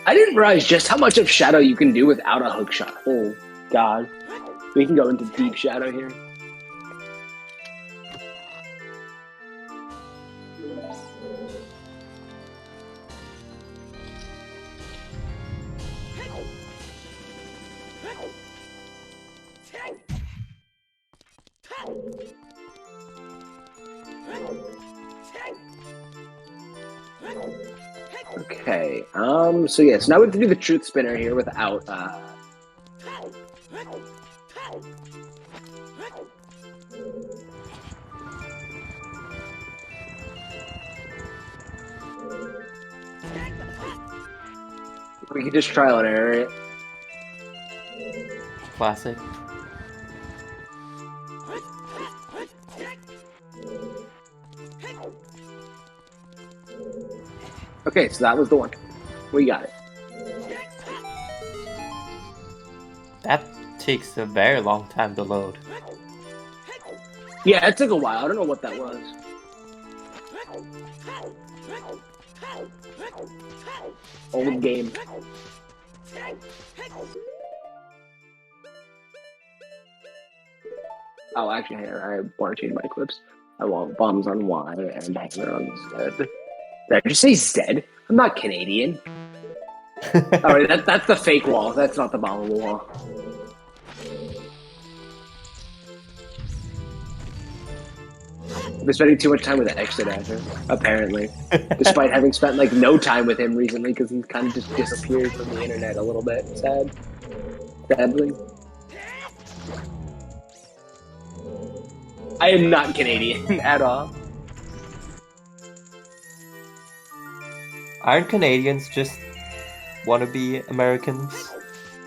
I didn't realize just how much of Shadow you can do without a hook shot. Oh, God. We can go into deep Shadow here. Okay, so yes, now we have to do the truth spinner here without, we can just trial and error it. Classic. Okay, so that was the one. We got it. That takes a very long time to load. Yeah, it took a while. I don't know what that was. Old game. Oh, actually, I want to change my clips. I want bombs on Y and hanger on Z. Did I just say Zed? I'm not Canadian. Alright, that's the fake wall. That's not the bombable wall. I've been spending too much time with the exit actor, apparently. Despite having spent, like, no time with him recently, because he's kind of just disappeared from the internet a little bit. Sadly. I am not Canadian at all. Aren't Canadians just want to be Americans?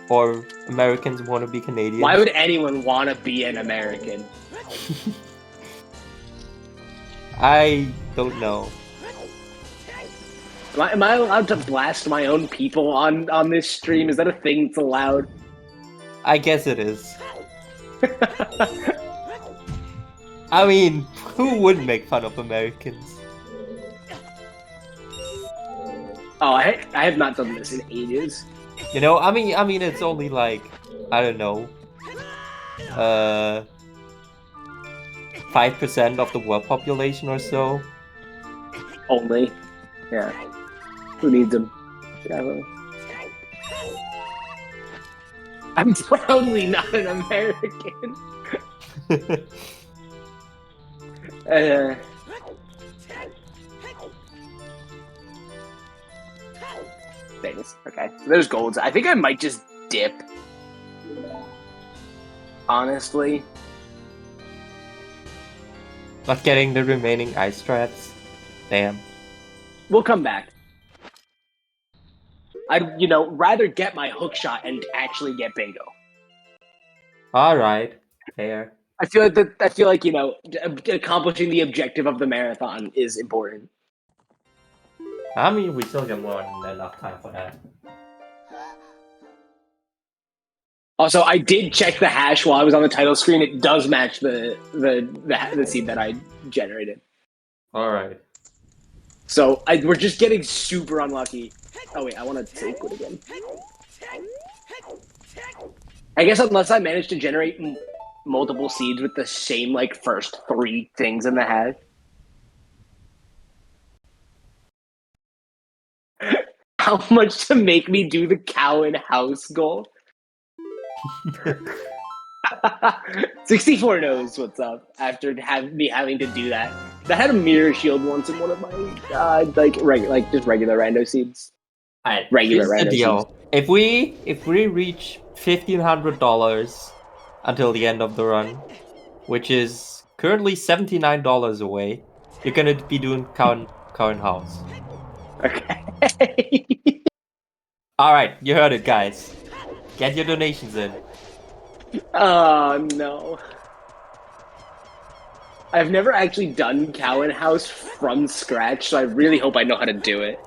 Or Americans want to be Canadians? Why would anyone want to be an American? I don't know. Am I allowed to blast my own people on this stream? Is that a thing that's allowed? I guess it is. I mean, who wouldn't make fun of Americans? Oh, I have not done this in ages. You know, I mean, it's only like, I don't know, 5% of the world population or so. Only. Yeah. Who needs them? Yeah. I'm proudly not an American. Things. Okay, so there's golds. I think I might just dip. Honestly. Not getting the remaining ice traps. Damn. We'll come back. I'd rather get my hook shot and actually get bingo. All right, fair. I feel like accomplishing the objective of the marathon is important. I mean, we still got more than enough time for that. Also, I did check the hash while I was on the title screen. It does match the seed that I generated. All right. So we're just getting super unlucky. Oh wait, I want to save quit again. I guess unless I manage to generate multiple seeds with the same first 3 things in the hash. How much to make me do the cow and house goal? 64 knows what's up after me having to do that. That had a mirror shield once in one of my regular rando seeds. Alright, Regular here's the rando deal. seeds. If we reach $1,500 until the end of the run, which is currently $79 away, you're gonna be doing cow and house. Okay. All right, you heard it, guys. Get your donations in. Oh no. I've never actually done cow and house from scratch, so I really hope I know how to do it.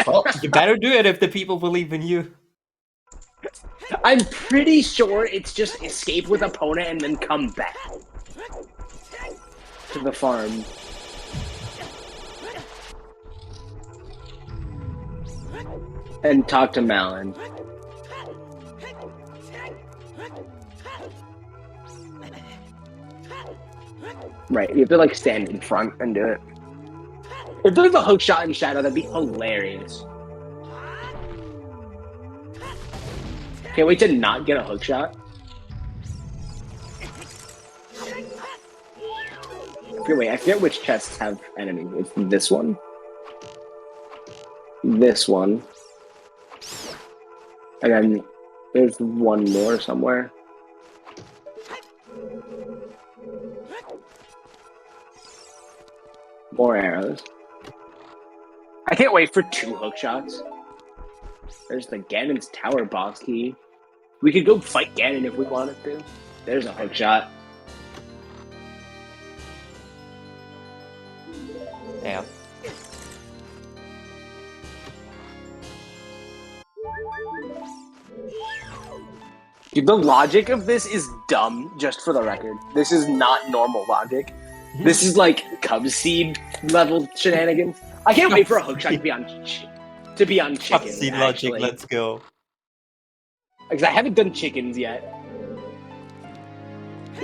Well, you better do it if the people believe in you. I'm pretty sure it's just escape with opponent and then come back to the farm. And talk to Malin. Right, you have to stand in front and do it. If there's a hook shot in Shadow, that'd be hilarious. Can't wait to not get a hook shot. Okay, wait, I forget which chests have enemies. It's this one. This one. And then there's one more somewhere. More arrows. I can't wait for 2 hook shots. There's the Ganon's Tower boss key. We could go fight Ganon if we wanted to. There's a hook shot. Damn. Dude, the logic of this is dumb, just for the record. This is not normal logic. This is Cub Seed level shenanigans. I can't wait for a hook shot to be on chicken. Seed logic, let's go. Because I haven't done chickens yet.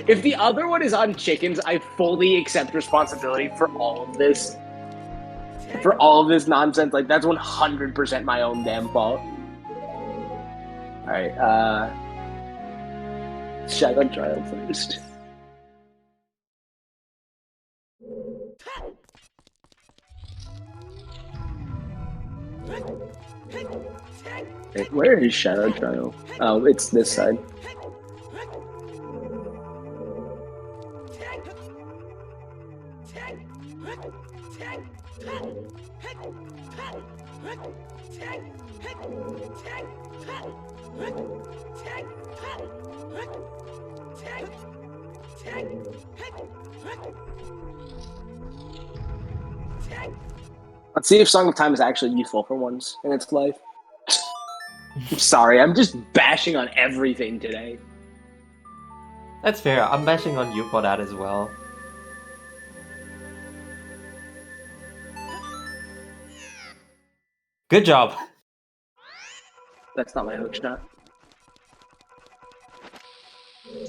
If the other one is on chickens, I fully accept responsibility for all of this. For all of this nonsense. That's 100% my own damn fault. Alright, Shadow Trial first. Wait, where is Shadow Trial? Oh, it's this side. Let's see if Song of Time is actually useful for once in its life. I'm sorry, I'm just bashing on everything today. That's fair. I'm bashing on you for that as well. Good job. That's not my hook shot.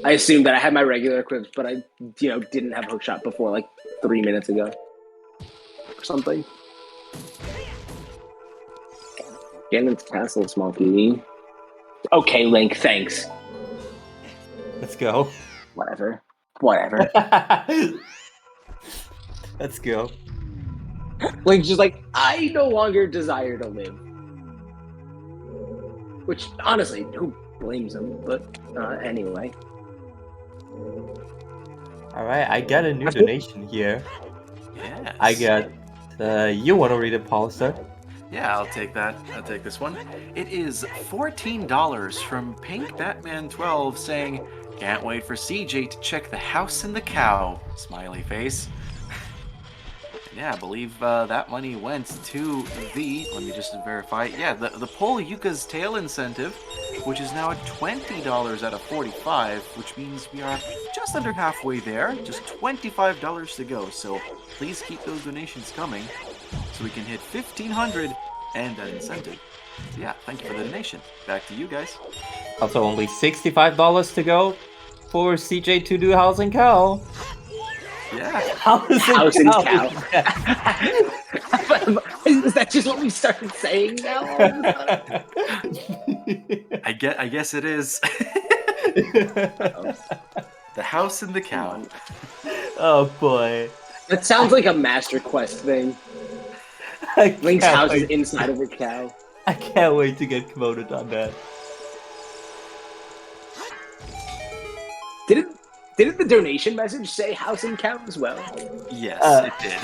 I assumed that I had my regular equips, but I, didn't have hook shot before 3 minutes ago. Or something. Ganon's Castle, small PV. Okay, Link, thanks. Let's go. Whatever. Let's go. Link's just I no longer desire to live. Which, honestly, who blames him? But, anyway. Alright, I got a new donation here. Yes. I got... you want to read it, Polster? Yeah, I'll take that. I'll take this one. It is $14 from Pink Batman 12 saying, "Can't wait for CJ to check the house and the cow." Smiley face. Yeah, I believe that money went to the, let me just verify, yeah, the Pull Yuka's Tail incentive, which is now at $20 out of 45, which means we are just under halfway there, just $25 to go, so please keep those donations coming so we can hit 1,500 and that incentive. So yeah, thank you for the donation. Back to you guys. Also, only $65 to go for CJ to do House and Cow. Yeah. House and cow. Is that just what we started saying now? I guess it is. The house and the cow. Oh boy. That sounds like a Master Quest thing. Link's house is inside of a cow. I can't wait to get promoted on that. Didn't the donation message say house and cow as well? Yes, it did.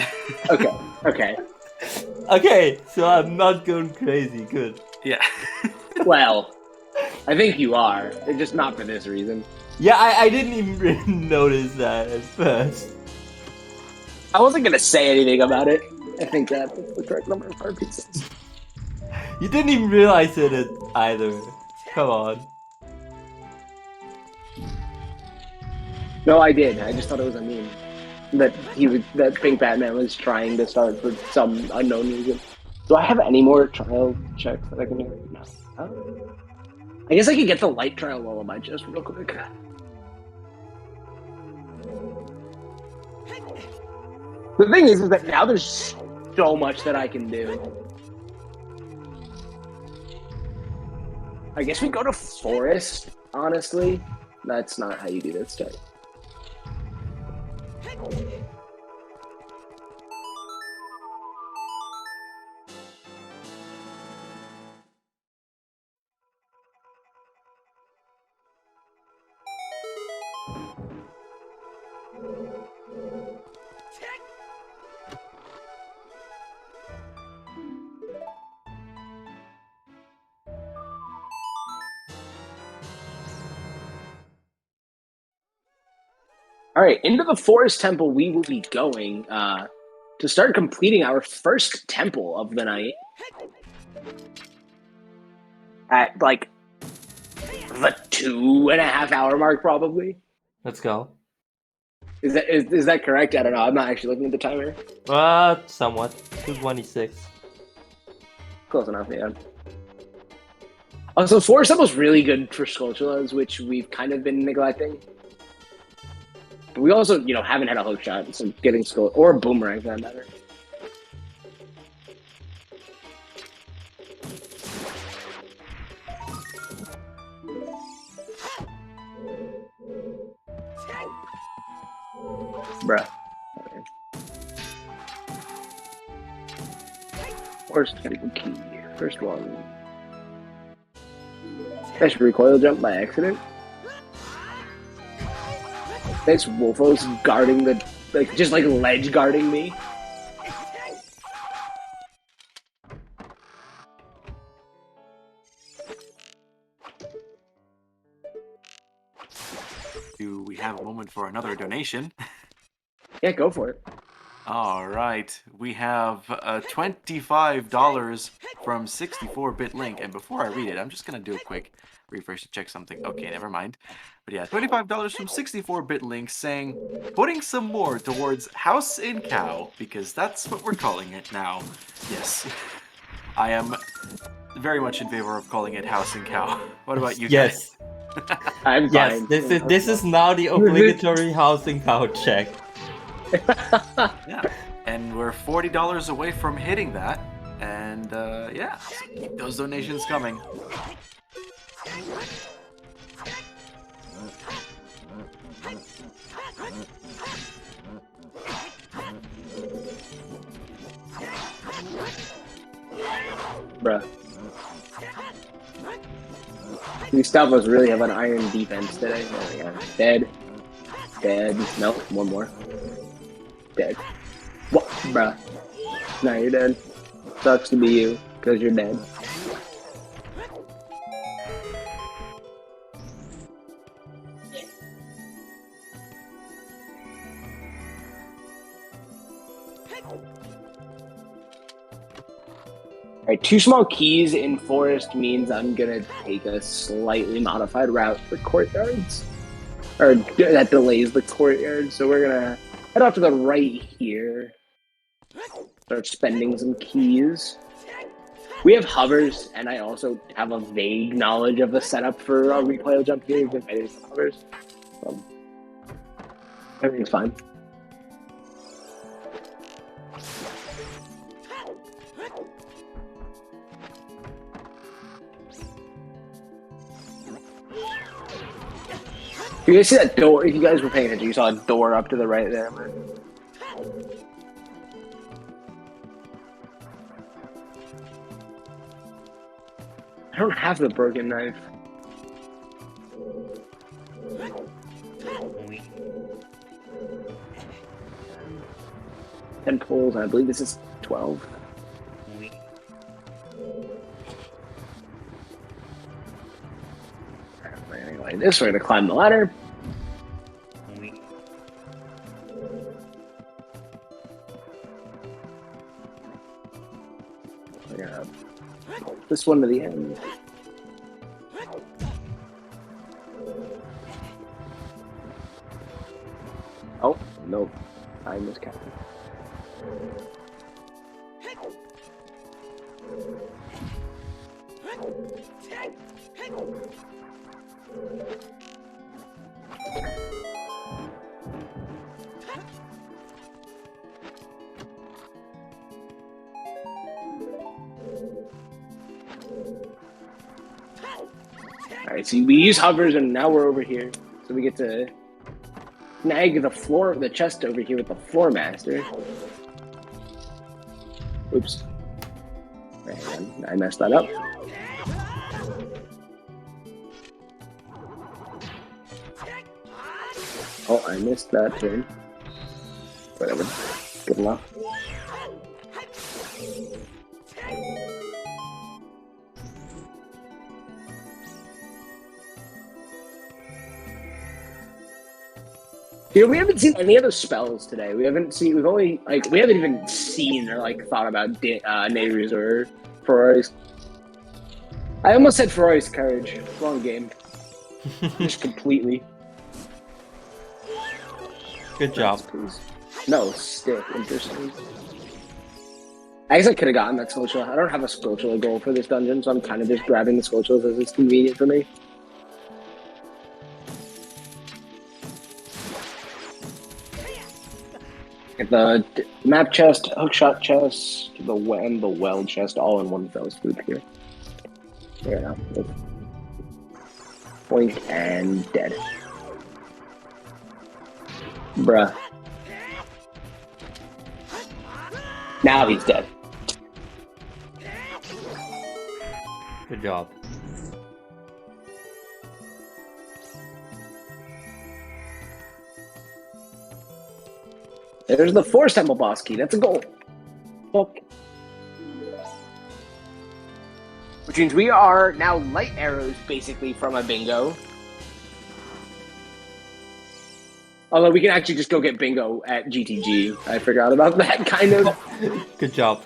Okay. Okay, so I'm not going crazy. Good. Yeah. Well, I think you are. It's just not for this reason. Yeah, I didn't even really notice that at first. I wasn't gonna say anything about it. I think that's the correct number of heart pieces. You didn't even realize it either. Come on. No, I did. I just thought it was a meme. That Pink Batman was trying to start for some unknown reason. Do I have any more trial checks that I can do? No. I guess I could get the light trial lullaby just real quick. The thing is that now there's so much that I can do. I guess we go to Forest, honestly. That's not how you do that stuff. All right, into the Forest Temple we will be going to start completing our first temple of the night. At like the 2.5 hour mark, probably. Let's go. Is that correct? I don't know. I'm not actually looking at the timer. Somewhat. 2:26. Close enough, yeah. Also, Forest Temple's really good for Skulltulas, which we've kind of been neglecting. But we also, haven't had a hook shot, so getting skull or a boomerang for that matter. Bruh. First critical key. First one. I should recoil jump by accident. Thanks, Wolfo's guarding just ledge guarding me. Do we have a moment for another donation? Yeah, go for it. All right, we have $25 from 64-bit Link, and before I read it, I'm just gonna do a quick refresh to check something. Okay, never mind. But yeah, $25 from 64-bit Link saying, putting some more towards House and Cow, because that's what we're calling it now. Yes, I am very much in favor of calling it House and Cow. What about you guys? I'm Yes, fine. this is now the obligatory House and Cow check. Yeah, and we're $40 away from hitting that, and yeah, so keep those donations coming. Bruh. These Stavros really have an iron defense today. There we go. Dead. Dead. Nope, one more. Dead. What? Bruh. Now you're dead. Sucks to be you. because you're dead. Alright, 2 small keys in forest means I'm gonna take a slightly modified route for courtyards. Or that delays the courtyard, so we're gonna head off to the right here. Start spending some keys. We have hovers, and I also have a vague knowledge of the setup for a replayable jump here. We've been fighting some hovers. Everything's fine. You guys see that door? If you guys were paying attention, you saw a door up to the right there, man. I don't have the broken knife. Ten pulls, and I believe this is 12. Like this, we're gonna climb the ladder. We're gonna put this one to the end. Oh, nope. I miscounted. Alright, so we use hovers and now we're over here. So we get to snag the floor of the chest over here with the floor master. Oops. And I messed that up. Oh, I missed that turn. Whatever. Good enough. You know, we haven't seen any other spells today. We haven't even seen or like thought about Nehru's or Ferrari's. I almost said Ferrari's Courage. Wrong game. Just completely. Good job. Please. No, stick. Interesting. I guess I could have gotten that Sculpture. I don't have a Sculpture goal for this dungeon, so I'm kind of just grabbing the Sculptures as it's convenient for me. Get the map chest, hookshot chest, and the well chest all in one fell swoop here. There we go. Boink and dead. Bruh. Now he's dead. Good job. There's the Force Temple boss key. That's a goal. Fuck. Which means we are now light arrows, basically, from a bingo. Although we can actually just go get bingo at GTG. I forgot about that, kind of. Good job.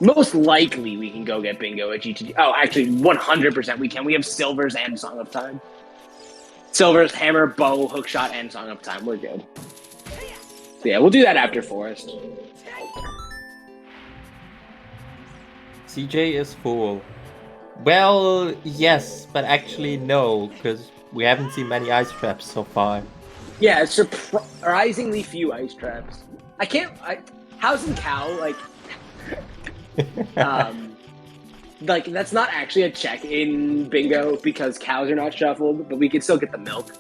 Most likely we can go get bingo at GTG. Oh, actually, 100% we can. We have Silvers and Song of Time. Silvers, Hammer, Bow, Hookshot, and Song of Time. We're good. So yeah, we'll do that after Forest. CJ is full. Well, yes, but actually no, because we haven't seen many ice traps so far. Yeah, surprisingly few ice traps. House and Cow, like that's not actually a check in bingo because cows are not shuffled, but we can still get the milk.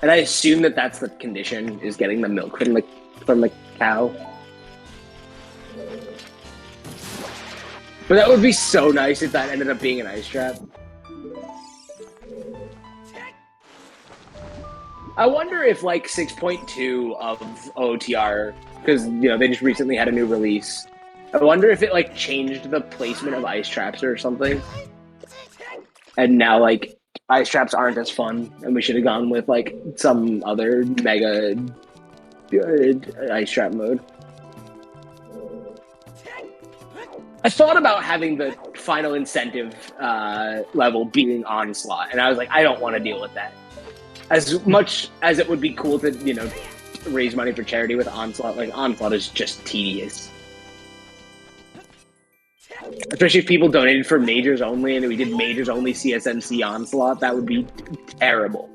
And I assume that that's the condition, is getting the milk from the cow. But that would be so nice if that ended up being an ice trap. I wonder if like 6.2 of OTR, because you know they just recently had a new release, I wonder if it like changed the placement of ice traps or something. And now like ice traps aren't as fun, and we should have gone with like some other mega good ice trap mode. I thought about having the final incentive level being Onslaught, and I was like, I don't want to deal with that. As much as it would be cool to, you know, raise money for charity with Onslaught, like Onslaught is just tedious. Especially if people donated for majors only, and we did majors only CSMC Onslaught, that would be terrible.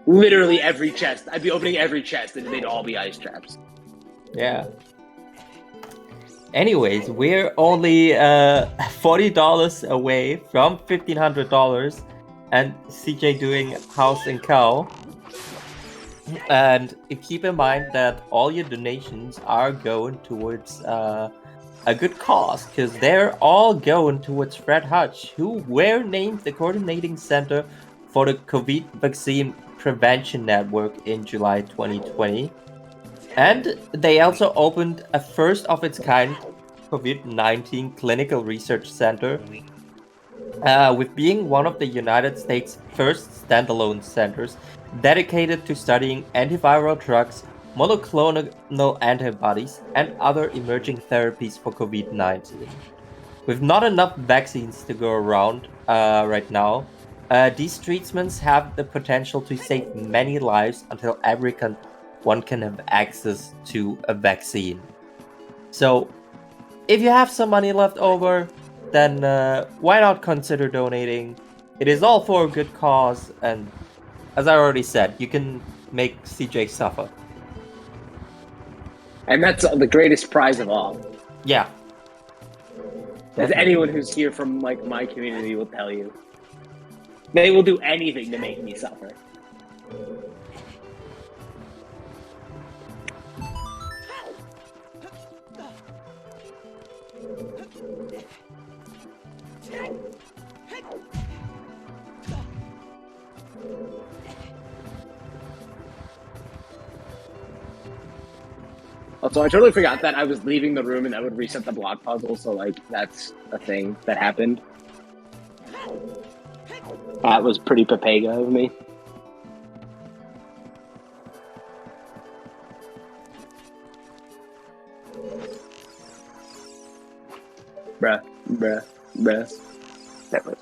Literally every chest. I'd be opening every chest, and they'd all be ice traps. Yeah. Anyways, we're only $40 away from $1,500, and CJ doing House and Cow. And keep in mind that all your donations are going towards a good cause, because they're all going towards Fred Hutch, who were named the coordinating center for the COVID vaccine prevention network in July 2020. And they also opened a first of its kind COVID-19 clinical research center, with being one of the United States' first standalone centers dedicated to studying antiviral drugs, monoclonal antibodies, and other emerging therapies for COVID-19. With not enough vaccines to go around right now, these treatments have the potential to save many lives until everyone can have access to a vaccine. So, if you have some money left over, then why not consider donating? It is all for a good cause, and as I already said, you can make CJ suffer. And that's the greatest prize of all. Yeah. As anyone who's here from like my community will tell you. They will do anything to make me suffer. Also, I totally forgot that I was leaving the room and that would reset the block puzzle, so like that's a thing that happened. That was pretty Papega of me. Bruh. That was.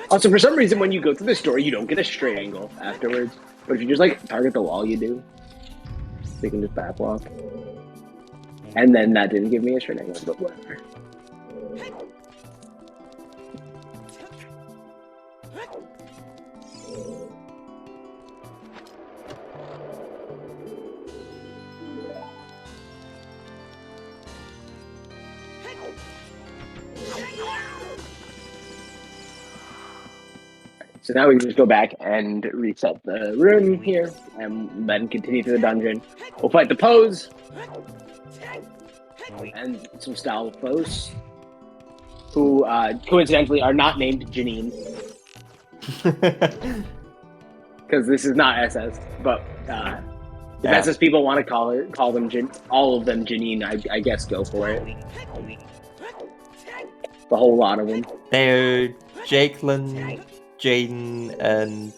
Also, for some reason, when you go through the store, you don't get a straight angle afterwards. But if you just like target the wall, you do. So you can just backwalk. And then that didn't give me a straight angle, but whatever. So now we can just go back and reset the room here, and then continue to the dungeon. We'll fight the pose, and some style foes, who coincidentally are not named Janine. Because this is not SS, but if SS people want to call them all of them Janine, I guess go for it. The whole lot of them. They're Jacqueline, Jaden, and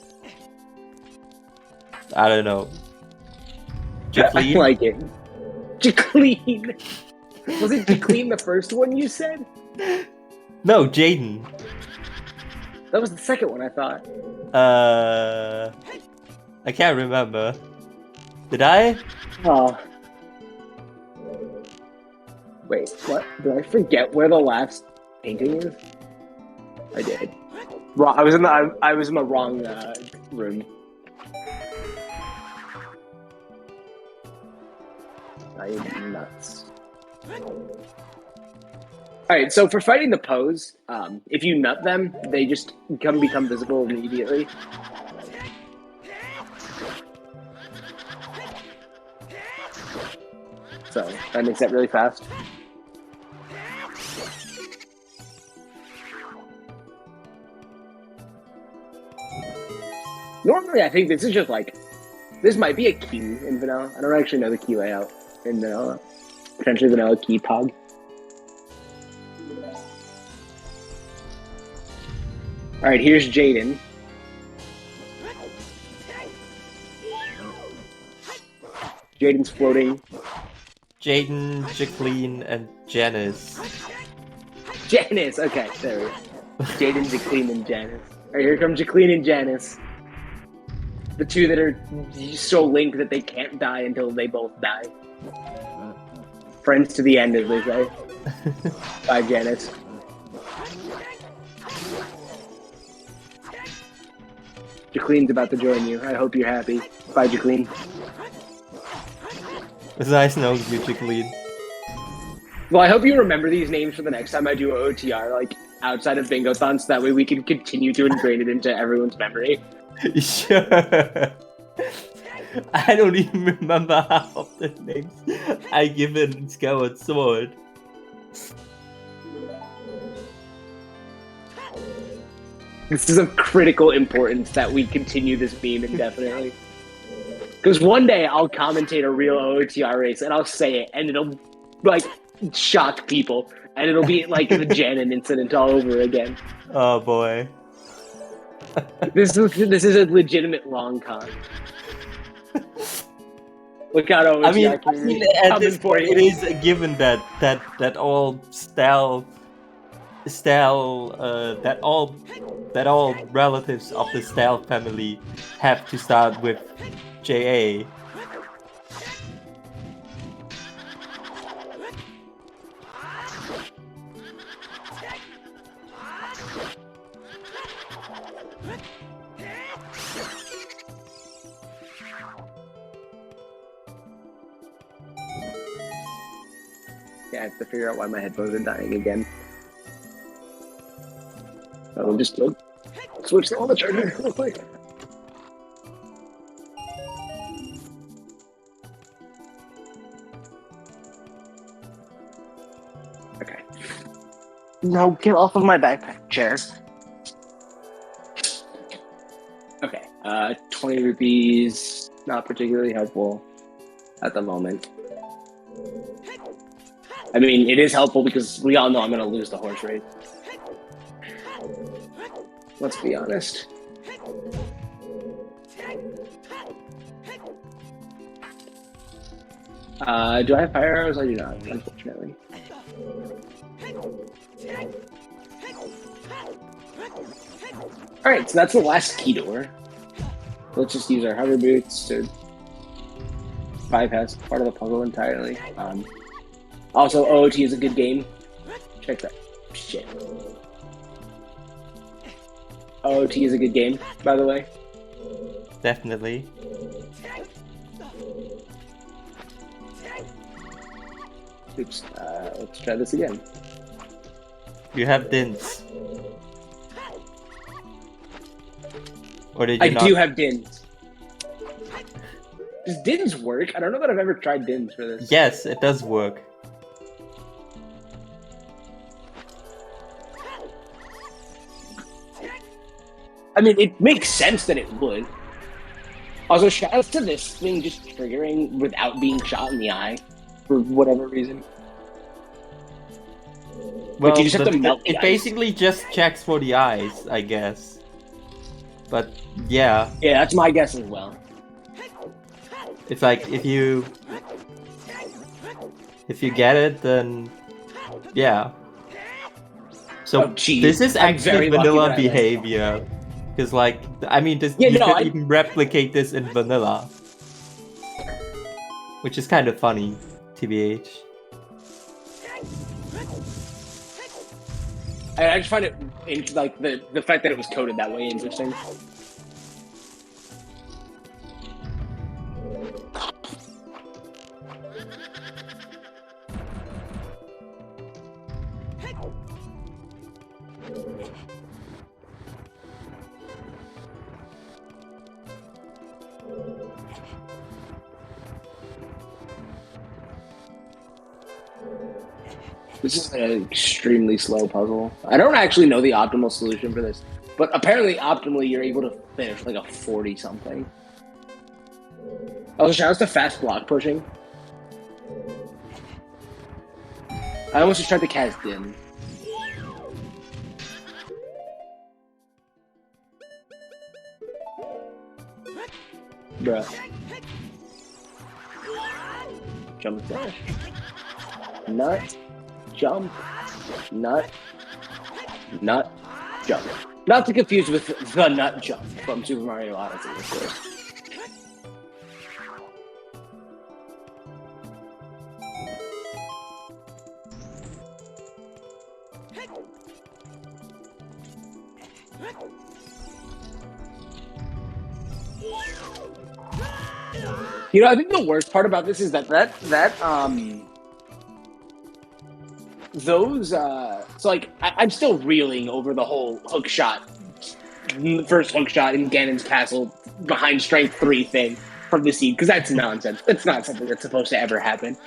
I don't know. Jacqueline? I like it. Jacqueline. Was it Jacqueline the first one you said? No, Jaden. That was the second one, I thought. I can't remember. Did I? Oh. Wait, what? Did I forget where the last painting is? I did. I was in the wrong room. I am nuts. Alright, so for fighting the pose, if you nut them, they just become visible immediately. So that makes that really fast. Normally, I think this is just like, this might be a key in vanilla. I don't actually know the key layout in vanilla. Potentially vanilla key pog. All right, here's Jaden. Jaden's floating. Jaden, Jacqueline, and Janice. Janice, okay, there we go. Jaden, Jacqueline, and Janice. All right, here come Jacqueline and Janice. The two that are so linked that they can't die until they both die. Friends to the end, as they say. Bye, Janice. Jacqueline's about to join you. I hope you're happy. Bye, Jacqueline. It's nice knowing you, Jacqueline. Well, I hope you remember these names for the next time I do a OTR, like, outside of Bingothon, so that way we can continue to ingrain it into everyone's memory. Sure. I don't even remember half of the names I given Skyward Sword. This is of critical importance that we continue this meme indefinitely. Because one day I'll commentate a real OTR race and I'll say it and it'll, like, shock people. And it'll be like the Janin incident all over again. Oh boy. This is a legitimate long con. Look out, OTR I mean, at coming this for point, you. it is a given that all relatives of the Style family have to start with JA. Yeah, I have to figure out why my headphones are dying again. I'll just switch on the charger real quick. Okay. No, get off of my backpack chair. Okay, 20 rupees, not particularly helpful at the moment. I mean, it is helpful because we all know I'm going to lose the horse race. Let's be honest. Do I have fire arrows? I do not, unfortunately. Alright, so that's the last key door. Let's just use our hover boots to bypass part of the puzzle entirely. Also, OOT is a good game. Check that. Shit. OOT is a good game, by the way. Definitely. Oops. Let's try this again. You have Dins. Or did you I not? do have Dins. Does Dins work? I don't know that I've ever tried Dins for this. Yes, it does work. I mean, it makes sense that it would. Also, shoutouts to this thing just triggering without being shot in the eye for whatever reason. Well, you just have to melt the it ice. basically just checks for the eyes, I guess. But yeah, Yeah, that's my guess as well. it's like if you get it, then yeah. So Oh, geez. this is I'm actually very lucky vanilla that I missed. behavior, because like I mean, this, Yeah, you no, could I- even replicate this in vanilla, which is kind of funny, tbh. I just find it like the fact that it was coded that way interesting. This is an extremely slow puzzle. I don't actually know the optimal solution for this. But apparently, optimally, you're able to finish like a 40-something. Also, shout out to fast block pushing. I almost just tried to cast Dim. Bruh. Jump dash. Nut. Jump. Nut. Nut. Jump. Not to confuse with the nut jump from Super Mario Odyssey, of course. You know, I think the worst part about this is I'm still reeling over the whole hook shot, first hook shot in Ganon's castle behind strength 3 thing from the seed, because that's nonsense. That's not something that's supposed to ever happen.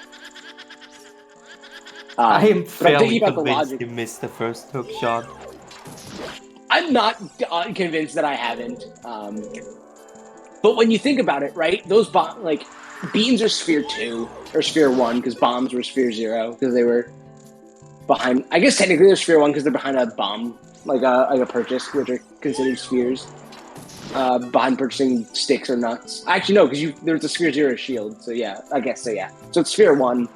I am fairly about the convinced logic. you missed the first hook shot. I'm not convinced that I haven't. But when you think about it, right, those beans are sphere 2 or sphere 1 because bombs were sphere 0 because they were behind. I guess technically they're sphere 1 because they're behind a bomb, like a purchase, which are considered spheres. Behind purchasing sticks or nuts. Actually, no, because there's a sphere 0 shield. So yeah, I guess so. Yeah, so it's sphere 1.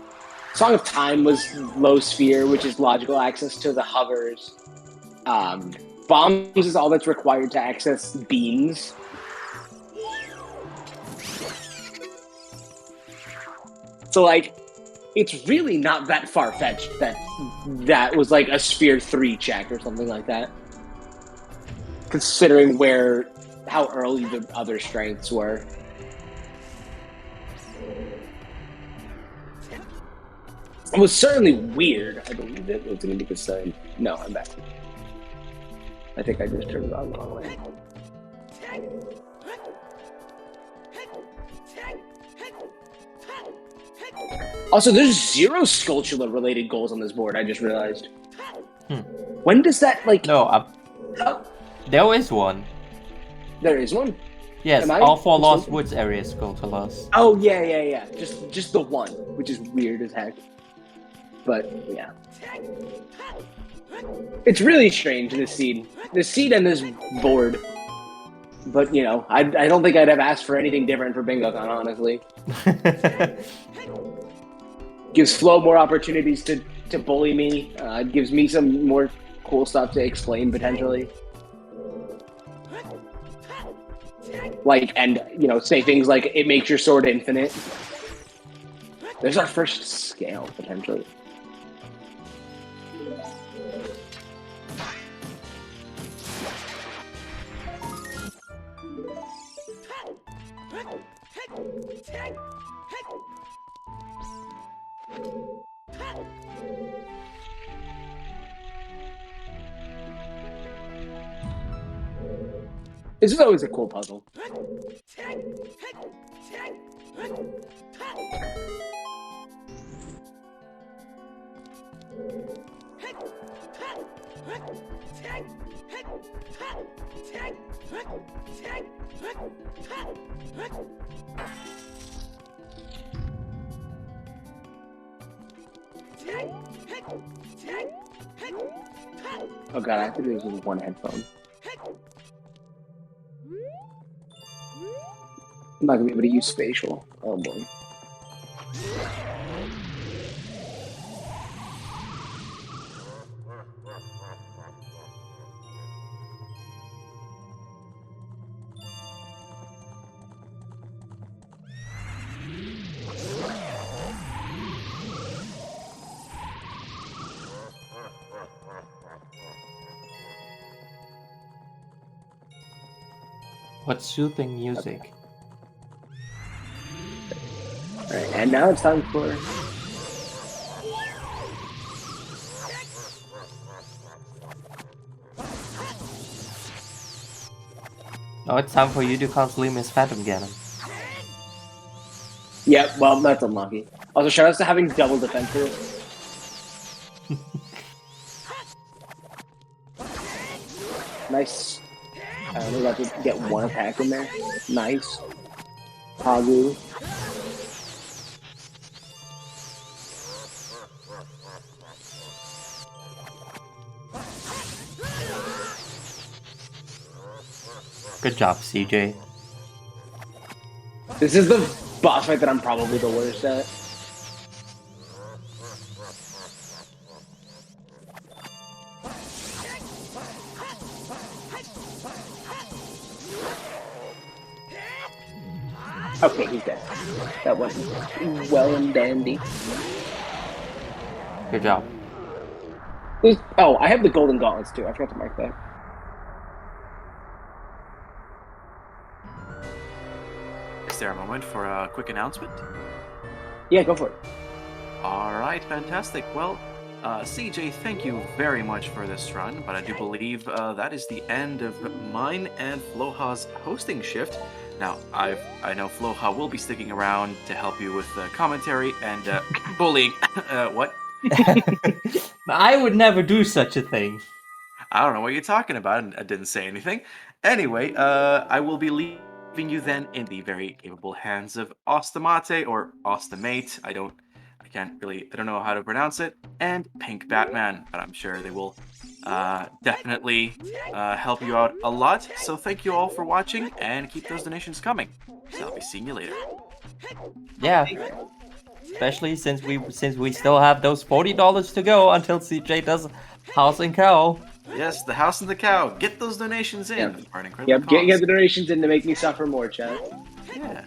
Song of Time was low sphere, which is logical access to the hovers. Bombs is all that's required to access beans. So, like, it's really not that far-fetched that was, like, a Sphere 3 check or something like that. Considering how early the other strengths were. It was certainly weird. I believe it was going to be the same. No, I'm back. I think I just turned it on the wrong way. Also, there's 0 Skulltula-related goals on this board, I just realized. When does that, like... No, there is one. There is one? Yes, all 4 Lost Woods areas go to Lost. Oh, yeah. Just the one, which is weird as heck. But, yeah. It's really strange, this seed. This seed and this board. But, you know, I don't think I'd have asked for anything different for Bingothon, honestly. Gives Flo more opportunities to bully me. Gives me some more cool stuff to explain, potentially. Like, and, you know, say things like, it makes your sword infinite. There's our first scale, potentially. This is always a cool puzzle. Oh god, I have to do this with one headphone. I'm not gonna be able to use spatial. Oh boy. What soothing music. Alright, and now it's time for... Now it's time for you to constantly miss Phantom Ganon. Yeah, well, that's unlucky. Also, shout outs to having double defenses. Nice only got to get one attack in there. Nice. Hagu. Good job, CJ. This is the boss fight that I'm probably the worst at. Okay, he's dead. That went well and dandy. Good job. Oh, I have the golden gauntlets too. I forgot to mark that. Is there a moment for a quick announcement? Yeah, go for it. All right, fantastic. Well, CJ, thank you very much for this run, but I do believe that is the end of mine and Floha's hosting shift. Now, I know Floha will be sticking around to help you with the commentary and bullying. What? I would never do such a thing. I don't know what you're talking about, and I didn't say anything. Anyway, I will be leaving you then in the very capable hands of Ostamate or Ostamate. I don't know how to pronounce it, and Pink Batman, but I'm sure they will definitely help you out a lot. So thank you all for watching, and keep those donations coming. So I'll be seeing you later. Yeah. Especially since we still have those $40 to go until CJ does House and Cow. Yes, the house and the cow. Get those donations in. Yep. For an incredible Yep, get cause. the donations in to make me suffer more, chat. Yeah.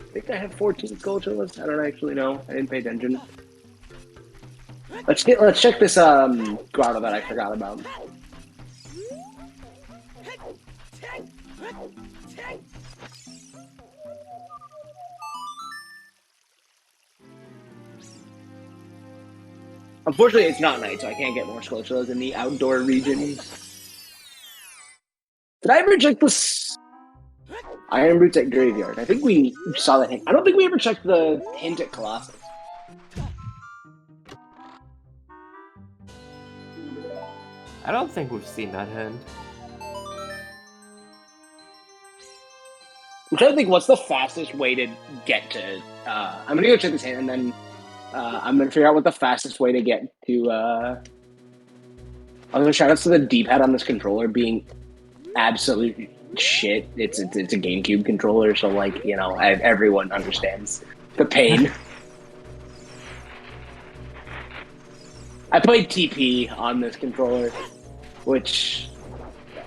I think I have 14 Skulltulas. I don't actually know. I didn't pay attention. Let's check this grotto that I forgot about. Unfortunately, it's not night, so I can't get more Skulltulas in the outdoor regions. Did I ever check this Iron Boots at Graveyard? I think we saw that hint. I don't think we ever checked the hint at Colossus. I don't think we've seen that hint. I'm trying to think what's the fastest way to get to... I'm going to go check this hint, and then I'm going to figure out what the fastest way to get to... I'm going to shout out to the D-pad on this controller being absolute shit. It's a GameCube controller, so, like, you know, everyone understands the pain. I played TP on this controller, which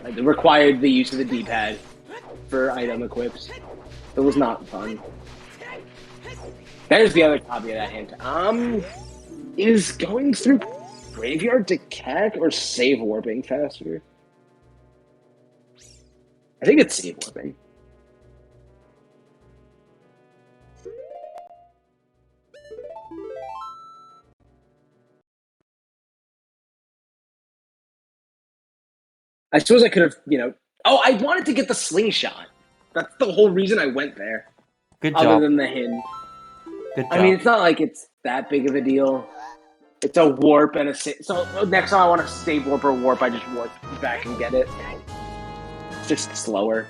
required the use of the D-pad for item equips. It was not fun. There's the other copy of that hint. Is going through Graveyard to CAC or save warping faster? I think it's save warping. I suppose I could have, you know... Oh, I wanted to get the slingshot. That's the whole reason I went there. Good job. Other than the hint. Good job. I mean, it's not like it's that big of a deal. It's a warp and a save. So next time I want to save warp or warp, I just warp back and get it. It's just slower.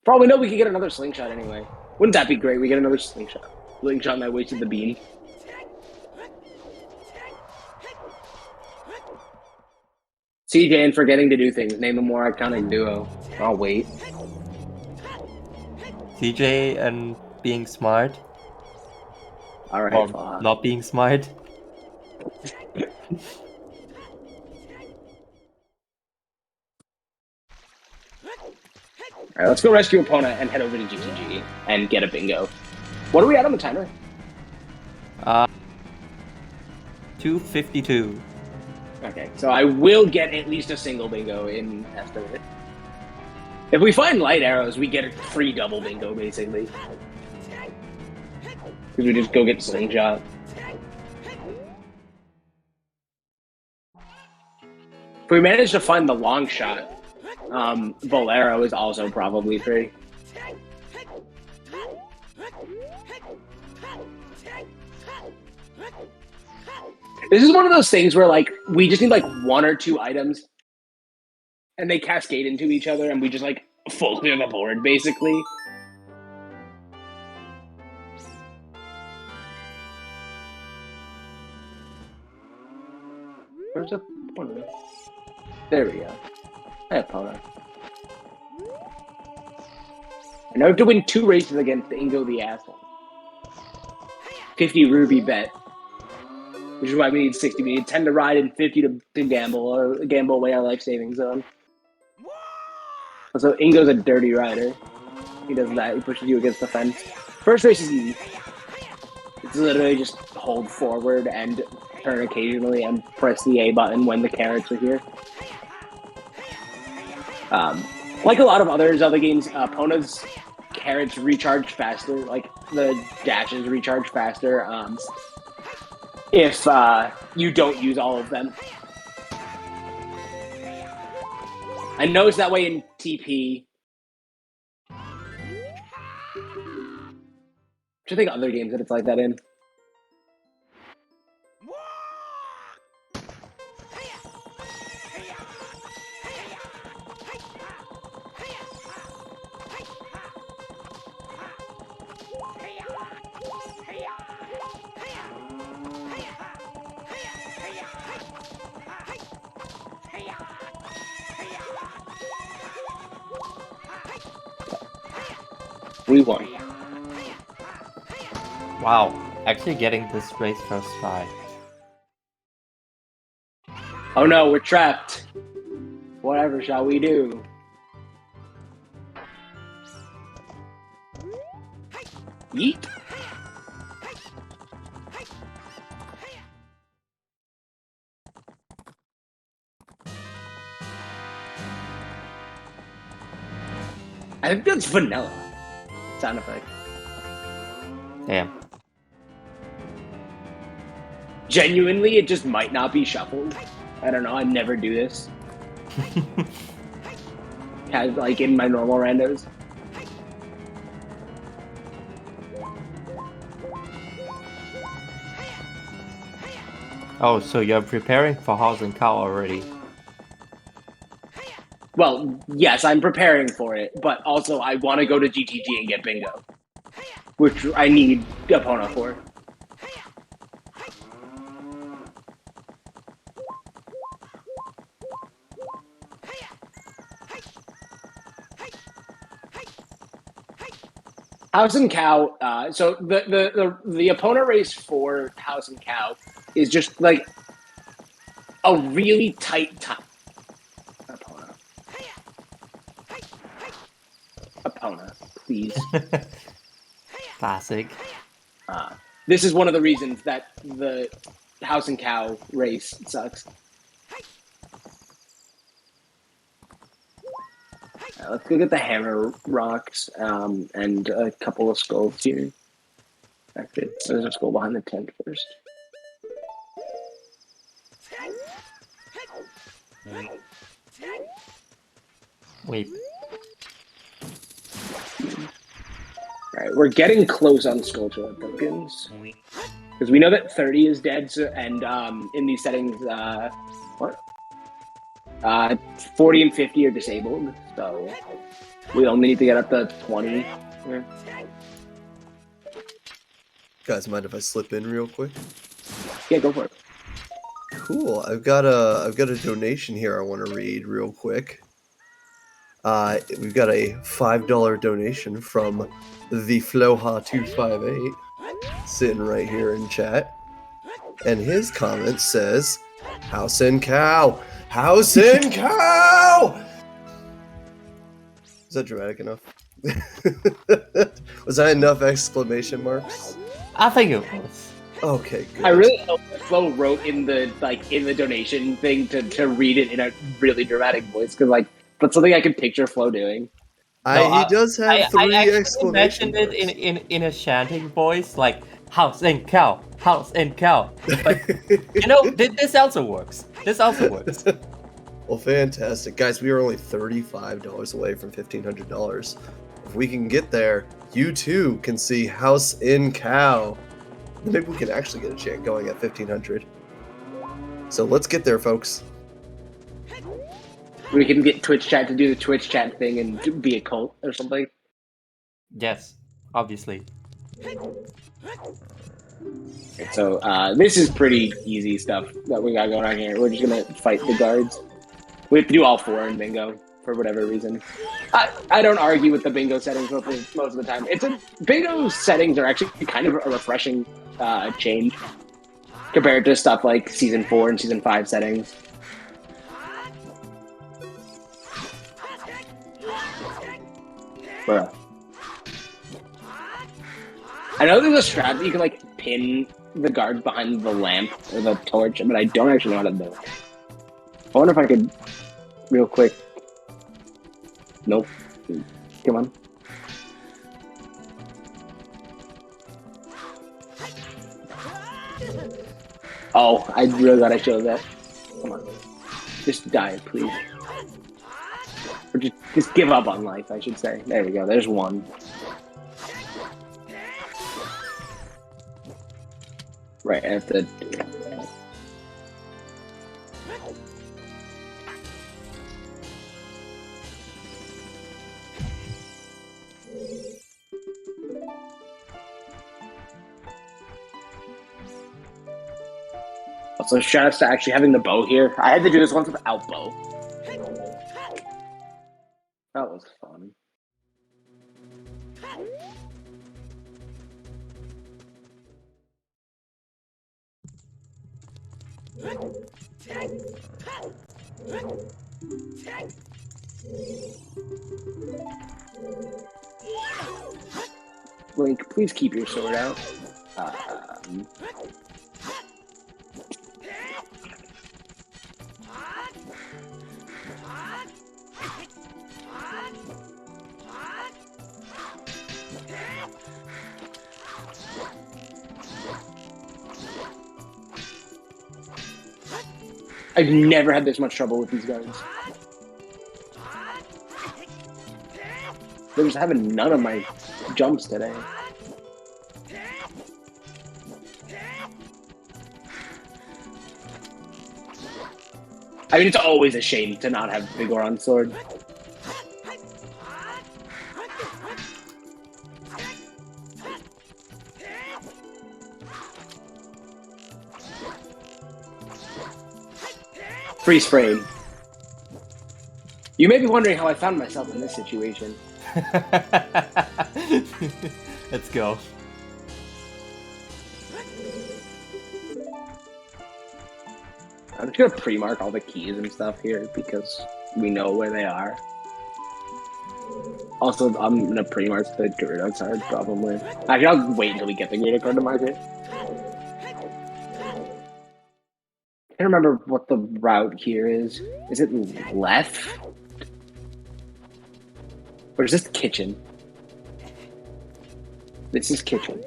For all we know, we could get another slingshot anyway. Wouldn't that be great? We get another slingshot. Slingshot and I wasted the beam. CJ and forgetting to do things. Name a more iconic duo. I'll wait. CJ and being smart. Alright, Or not being smart. Alright, let's go rescue Epona and head over to GTG and get a bingo. What are we at on the timer? 252. Okay, so I will get at least a single bingo in estimate. If we find light arrows, we get a free double bingo, basically. Because we just go get slingshot. If we manage to find the long shot, Bolero is also probably free. This is one of those things where like we just need like one or two items, and they cascade into each other, and we just like full clear the board basically. Where's the Epona? There we go. Hey, Epona. And I have to win 2 races against Ingo the asshole. 50 ruby bet. Which is why we need 60. We need 10 to ride and 50 to gamble, or gamble away our life saving zone. Also, Ingo's a dirty rider. He does that. He pushes you against the fence. First race is easy. It's literally just hold forward and turn occasionally and press the A button when the carrots are here. Like a lot of other Zelda games, Epona's carrots recharge faster. Like the dashes recharge faster if you don't use all of them. I know it's that way in TP. I think other games that it's like that in. We won. Wow, actually getting this race first try. Oh no, we're trapped. Whatever shall we do? Yeet. I think that's vanilla sound effect. Damn. Genuinely, it just might not be shuffled. I don't know. I never do this. Like in my normal randos. Oh, so you're preparing for House and Cow already? Well, yes, I'm preparing for it, but also I want to go to GTG and get Bingo, which I need Epona for. House and Cow. So the Epona race for House and Cow is just like a really tight time. Epona, please. Classic. This is one of the reasons that the House and Cow race sucks. Let's go get the hammer rocks and a couple of skulls here. Actually, there's a skull behind the tent first. Wait. Alright, we're getting close on Sculpture tokens. Because we know that 30 is dead, so, and in these settings, 40 and 50 are disabled, so we only need to get up to 20. Yeah. Guys, mind if I slip in real quick? Yeah, go for it. Cool. I've got a donation here I want to read real quick. We've got a $5 donation from the Floha258 sitting right here in chat. And his comment says, House and Cow! House and Cow! Is that dramatic enough? Was that enough exclamation marks? I think it was. Okay, good. I really hope that Flo wrote in the donation thing to read it in a really dramatic voice, because that's something I can picture Flo doing. He does have three I exclamation imagined marks. it in a chanting voice, like House and Cow, House and Cow. But this also works. This also works. Well, fantastic. Guys, we are only $35 away from $1,500. If we can get there, you too can see House in Cow. Maybe we can actually get a chant going at 1500. So let's get there, folks. We can get Twitch chat to do the Twitch chat thing and be a cult or something. Yes, obviously. So this is pretty easy stuff that we got going on here. We're just gonna fight the guards. We have to do all 4 in bingo for whatever reason. I don't argue with the bingo settings most of the time. Bingo settings are actually kind of a refreshing change compared to stuff like Season 4 and Season 5 settings. Bruh. I know there's a strat that you can like pin the guard behind the lamp or the torch, but I don't actually know how to do it. I wonder if I could, real quick. Nope. Come on. Oh, I really thought I showed that. Come on. Just die, please. Or just give up on life, I should say. There we go. There's one. Right, I have to do it. Also, shout outs to actually having the bow here. I had to do this once without bow. That was fun. Link, please keep your sword out. I've never had this much trouble with these guards. They're just having none of my jumps today. I mean, it's always a shame to not have Bingothon sword. Freeze frame. You may be wondering how I found myself in this situation. Let's go. I'm just gonna pre-mark all the keys and stuff here because we know where they are. Also, I'm gonna pre-mark the Gerudo card probably. Actually, I'll wait until we get the Gerudo card to mark it. I can't remember what the route here is. Is it left? Or is this the kitchen? This is kitchen.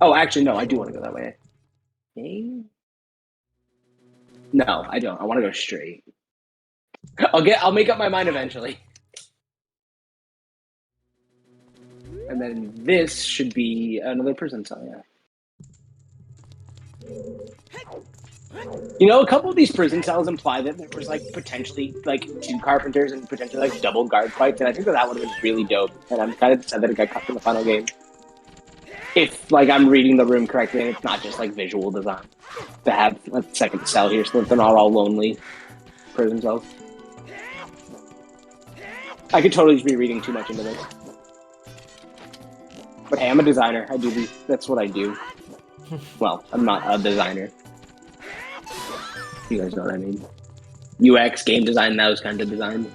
Oh, actually, no, I do want to go that way. Okay. No, I don't. I want to go straight. I'll make up my mind eventually. And then this should be another prison cell, yeah. You know, a couple of these prison cells imply that there was like potentially like 2 carpenters and potentially like double guard fights, and I think that would have been really dope. And I'm kind of sad that it got cut from the final game. If like I'm reading the room correctly, and it's not just like visual design to have a second cell here, so that they're not all lonely prison cells. I could totally just be reading too much into this. But hey, I'm a designer. I do these. That's what I do. Well, I'm not a designer. You guys know what I mean. UX, game design, those kind of design.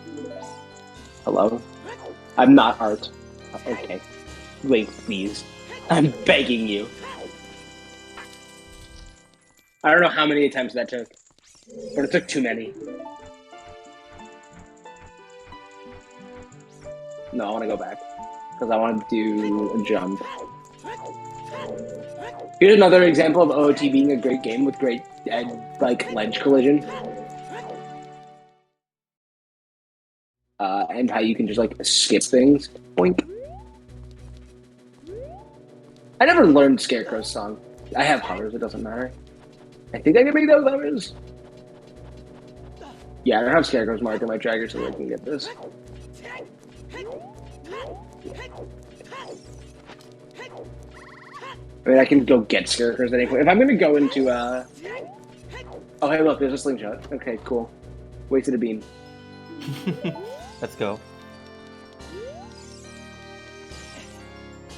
Hello? I'm not art. Okay. Wait, please. I'm begging you. I don't know how many attempts that took, but it took too many. No, I want to go back because I want to do a jump. Here's another example of OOT being a great game with great like ledge collision, and how you can just like skip things. Boink. I never learned Scarecrow's song. I have hovers, it doesn't matter. I think I can make those hovers. Yeah, I don't have Scarecrow's mark in my tracker so I can get this. I mean, I can go get Scarecrows at any point. If I'm going to go into, Oh, hey, look, there's a slingshot. Okay, cool. Wasted a beam. Let's go.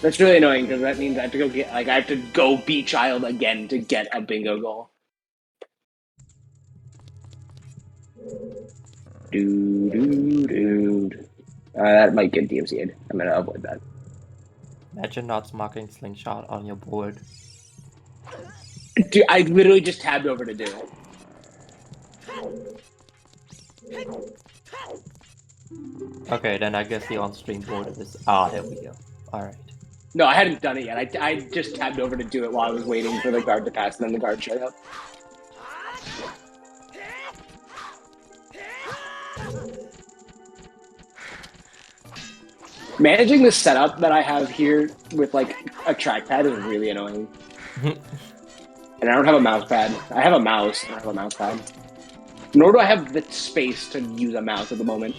That's really annoying because that means I have to go get, like, I have to go beat Child again to get a bingo goal. That might get DMCA'd. I'm gonna avoid that. Imagine not smocking slingshot on your board. Dude, I literally just tabbed over to do it. Okay, then I guess the on-stream board is... Ah, there we go. Alright. No, I hadn't done it yet. I just tabbed over to do it while I was waiting for the guard to pass, and then the guard showed up. Managing the setup that I have here with, like, a trackpad is really annoying. And I don't have a mouse pad. I have a mouse, I don't have a mouse pad. Nor do I have the space to use a mouse at the moment.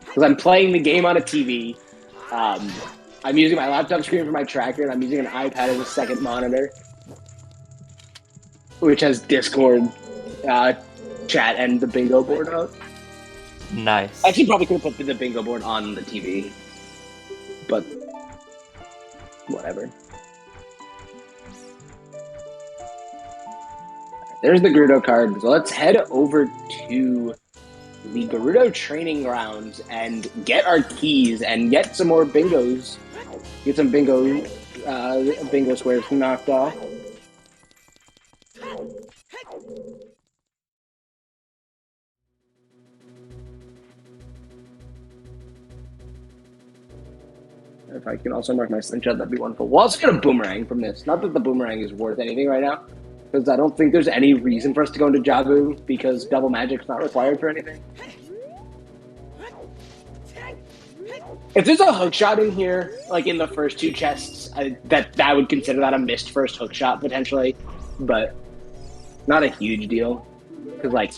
Because I'm playing the game on a TV. I'm using my laptop screen for my tracker, and I'm using an iPad as a second monitor. Which has Discord, chat, and the bingo board out. Nice. I actually probably could have put the bingo board on the TV. But, whatever. There's the Gerudo card. So let's head over to the Gerudo training grounds and get our keys and get some more bingos. Get some bingo squares knocked off. If I can also mark my slingshot, that'd be wonderful. We'll also get a boomerang from this. Not that the boomerang is worth anything right now, because I don't think there's any reason for us to go into Jabu, because double magic's not required for anything. If there's a hook shot in here, like in the first two chests, I would consider that a missed first hook shot, potentially, but not a huge deal. Because, like,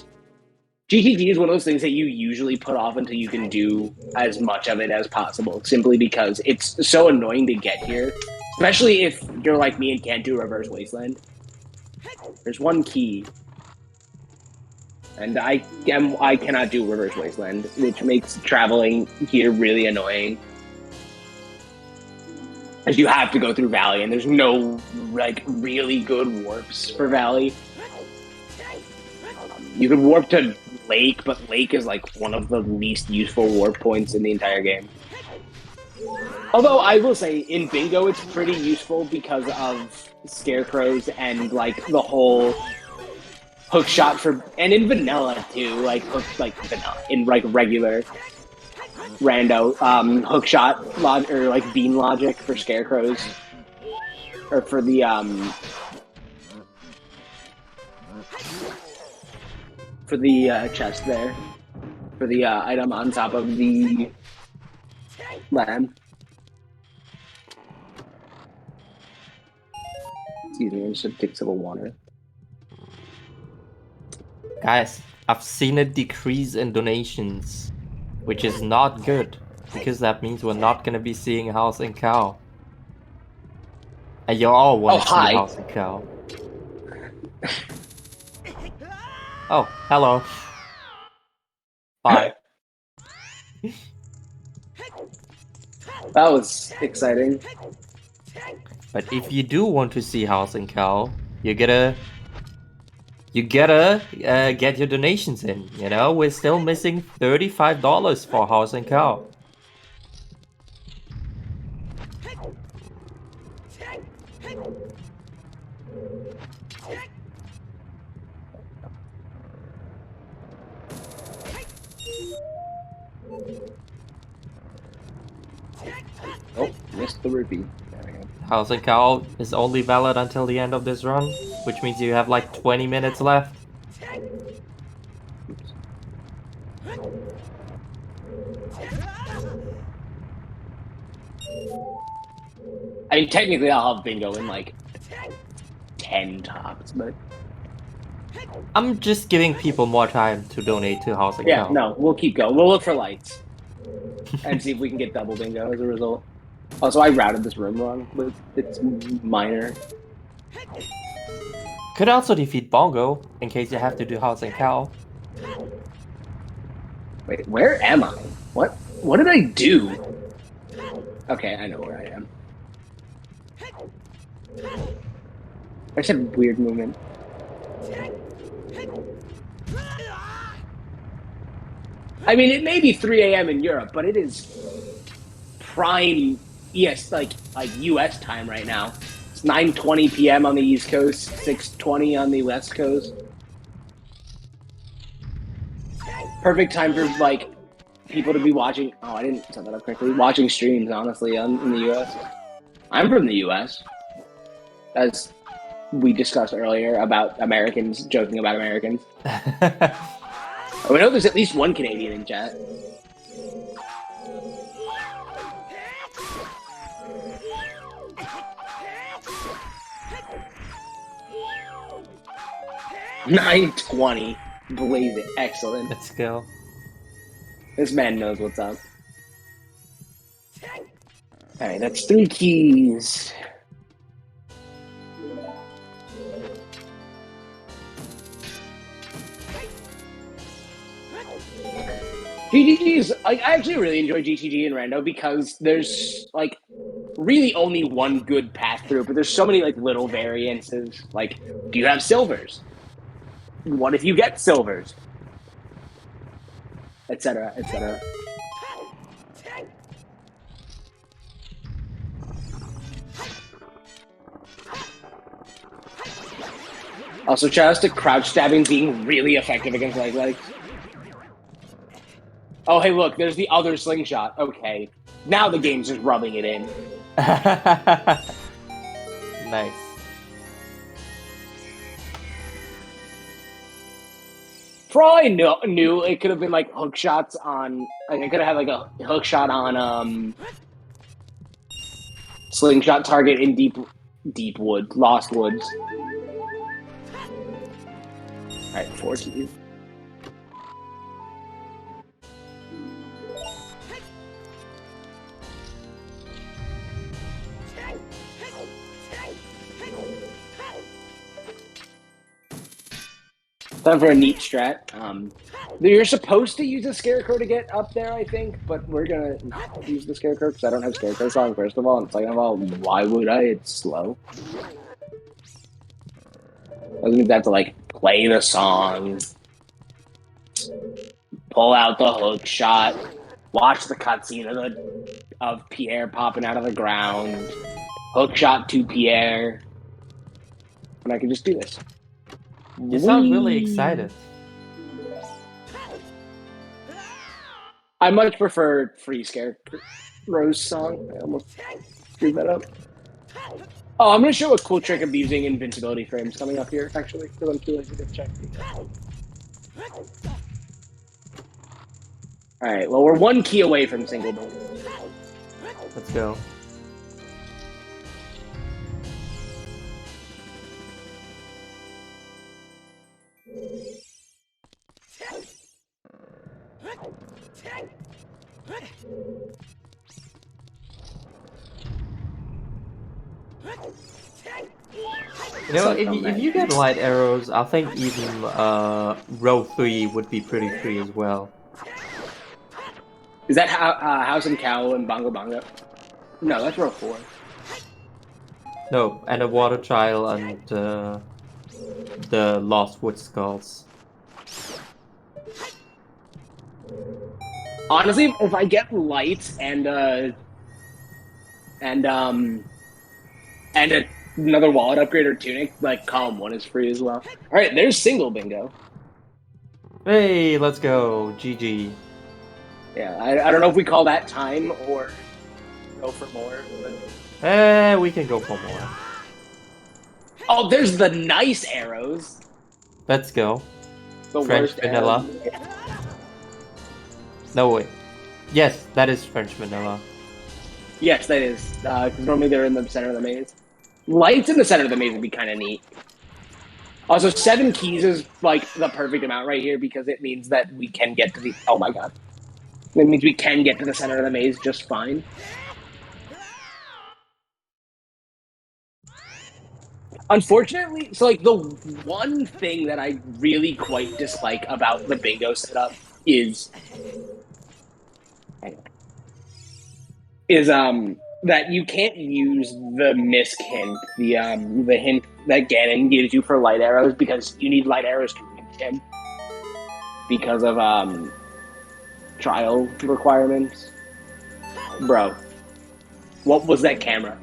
GTG is one of those things that you usually put off until you can do as much of it as possible, simply because it's so annoying to get here, especially if you're like me and can't do Reverse Wasteland. There's one key, and I cannot do Reverse Wasteland, which makes traveling here really annoying. As you have to go through Valley, and there's no, like, really good warps for Valley. You could warp to Lake, but Lake is like one of the least useful warp points in the entire game. Although I will say, in Bingo, it's pretty useful because of Scarecrows and like the whole hook shot for, and in Vanilla too, like Vanilla in like regular rando, hook shot or like beam logic for Scarecrows, or for the chest there, for the item on top of the lamb. Excuse me, I just take a sip of water. Guys, I've seen a decrease in donations, which is not good, because that means we're not gonna be seeing House and Cow. And you all want to see hi. House and Cow. Oh, hello. Bye. That was exciting. But if you do want to see House and Cow, you gotta get your donations in. You know, we're still missing $35 for House and Cow. Oh, missed the rupee. House and Cow is only valid until the end of this run, which means you have like 20 minutes left. I mean, technically, I'll have bingo in like 10 tops, but I'm just giving people more time to donate to House and yeah, Cow. no, we'll keep going. We'll look for lights and see if we can get double bingo as a result. Also, I routed this room wrong, but it's minor. Could also defeat Bongo in case you have to do House and Cow. Wait, where am I? What did I do? Okay, I know where I am. I just had weird movement. I mean, it may be 3 a.m. in Europe, but it is prime like US time right now. It's 9:20 p.m. on the East Coast, 6:20 on the West Coast. Perfect time for like people to be watching. Oh, I didn't set that up correctly. Watching streams, honestly, in the US. I'm from the US, as we discussed earlier about Americans joking about Americans. I know there's at least one Canadian in chat. $9.20. Blaze it. Excellent. Let's go. This man knows what's up. Alright, that's 3 keys. GTG's, I actually really enjoy GTG and Rando because there's like really only one good path through, but there's so many like little variances. Like, do you have silvers? What if you get silvers? Etc. etc. Also, shout out to crouch stabbing being really effective against leg legs. Oh, hey, look, there's the other slingshot. Okay. Now the game's just rubbing it in. Nice. For all I knew, it could have been like hook shots on. Like, I could have had like a hook shot on slingshot target in deep wood, lost woods. All right, 4 keys. Time for a neat strat. You're supposed to use a scarecrow to get up there, I think, but we're gonna not use the scarecrow because I don't have scarecrow song, first of all, and second of all, why would I? It's slow. Doesn't mean I have to like play the song, pull out the hook shot, watch the cutscene of Pierre popping out of the ground, hook shot to Pierre, and I can just do this. You sound really excited. I much prefer Free Scarecrow's song. I almost screwed that up. Oh, I'm going to show a cool trick of using invincibility frames coming up here, actually, because I'm too lazy to check. Alright, well, we're 1 key away from single boom. Let's go. You know, if you get light arrows, I think even row 3 would be pretty free as well. Is that House and Cow and Bongo Bongo? No, that's row 4. No, and a water trial and the Lost Wood Skulls. Honestly, if I get lights and another wallet upgrade or tunic, like column 1 is free as well. All right, there's single bingo. Hey, let's go, GG. Yeah, I don't know if we call that time or go for more. But... We can go for more. Oh, there's the nice arrows. Let's go. The French worst vanilla. arrows. No, wait. Yes, that is French vanilla. Yes, that is. Because normally they're in the center of the maze. Lights in the center of the maze would be kind of neat. Also, 7 keys is like the perfect amount right here because it means that we can get to the. Oh my god! It means we can get to the center of the maze just fine. Unfortunately, so like the one thing that I really quite dislike about the bingo setup is that you can't use the misc hint, the hint that Ganon gives you for light arrows because you need light arrows to reach him because of trial requirements. Bro, what was that camera?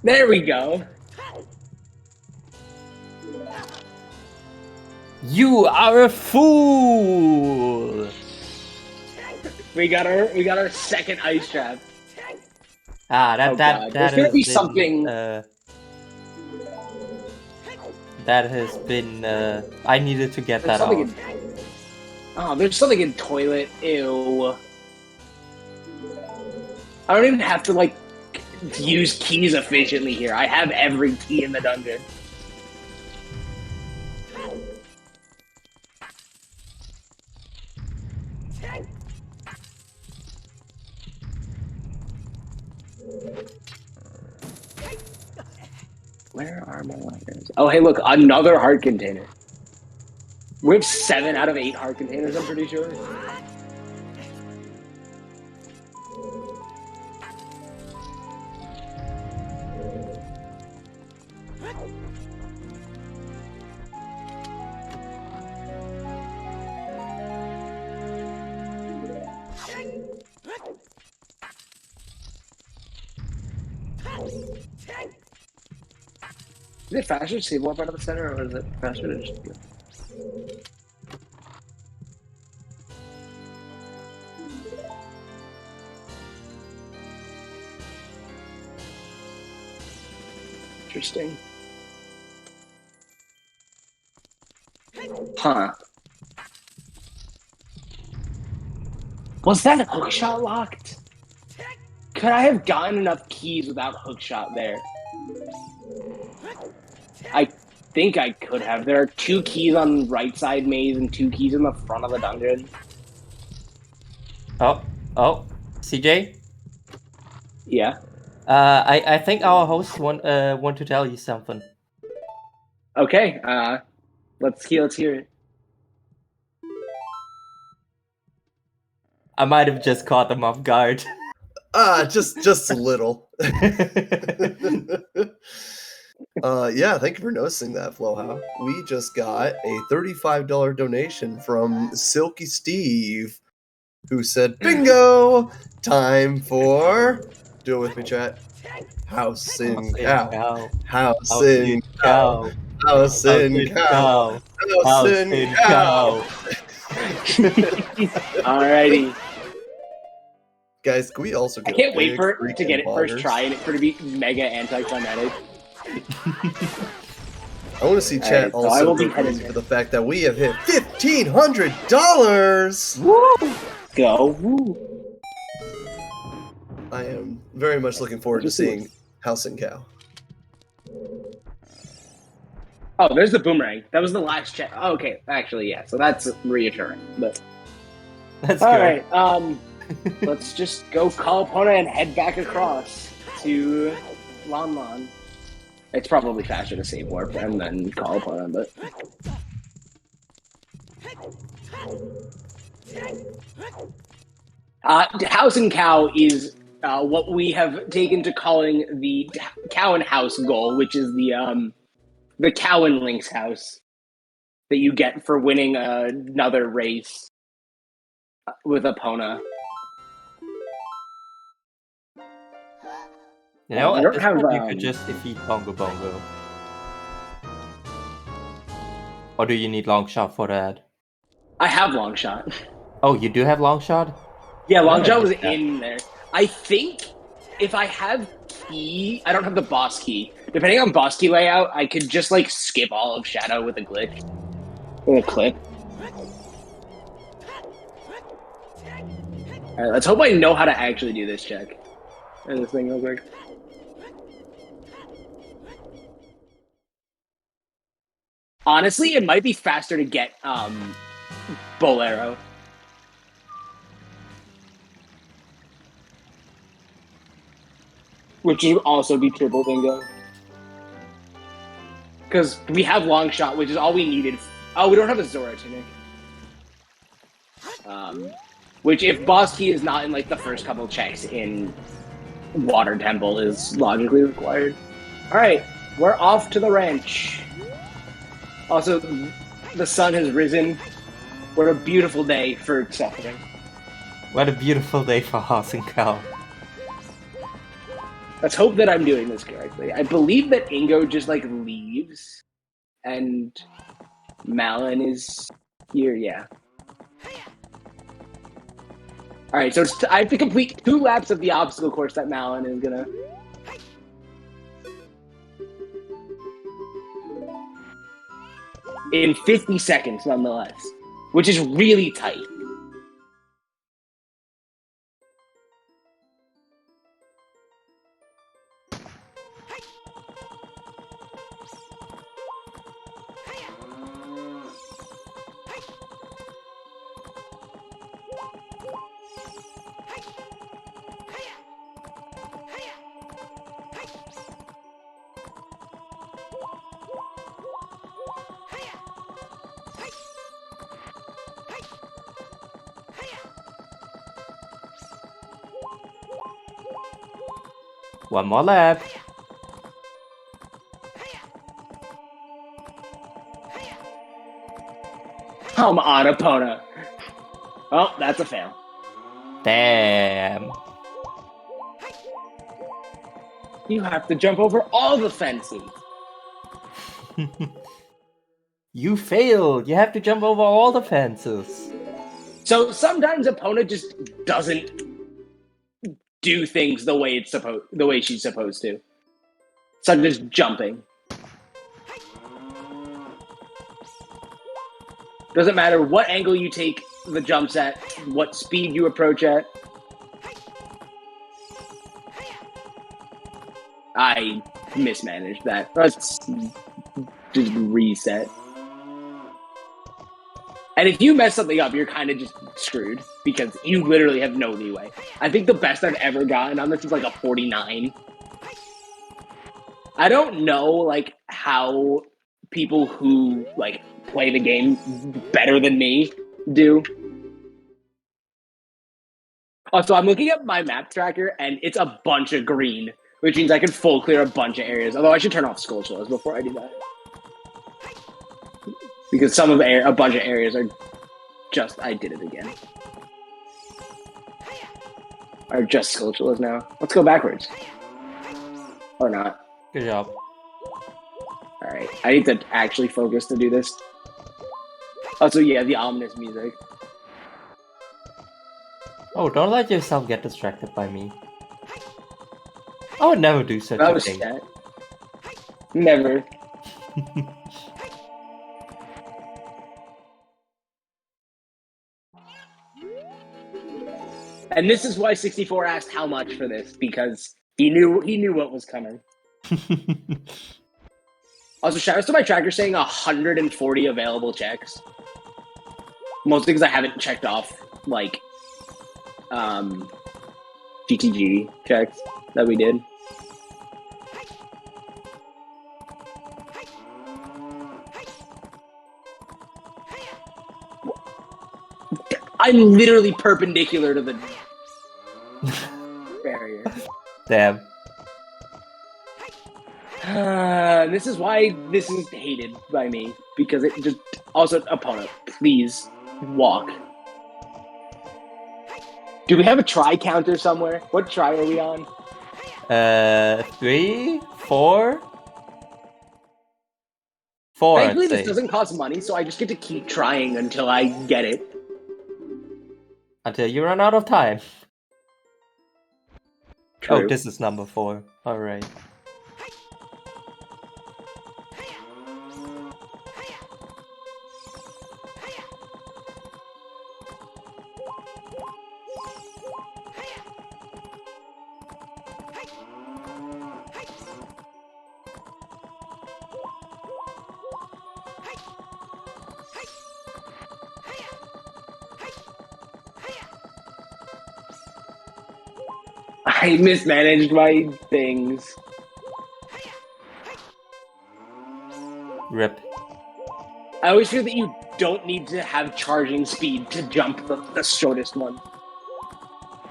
There we go. You are a fool! We got our second ice trap. Ah, Oh, God. There's gonna be something. That has been. I needed to get There's that something off. there's something in toilet. Ew. I don't even have to like use keys efficiently here. I have every key in the dungeon. Where are my lighters? Oh, hey, look, another heart container. We have 7 out of 8 heart containers, I'm pretty sure. Is it faster to save up out of the center, or is it faster to just... Interesting. Huh. Was that hookshot locked? Could I have gotten enough keys without hookshot there? I think I could have. There are 2 keys on right side maze and 2 keys in the front of the dungeon. Oh, CJ? Yeah. I think our hosts want to tell you something. Okay. Let's hear it. I might have just caught them off guard. Just a little. Yeah, thank you for noticing that, Floha. We just got a $35 donation from Silky Steve, who said, "Bingo! Time for..." Do it with me, chat. House in cow. House in cow. House in cow. House in cow. Alrighty. Guys, can we also get I can't a wait big for it to freaking get it first poggers? try and for it to be mega anticlimactic. I want to see chat Alright, so I also will be go crazy heading for the fact that we have hit $1,500! Woo! Go. Woo. I am very much looking forward to seeing House and Cow. Oh, there's the boomerang. That was the last check. Oh, okay, actually, yeah. So that's reassuring. But That's all good. right, let's just go call Epona and head back across to Lon Lon. It's probably faster to save warp and then call Epona, but House and Cow is what we have taken to calling the Cow and House goal, which is the Cow and Link's house that you get for winning another race with Epona. You know, I at don't this have, point you could just defeat Bongo Bongo. Or do you need long shot for that? I have long shot. Oh, you do have long shot? Yeah, long Yeah, shot was yeah. in there. I think if I have key, I don't have the boss key. Depending on boss key layout, I could just like skip all of Shadow with a glitch. Or a clip. Alright, let's hope I know how to actually do this check. And this thing real quick. Honestly, it might be faster to get Bolero. Which would also be triple bingo. Because we have long shot, which is all we needed. Oh, we don't have a Zora tunic. Which, if boss key is not in like the first couple checks in Water Temple, is logically required. All right, we're off to the ranch. Also, the sun has risen. What a beautiful day for suffering. What a beautiful day for horse and cow. Let's hope that I'm doing this correctly. I believe that Ingo just like leaves, and Malin is here. Yeah. All right, so I have to complete 2 laps of the obstacle course that Malin is gonna. In 50 seconds, nonetheless, which is really tight. One more lap. Come on, Epona. Oh, that's a fail. Damn. You have to jump over all the fences. You failed. You have to jump over all the fences. So sometimes Epona just doesn't do things the way she's supposed to. Such as jumping. Doesn't matter what angle you take the jumps at, what speed you approach at. I mismanaged that. Let's just reset. And if you mess something up, you're kind of just screwed because you literally have no leeway. I think the best I've ever gotten on this is like a 49. I don't know like how people who like play the game better than me do. Also, I'm looking at my map tracker and it's a bunch of green, which means I can full clear a bunch of areas. Although I should turn off skull shows before I do that. Because a bunch of areas are just, I did it again. Are just skulltulas now. Let's go backwards. Or not. Good job. Alright, I need to actually focus to do this. Also, yeah, the ominous music. Oh, don't let yourself get distracted by me. I would never do such That a was thing. stat. Never. And this is why 64 asked how much for this, because he knew what was coming. Also, shout out to my tracker saying 140 available checks. Mostly because I haven't checked off, like, GTG checks that we did. I'm literally perpendicular to the barrier. Damn. This is why this is hated by me, because it just... Also, opponent, please walk. Do we have a try counter somewhere? What try are we on? 3, 4? 4, Thankfully, I'd this say. doesn't cost money, so I just get to keep trying until I get it. Until you run out of time. Oh, True. this is number 4. All right. I mismanaged my things. Rip. I always feel that you don't need to have charging speed to jump the shortest one.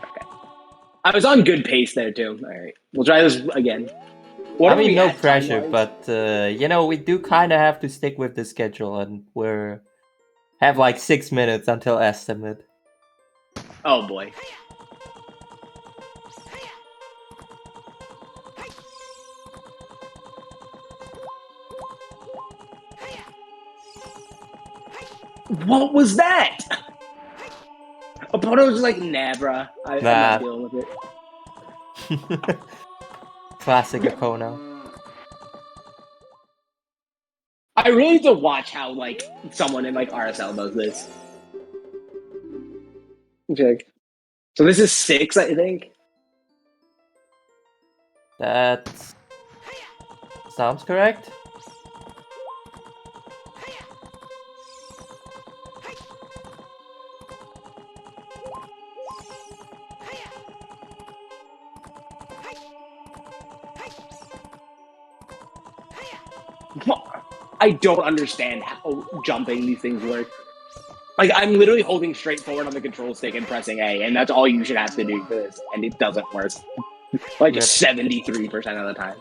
Okay. I was on good pace there, too. All right. We'll try this again. What I are mean, we no at pressure, time-wise? but you know, we do kind of have to stick with the schedule, and we're have like 6 minutes until estimate. Oh, boy. What was that? Opponent was like, nah, bruh. I'm Nah. not dealing with it. Classic Epona. I really need to watch how, like, someone in, like, RSL does this. Okay. So this is 6, I think. That sounds correct. I don't understand how jumping these things work. Like, I'm literally holding straight forward on the control stick and pressing A, and that's all you should have to do for this, and it doesn't work. Like, Rip. 73% of the time.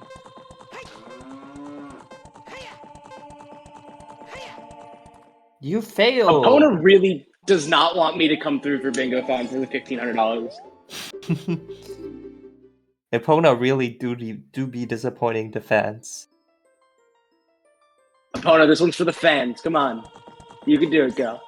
You failed. Opponent really does not want me to come through for Bingothon for the $1,500. Epona really do be disappointing the fans. Opponent, this one's for the fans. Come on. You can do it, girl.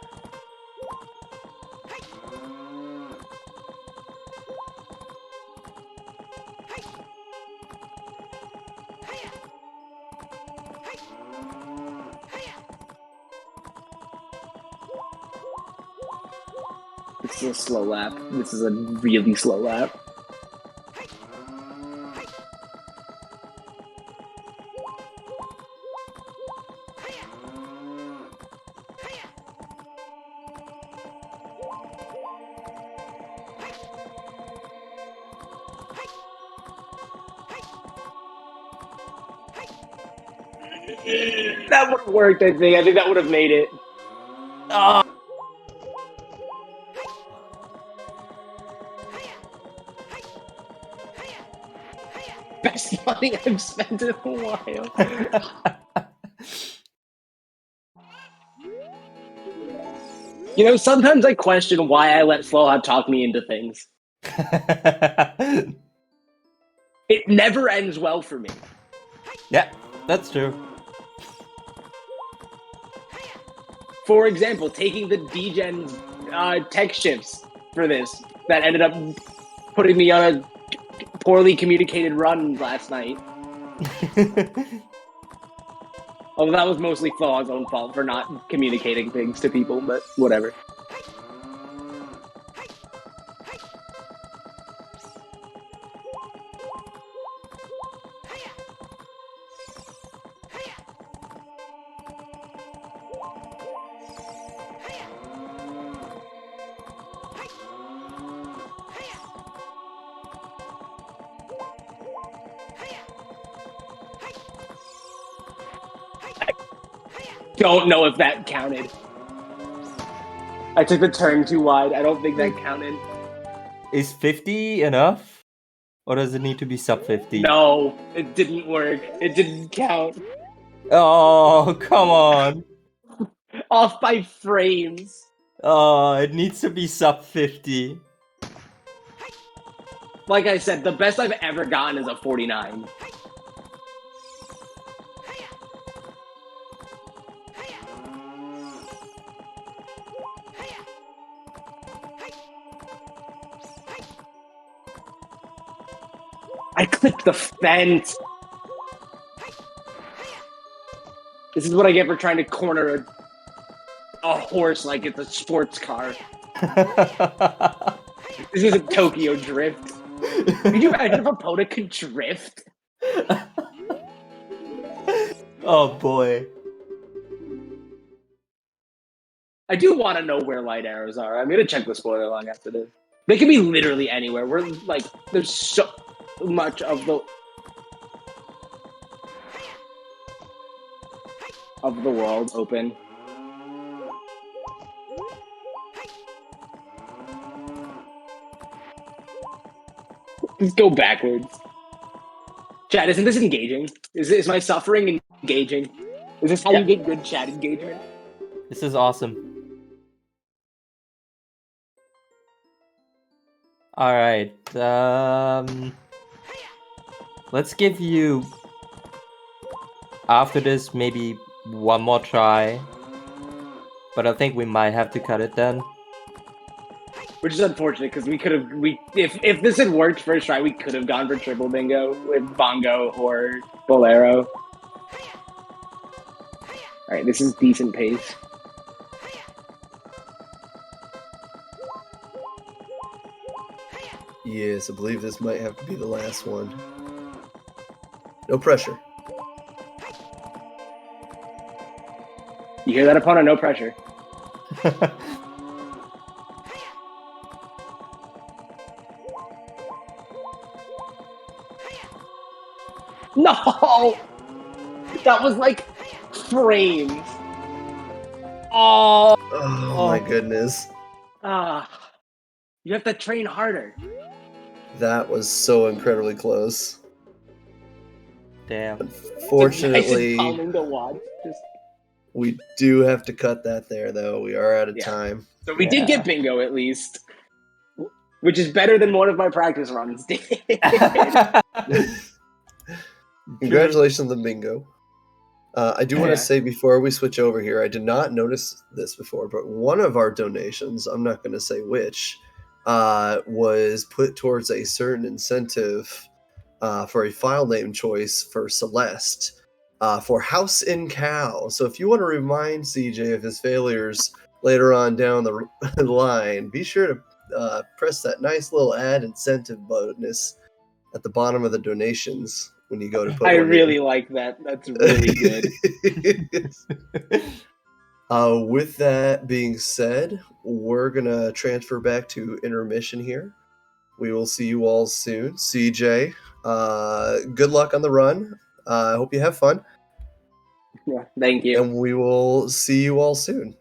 This is a slow lap. This is a really slow lap. That would have worked, I think. I think that would have made it. Oh. Best money I've spent in a while. You know, sometimes I question why I let Slowhot talk me into things. It never ends well for me. Yeah, that's true. For example, taking the D-Gen tech shifts for this that ended up putting me on a poorly communicated run last night. Although that was mostly Flowhog's own fault for not communicating things to people, but whatever. Don't know if that counted. I took the turn too wide. I don't think that counted. Is 50 enough? Or does it need to be sub 50? No, it didn't work. It didn't count. Oh, come on. Off by frames. Oh, it needs to be sub 50. Like I said, the best I've ever gotten is a 49. I clipped the fence. This is what I get for trying to corner a horse like it's a sports car. This isn't Tokyo Drift. Could you imagine if a Epona could drift? Oh boy. I do want to know where light arrows are. I'm gonna check the spoiler log after this. They can be literally anywhere. We're like, there's so much of the world open. Let's go backwards. Chat, isn't this engaging? Is my suffering engaging? Is this how you get good chat engagement? This is awesome. All right. Let's give you after this maybe one more try, but I think we might have to cut it then. Which is unfortunate because if this had worked first try, we could have gone for triple bingo with bongo or bolero. All right, this is decent pace. Yes, I believe this might have to be the last one. No pressure. You hear that, Epona? No pressure. No! That was like frames. Oh, Oh my goodness. You have to train harder. That was so incredibly close. damn. Unfortunately, It's calming to watch. we do have to cut that there, though. We are out of Yeah. time. So we did get bingo at least, which is better than one of my practice runs did. Congratulations on the bingo. I do want Yeah. to say before we switch over here, I did not notice this before, but one of our donations, I'm not going to say which, was put towards a certain incentive for a file name choice for Celeste for House in Cow. So if you want to remind CJ of his failures later on down the line, be sure to press that nice little add incentive bonus at the bottom of the donations when you go to put I one really in. like that. That's really good. With that being said, we're going to transfer back to intermission here. We will see you all soon. CJ, good luck on the run. I hope you have fun. Yeah, thank you. And we will see you all soon.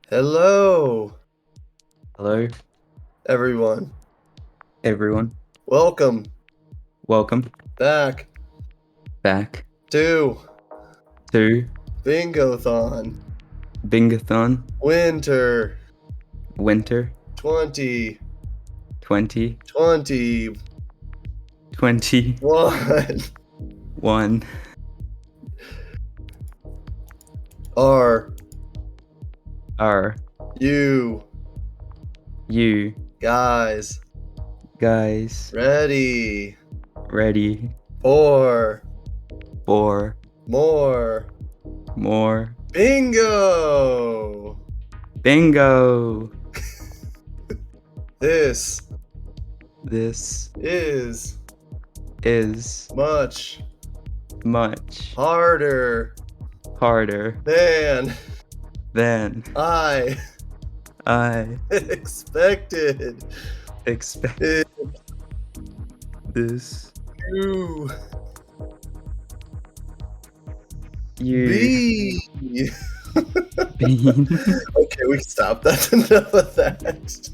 Hello, Hello, everyone. everyone. Welcome Welcome back back to to Bingothon Bingothon Winter Winter 2021. 2021. Are Are you you guys guys ready ready for for More. More. Bingo. Bingo. This This is is much much harder harder than than I I expected. expected. This You you be. bean. Okay, we can stop. That's enough of that.